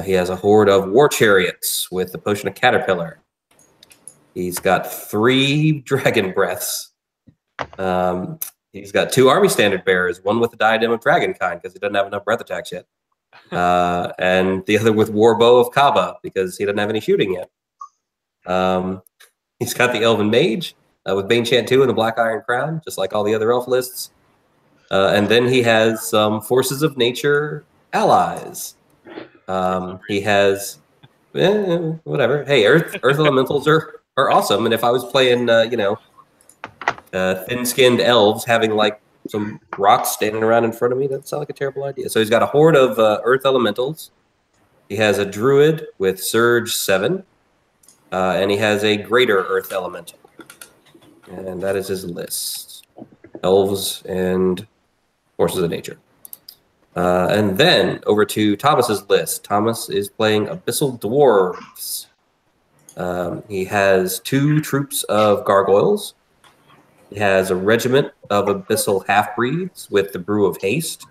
He has a horde of war chariots with the potion of caterpillar. He's got 3 dragon breaths. He's got 2 army standard bearers, one with the diadem of dragonkind because he doesn't have enough breath attacks yet. And the other with warbow of Kaba because he doesn't have any shooting yet. He's got the elven mage with Bane Chant 2 and the Black Iron Crown, just like all the other elf lists. And then he has some forces of nature allies. He has whatever. Hey, earth elementals are awesome. And if I was playing, thin-skinned elves having like some rocks standing around in front of me, that'd sound like a terrible idea. So he's got a horde of earth elementals. He has a druid with Surge 7. And he has a greater earth elemental. And that is his list. Elves and forces of nature. And then over to Thomas's list. Thomas is playing Abyssal Dwarves. He has 2 troops of gargoyles. He has a regiment of Abyssal half-breeds with the Brew of Haste.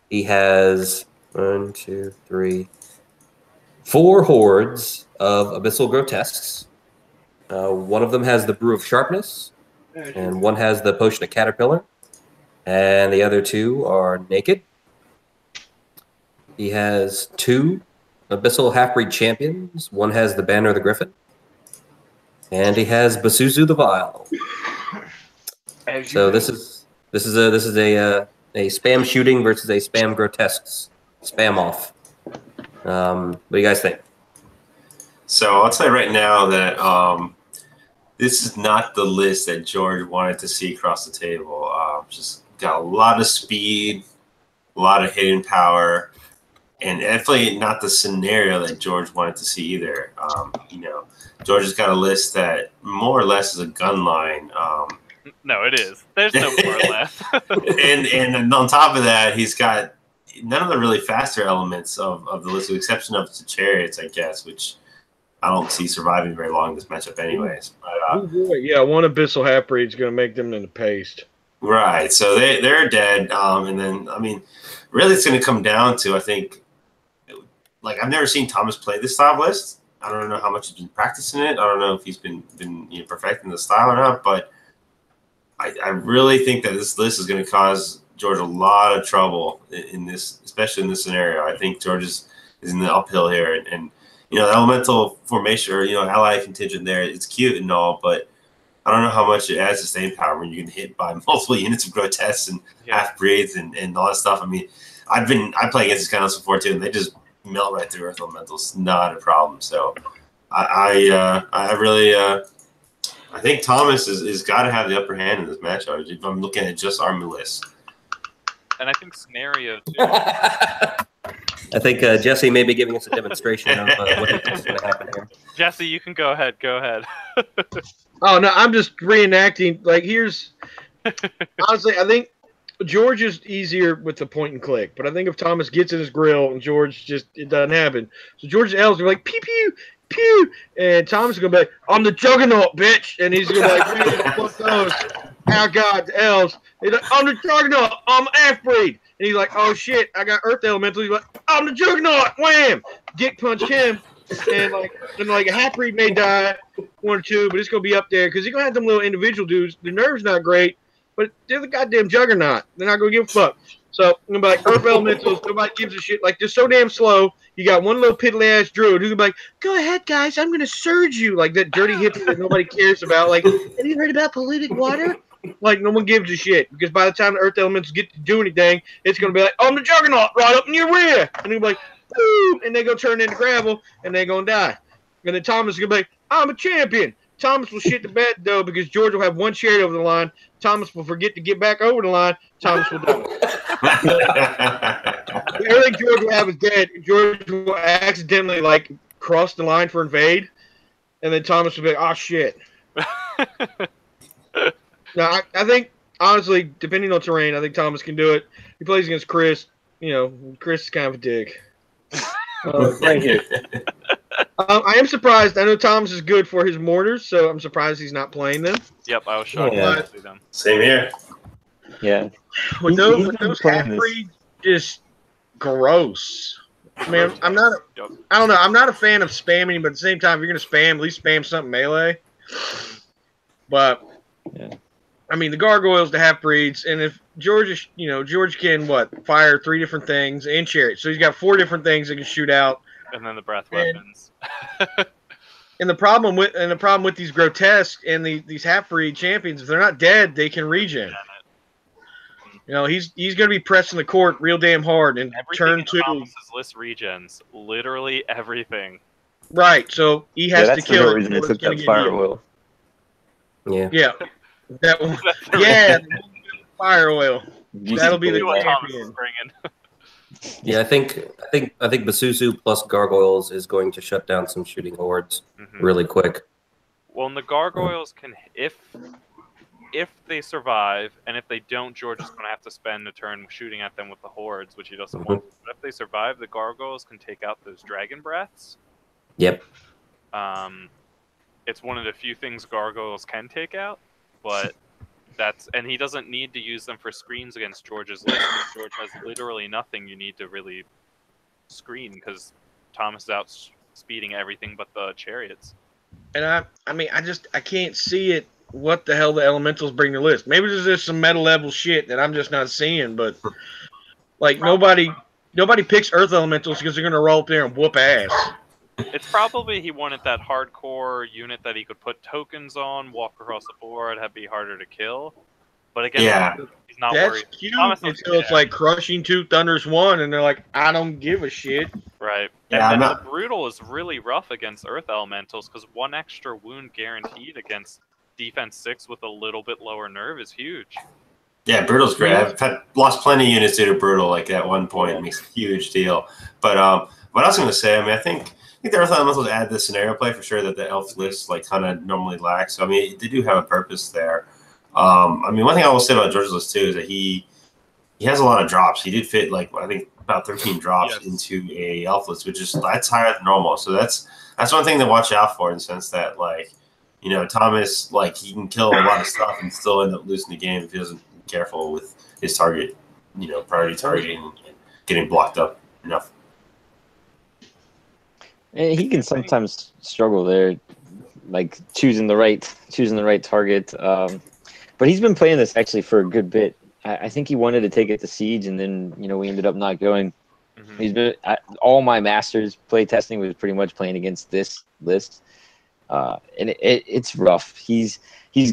He has 1, 2, 3, 4 hordes of Abyssal Grotesques. One of them has the Brew of Sharpness, and one has the Potion of Caterpillar, and the other 2 are naked. He has 2 Abyssal Half-Breed Champions. One has the Banner of the Griffin, and he has Basuzu the Vile. So this is a spam shooting versus a spam grotesques spam off. What do you guys think?
So I'll tell you right now that this is not the list that George wanted to see across the table. Just got a lot of speed, a lot of hidden power, and definitely not the scenario that George wanted to see either. George has got a list that more or less is a gun line.
No, it is. There's no more or less.
and on top of that, he's got none of the really faster elements of the list, with the exception of the chariots, I guess, which I don't see surviving very long in this matchup anyways. But,
yeah, one Abyssal half-breed is going to make them into paste.
Right, so they're dead. And then, I mean, really it's going to come down to, I think, like, I've never seen Thomas play this style of list. I don't know how much he's been practicing it. I don't know if he's been perfecting the style or not, but I really think that this list is going to cause George a lot of trouble in this, especially in this scenario. I think George is in the uphill here, and the elemental formation or ally contingent there, it's cute and all, but I don't know how much it adds to staying power when you get hit by multiple units of grotesques and half-breeds and all that stuff. I mean, I play against this kind of before too, and they just melt right through earth elementals. Not a problem. So I really I think Thomas is got to have the upper hand in this matchup if I'm looking at just army lists.
And I think scenario too.
I think Jesse may be giving us a demonstration of what he thinks is going to happen here.
Jesse, you can go ahead. Go ahead.
Oh, no, I'm just reenacting. Like, here's – honestly, I think George is easier with the point and click. But I think if Thomas gets in his grill and George just – it doesn't happen. So George's L's are like, pew, pew, pew. And Thomas is going to be like, I'm the juggernaut, bitch. And he's going to be like, man, fuck those. Oh, God, the L's. He's like, I'm the juggernaut. I'm half-breed. And he's like, oh, shit, I got earth elemental. He's like, I'm the juggernaut. Wham. Dick punch him. And a half-breed may die, 1 or 2, but it's going to be up there because you're going to have them little individual dudes. The nerve's not great, but they're the goddamn juggernaut. They're not going to give a fuck. So I'm going to be like, earth elementals, nobody gives a shit. Like, they're so damn slow. You got one little piddly-ass druid who's going to be like, go ahead, guys, I'm going to surge you. Like that dirty hippie that nobody cares about. Like, have you heard about polluted water? Like, no one gives a shit because by the time the earth elementals get to do anything, it's going to be like, I'm the juggernaut right up in your rear. And he'll be like, boom, and they go turn into gravel, and they're going to die. And then Thomas is going to be like, I'm a champion. Thomas will shit the bed, though, because George will have one chariot over the line. Thomas will forget to get back over the line. Thomas will die. Everything George will have is dead. George will accidentally, like, cross the line for invade, and then Thomas will be like, oh, shit. Now, I think, honestly, depending on terrain, I think Thomas can do it. He plays against Chris. Chris is kind of a dick. Right here. I am surprised. I know Thomas is good for his mortars, so I'm surprised he's not playing them.
Yep, I was shocked
to
see them.
Same here.
Yeah.
With those half-breeds, just gross. I mean, I don't know. I'm not a fan of spamming, but at the same time, if you're going to spam, at least spam something melee. But,
yeah.
I mean, the gargoyles, the half-breeds, and if George can, fire 3 different things and chariots. So he's got 4 different things that can shoot out.
And then the breath weapons.
And the problem with these grotesque and these half-breed champions, if they're not dead, they can regen. He's going to be pressing the court real damn hard and turn 2.
Thomas's list regens. Literally everything.
Right, so he has to kill it.
That's the reason it took that fire oil.
Yeah.
Yeah. That one. Yeah, fire oil. That'll be the champion.
Yeah, I think Basusu plus gargoyles is going to shut down some shooting hordes really quick.
Well, and the gargoyles can, if if they survive, and if they don't, George is going to have to spend a turn shooting at them with the hordes, which he doesn't want. But if they survive, the gargoyles can take out those dragon breaths.
Yep.
It's one of the few things gargoyles can take out, but and he doesn't need to use them for screens against George's list. George has literally nothing you need to really screen because Thomas is out speeding everything but the chariots.
And I mean, I can't see it. What the hell the elementals bring to the list? Maybe there's just some meta level shit that I'm just not seeing. But like nobody picks Earth elementals because they're gonna roll up there and whoop ass.
It's probably he wanted that hardcore unit that he could put tokens on, walk across the board, have be harder to kill. But again, he's not worried. That's
cute until it's like Crushing 2, Thunders 1, and they're like, I don't give a shit.
Right. Yeah, and the Brutal is really rough against Earth Elementals because 1 extra wound guaranteed against Defense 6 with a little bit lower nerve is huge.
Yeah, Brutal's great. I've lost plenty of units due to Brutal, like at one point. It makes a huge deal. But what I was going to say, I mean, I think the Earth Elementals add the scenario play for sure that the Elf list like kind of normally lacks. So, I mean, they do have a purpose there. I mean, one thing I will say about George's list too is that he has a lot of drops. He did fit like I think about 13 drops into a Elf list, which is that's higher than normal. So that's one thing to watch out for in the sense that like Thomas like he can kill a lot of stuff and still end up losing the game if he doesn't be careful with his target, priority targeting and getting blocked up enough.
And he can sometimes struggle there, like choosing the right target. But he's been playing this actually for a good bit. I think he wanted to take it to Siege, and then we ended up not going. He's been all my Masters play testing was pretty much playing against this list, and it's rough. He's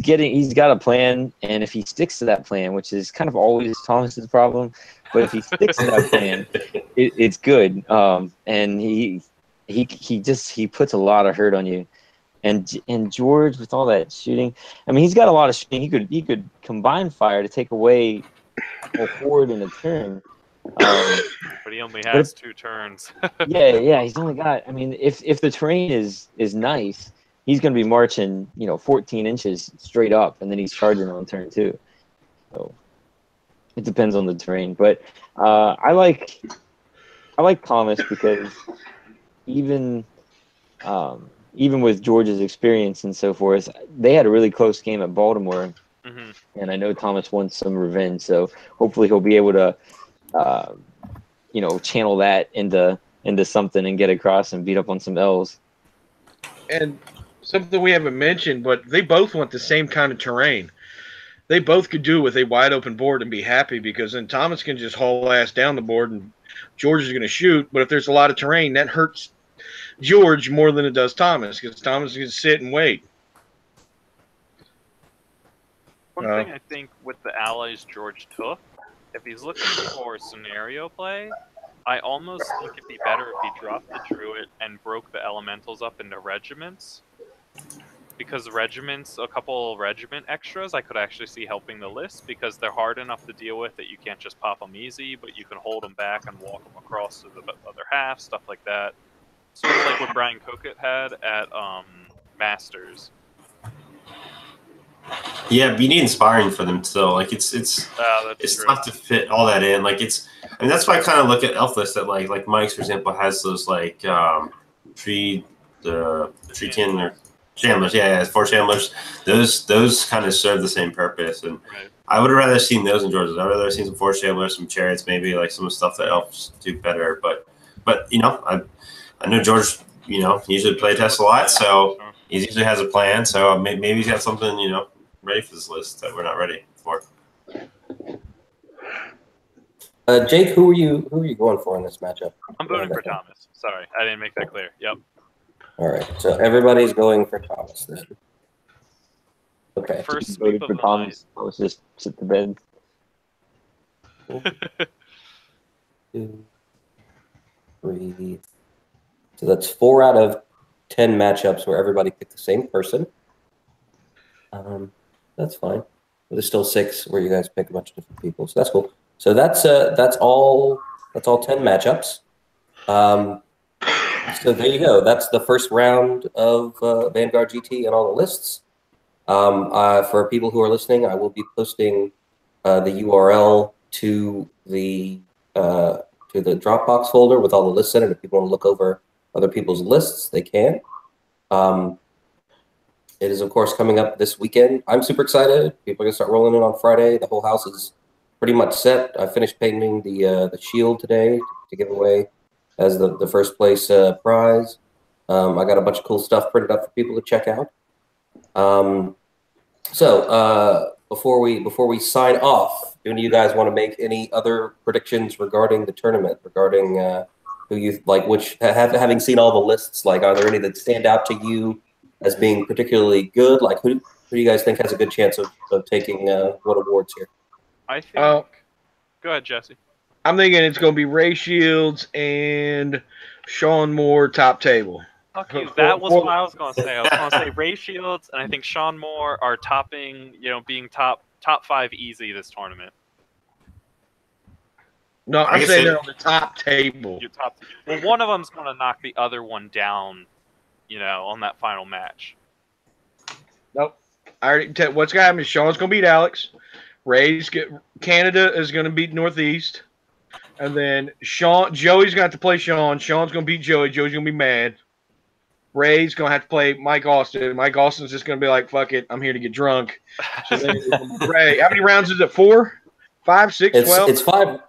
got a plan, and if he sticks to that plan, which is kind of always Thomas's problem, but if he sticks to that plan, it's good. And he puts a lot of hurt on you. And George with all that shooting, I mean, he's got a lot of shooting. He could combine fire to take away a horde in a turn.
But he only has 2 turns.
yeah. He's only got. I mean, if the terrain is nice, he's going to be marching 14 inches straight up, and then he's charging on turn 2. So it depends on the terrain. But I like Thomas because even with George's experience and so forth, they had a really close game at Baltimore, and I know Thomas wants some revenge. So hopefully he'll be able to, channel that into something and get across and beat up on some L's.
And something we haven't mentioned, but they both want the same kind of terrain. They both could do it with a wide open board and be happy because then Thomas can just haul ass down the board and George is going to shoot. But if there's a lot of terrain, that hurts George more than it does Thomas because Thomas can sit and wait.
One thing I think with the allies George took, if he's looking for scenario play, I almost think it'd be better if he dropped the Druid and broke the elementals up into regiments. Because regiments, a couple regiment extras, I could actually see helping the list because they're hard enough to deal with that you can't just pop them easy, but you can hold them back and walk them across to the other half, stuff like that. Sort of like what Brian Kokett had at Masters.
Yeah, but you need inspiring for them still. Like it's tough to fit all that in. Like that's why I kind of look at Elf list that like Mike's for example has those like tree 10 or Shamblers. Yeah, 4 Shamblers. Those kind of serve the same purpose. And I would have rather seen those in George's. I'd rather seen some 4 Shamblers, some Chariots, maybe like some of the stuff that Elves do better. But I know George, usually play tests a lot, so he usually has a plan. So maybe he's got something, ready for this list that we're not ready for.
Jake, who are you going for in this matchup?
I'm voting for Thomas. Sorry, I didn't make that clear. Yep.
All right, so everybody's going for Thomas then. Okay.
First sweep of the
Thomas. I was just sit to bed.
2, 3. So that's 4 out of 10 matchups where everybody picked the same person. That's fine. But there's still 6 where you guys pick a bunch of different people. So that's cool. So that's all 10 matchups. So there you go. That's the first round of Vanguard GT and all the lists. For people who are listening, I will be posting the URL to the Dropbox folder with all the lists in it. If people want to look over other people's lists, they can. It is, of course, coming up this weekend. I'm super excited. People are going to start rolling in on Friday. The whole house is pretty much set. I finished painting the shield today to give away as the first place prize. I got a bunch of cool stuff printed up for people to check out. Before we sign off, do any of you guys want to make any other predictions regarding the tournament, regarding who you like, which having seen all the lists, like, are there any that stand out to you as being particularly good? Like, who do you guys think has a good chance of taking what awards here?
I think. Go ahead, Jesse.
I'm thinking it's going to be Ray Shields and Sean Moore top table.
Fuck you. That was what I was going to say. I was going to say Ray Shields, and I think Sean Moore are topping, being top 5 easy this tournament.
No, I'm saying they're on the top table.
Well, one of them's going to knock the other one down, on that final match.
Nope. I already tell what's going to happen is Sean's going to beat Alex. Canada is going to beat Northeast. And then Joey's going to have to play Sean. Sean's going to beat Joey. Joey's going to be mad. Ray's going to have to play Mike Austin. Mike Austin's just going to be like, fuck it, I'm here to get drunk. So then Ray, how many rounds is it? 4? 5, 6, 12?
It's 5.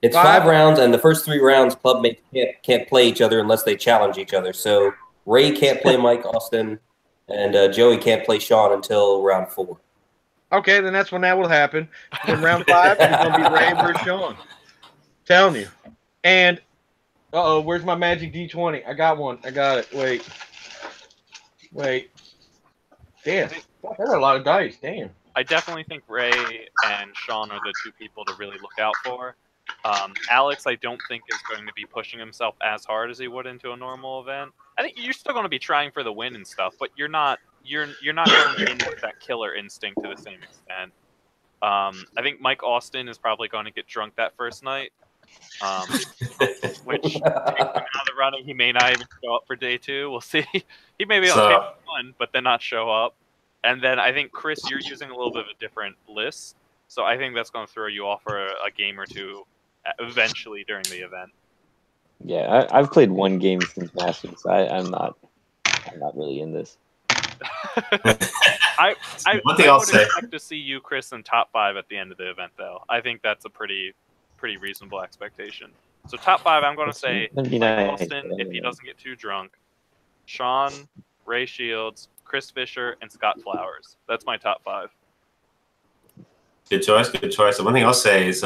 It's 5 rounds, and the first 3 rounds, clubmates can't play each other unless they challenge each other. So Ray can't play Mike Austin, and Joey can't play Sean until round 4.
Okay, then that's when that will happen. In round 5, it's going to be Ray versus Sean. Telling you. And where's my magic D20? I got one. I got it. Wait. Damn. I got a lot of dice. Damn.
I definitely think Ray and Sean are the 2 people to really look out for. Alex, I don't think is going to be pushing himself as hard as he would into a normal event. I think you're still going to be trying for the win and stuff, but you're not going in with that killer instinct to the same extent. I think Mike Austin is probably going to get drunk that first night. Which takes him out of the running. He may not even show up for day 2. We'll see. He may be on day 1, but then not show up. And then I think, Chris, you're using a little bit of a different list. So I think that's going to throw you off for a game or 2 eventually during the event.
Yeah, I've played 1 game since Masters. I'm not really in this.
I would expect to see you, Chris, in top 5 at the end of the event, though. I think that's a pretty reasonable expectation. So top 5, I'm going to say Mike Austin, if he doesn't get too drunk, Sean, Ray Shields, Chris Fisher, and Scott Flowers. That's my top 5.
Good choice. The one thing I'll say is,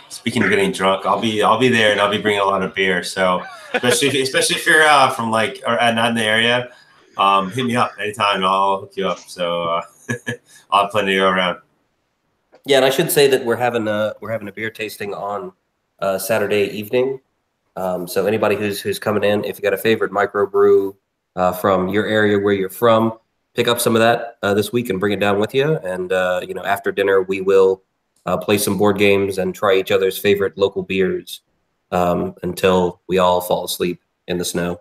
speaking of getting drunk, I'll be there, and I'll be bringing a lot of beer. So especially if you're from not in the area, hit me up anytime, and I'll hook you up. So I'll have plenty to go around.
Yeah, and I should say that we're having a beer tasting on Saturday evening. So anybody who's coming in, if you got a favorite microbrew from your area where you're from, pick up some of that this week and bring it down with you. And after dinner, we will play some board games and try each other's favorite local beers until we all fall asleep in the snow.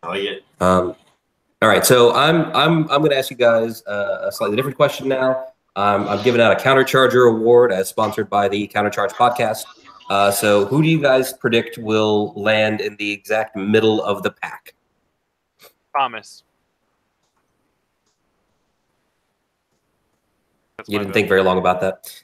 Oh yeah.
All right, so I'm going to ask you guys a slightly different question now. I'm giving out a Countercharger award as sponsored by the Countercharge podcast. So who do you guys predict will land in the exact middle of the pack?
Thomas.
You didn't think very long about that.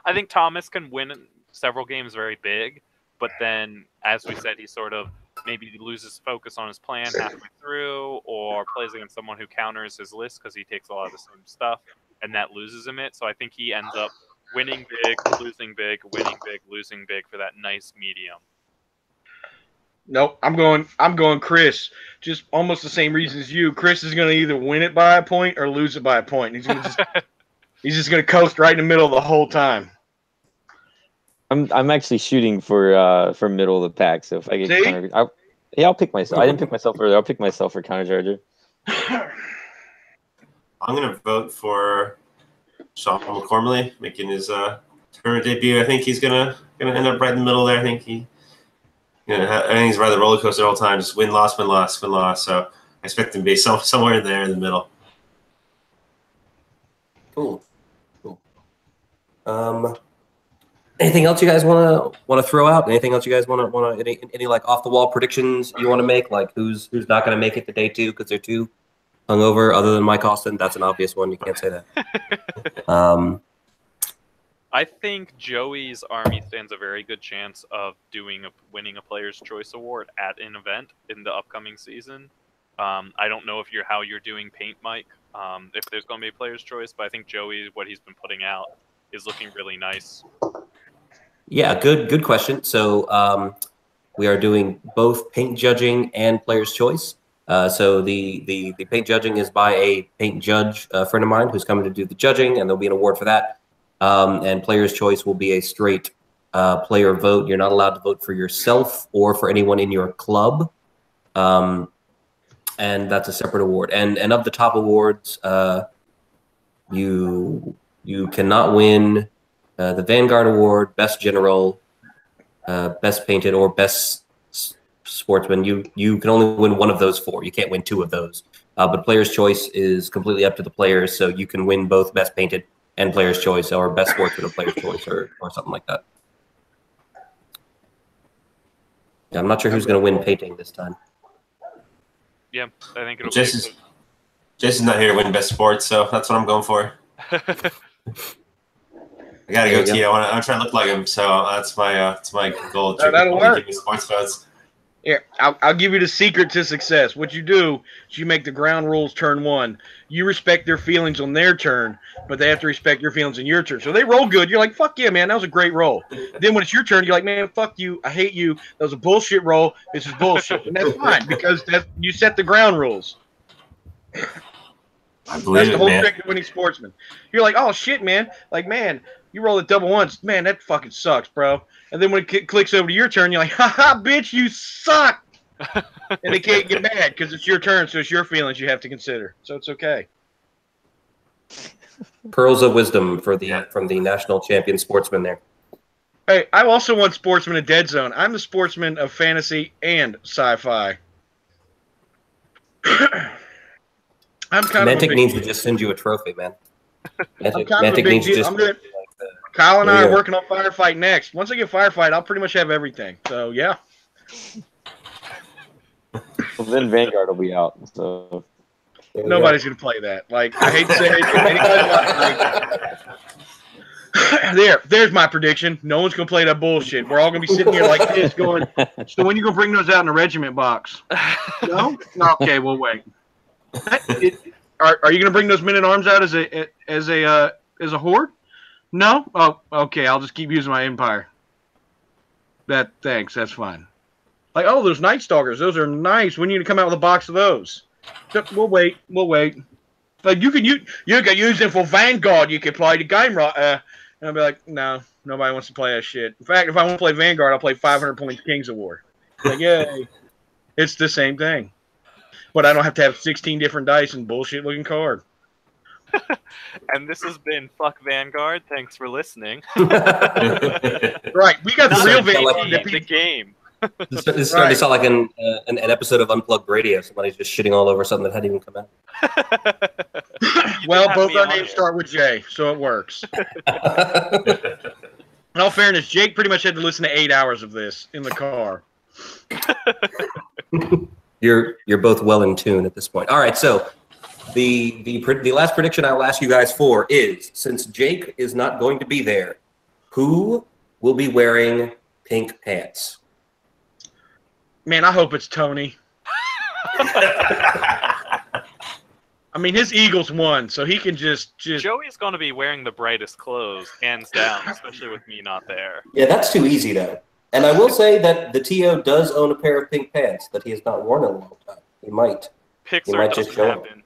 I think Thomas can win several games very big, but then, as we said, he sort of maybe loses focus on his plan halfway through, or plays against someone who counters his list because he takes a lot of the same stuff, and that loses him it. So I think he ends up winning big, losing big, winning big, losing big for that nice medium.
Nope, I'm going Chris. Just almost the same reason as you. Chris is going to either win it by a point or lose it by a point. He's just going to coast right in the middle the whole time.
I'm actually shooting for middle of the pack. So if I get I'll pick myself. I didn't pick myself earlier. I'll pick myself for Countercharger.
I'm going to vote for Sean McCormley making his tournament debut. I think he's gonna end up right in the middle there. I think he's riding the roller coaster all the time, just win loss. So I expect him to be somewhere there in the middle.
Cool. Anything else you guys want to throw out? Anything else you guys want to any like off the wall predictions you want to make? Like who's not going to make it to day 2 because they're too hungover? Other than Mike Austin, that's an obvious one. You can't say that.
I think Joey's Army stands a very good chance of winning a Player's Choice Award at an event in the upcoming season. I don't know how you're doing paint, Mike. If there's going to be a Player's Choice, but I think Joey, what he's been putting out, is looking really nice.
Yeah, good question. So we are doing both paint judging and Player's Choice. So the paint judging is by a paint judge, a friend of mine, who's coming to do the judging, and there'll be an award for that. And Player's Choice will be a straight player vote. You're not allowed to vote for yourself or for anyone in your club. And that's a separate award. And of the top awards, you cannot win the Vanguard Award, Best General, Best Painted, or Best Sportsman. You can only win one of those 4. You can't win 2 of those. But Player's Choice is completely up to the players, so you can win both Best Painted and Player's Choice, or Best Sportsman or Player's Choice, or something like that. Yeah, I'm not sure who's going to win painting this time.
Yeah, I think it'll
Jason's not here to win Best Sports, so that's what I'm going for. I gotta go, T. I'm trying to look like him, so that's my goal.
That'll work.
Sports votes.
Here, I'll give you the secret to success. What you do is you make the ground rules turn 1. You respect their feelings on their turn, but they have to respect your feelings on your turn. So they roll good. You're like, fuck yeah, man, that was a great roll. Then when it's your turn, you're like, man, fuck you. I hate you. That was a bullshit roll. This is bullshit. And that's fine because you set the ground rules.
I believe
that's the whole trick of winning sportsman. You're like, oh, shit, man. Like, man, you roll it double once. Man, that fucking sucks, bro. And then when it clicks over to your turn, you're like, haha, bitch, you suck. And they can't get mad because it's your turn, so it's your feelings you have to consider. So it's okay.
Pearls of wisdom from the national champion sportsman there.
Hey, I also want sportsman of Dead Zone. I'm the sportsman of fantasy and sci-fi. I'm kind
Mantic
of a
needs to just send you a trophy, man. Mantic
needs to just. Kyle and I are working on Firefight next. Once I get Firefight, I'll pretty much have everything. So yeah.
Well, then Vanguard will be out. So
nobody's gonna play that. Like I hate to say it, there's my prediction. No one's gonna play that bullshit. We're all gonna be sitting here like this, going. So when you gonna bring those out in a regiment box? No. Okay, we'll wait. Are you gonna bring those men at arms out as a horde? No? Oh, okay. I'll just keep using my Empire. Thanks. That's fine. Like, oh, those Night Stalkers. Those are nice. When are you going to come out with a box of those? We'll wait. Like, you can use them for Vanguard. You can play the game right. And I'll be like, no, nobody wants to play that shit. In fact, if I want to play Vanguard, I'll play 500 points Kings of War. Like, yay. It's the same thing. But I don't have to have 16 different dice and bullshit-looking card.
And this has been Fuck Vanguard. Thanks for listening.
Right, we got the real Vanguard.
The game.
This started to sound like an episode of Unplugged Radio. Somebody's just shitting all over something that hadn't even come out.
Well, both our names start with J, so it works. In all fairness, Jake pretty much had to listen to 8 hours of this in the car.
You're both well in tune at this point. All right, so the last prediction I'll ask you guys for is, since Jake is not going to be there, who will be wearing pink pants?
Man, I hope it's Tony. I mean, his Eagles won, so he can just...
Joey's going to be wearing the brightest clothes, hands down, especially with me not there.
Yeah, that's too easy, though. And I will say that the TO does own a pair of pink pants that he has not worn in a long time. He might.
Pixar doesn't happen.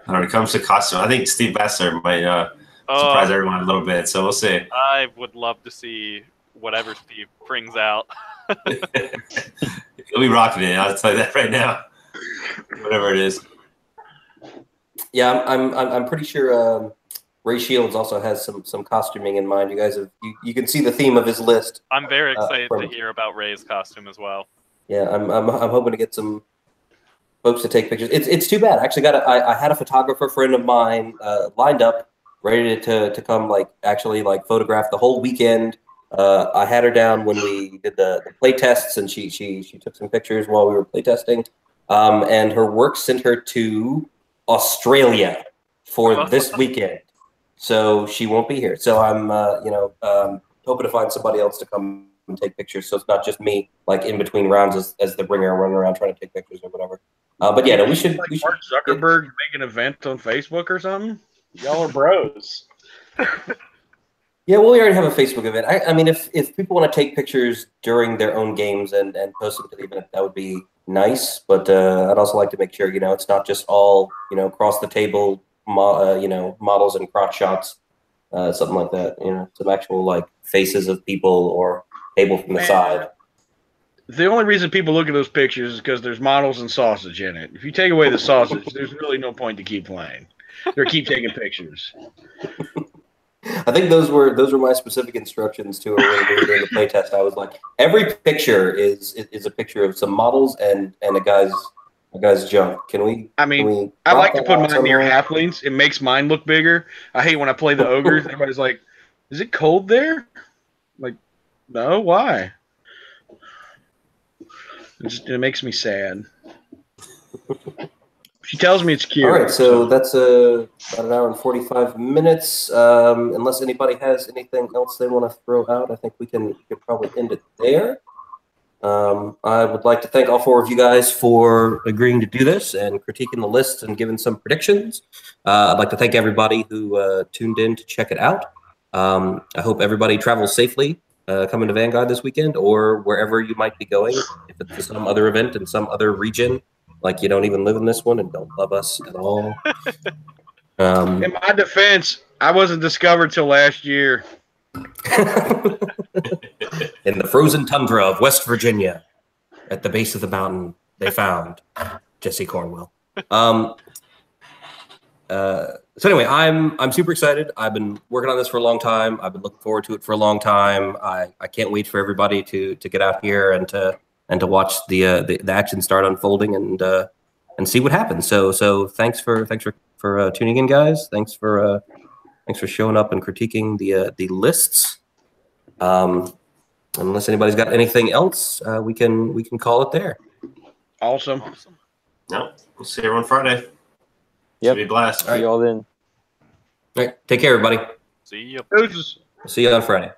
When it comes to costume, I think Steve Besser might surprise everyone a little bit, so we'll see.
I would love to see whatever Steve brings out.
He'll be rocking it, I'll tell you that right now. Whatever it is.
Yeah, I'm pretty sure Ray Shields also has some costuming in mind. You guys have you can see the theme of his list.
I'm very excited to hear about Ray's costume as well.
Yeah, I'm hoping to get some folks to take pictures. It's too bad. I actually I had a photographer friend of mine lined up, ready to come actually photograph the whole weekend. I had her down when we did the play tests, and she took some pictures while we were play testing. And her work sent her to Australia for this weekend, so she won't be here. So I'm hoping to find somebody else to come and take pictures, so it's not just me in between rounds as the bringer running around trying to take pictures or whatever. But yeah, no, we should.
Mark Zuckerberg make an event on Facebook or something. Y'all are bros.
Yeah, well, we already have a Facebook event. I mean, if people want to take pictures during their own games and post them to the event, that would be nice. But I'd also like to make sure it's not just all across the table, models and crotch shots, something like that. Some actual faces of people or table from the side.
The only reason people look at those pictures is because there's models and sausage in it. If you take away the sausage, there's really no point to keep playing or keep taking pictures.
I think those were my specific instructions to her when we were doing the playtest. I was like, every picture is a picture of some models and a guy's junk. Can we?
I mean, I like to put mine near halflings. It makes mine look bigger. I hate when I play the ogres. Everybody's like, "Is it cold there?" Like, no, why? It makes me sad. She tells me it's cute.
All right, so that's about an hour and 45 minutes. Unless anybody has anything else they want to throw out, I think we could probably end it there. I would like to thank all four of you guys for agreeing to do this and critiquing the list and giving some predictions. I'd like to thank everybody who tuned in to check it out. I hope everybody travels safely coming to Vanguard this weekend or wherever you might be going. If it's some other event in some other region, you don't even live in this one and don't love us at all.
In my defense, I wasn't discovered till last year.
In the frozen tundra of West Virginia, at the base of the mountain, they found Jesse Cornwell. So anyway, I'm super excited. I've been working on this for a long time. I've been looking forward to it for a long time. I can't wait for everybody to get out here and to watch the action start unfolding and see what happens. So thanks for tuning in, guys. Thanks for showing up and critiquing the lists. Unless anybody's got anything else, we can call it there.
Awesome.
No, we'll see everyone Friday.
Yep.
Be a blast.
See you all then.
All right. Take care, everybody.
See you.
See you on Friday.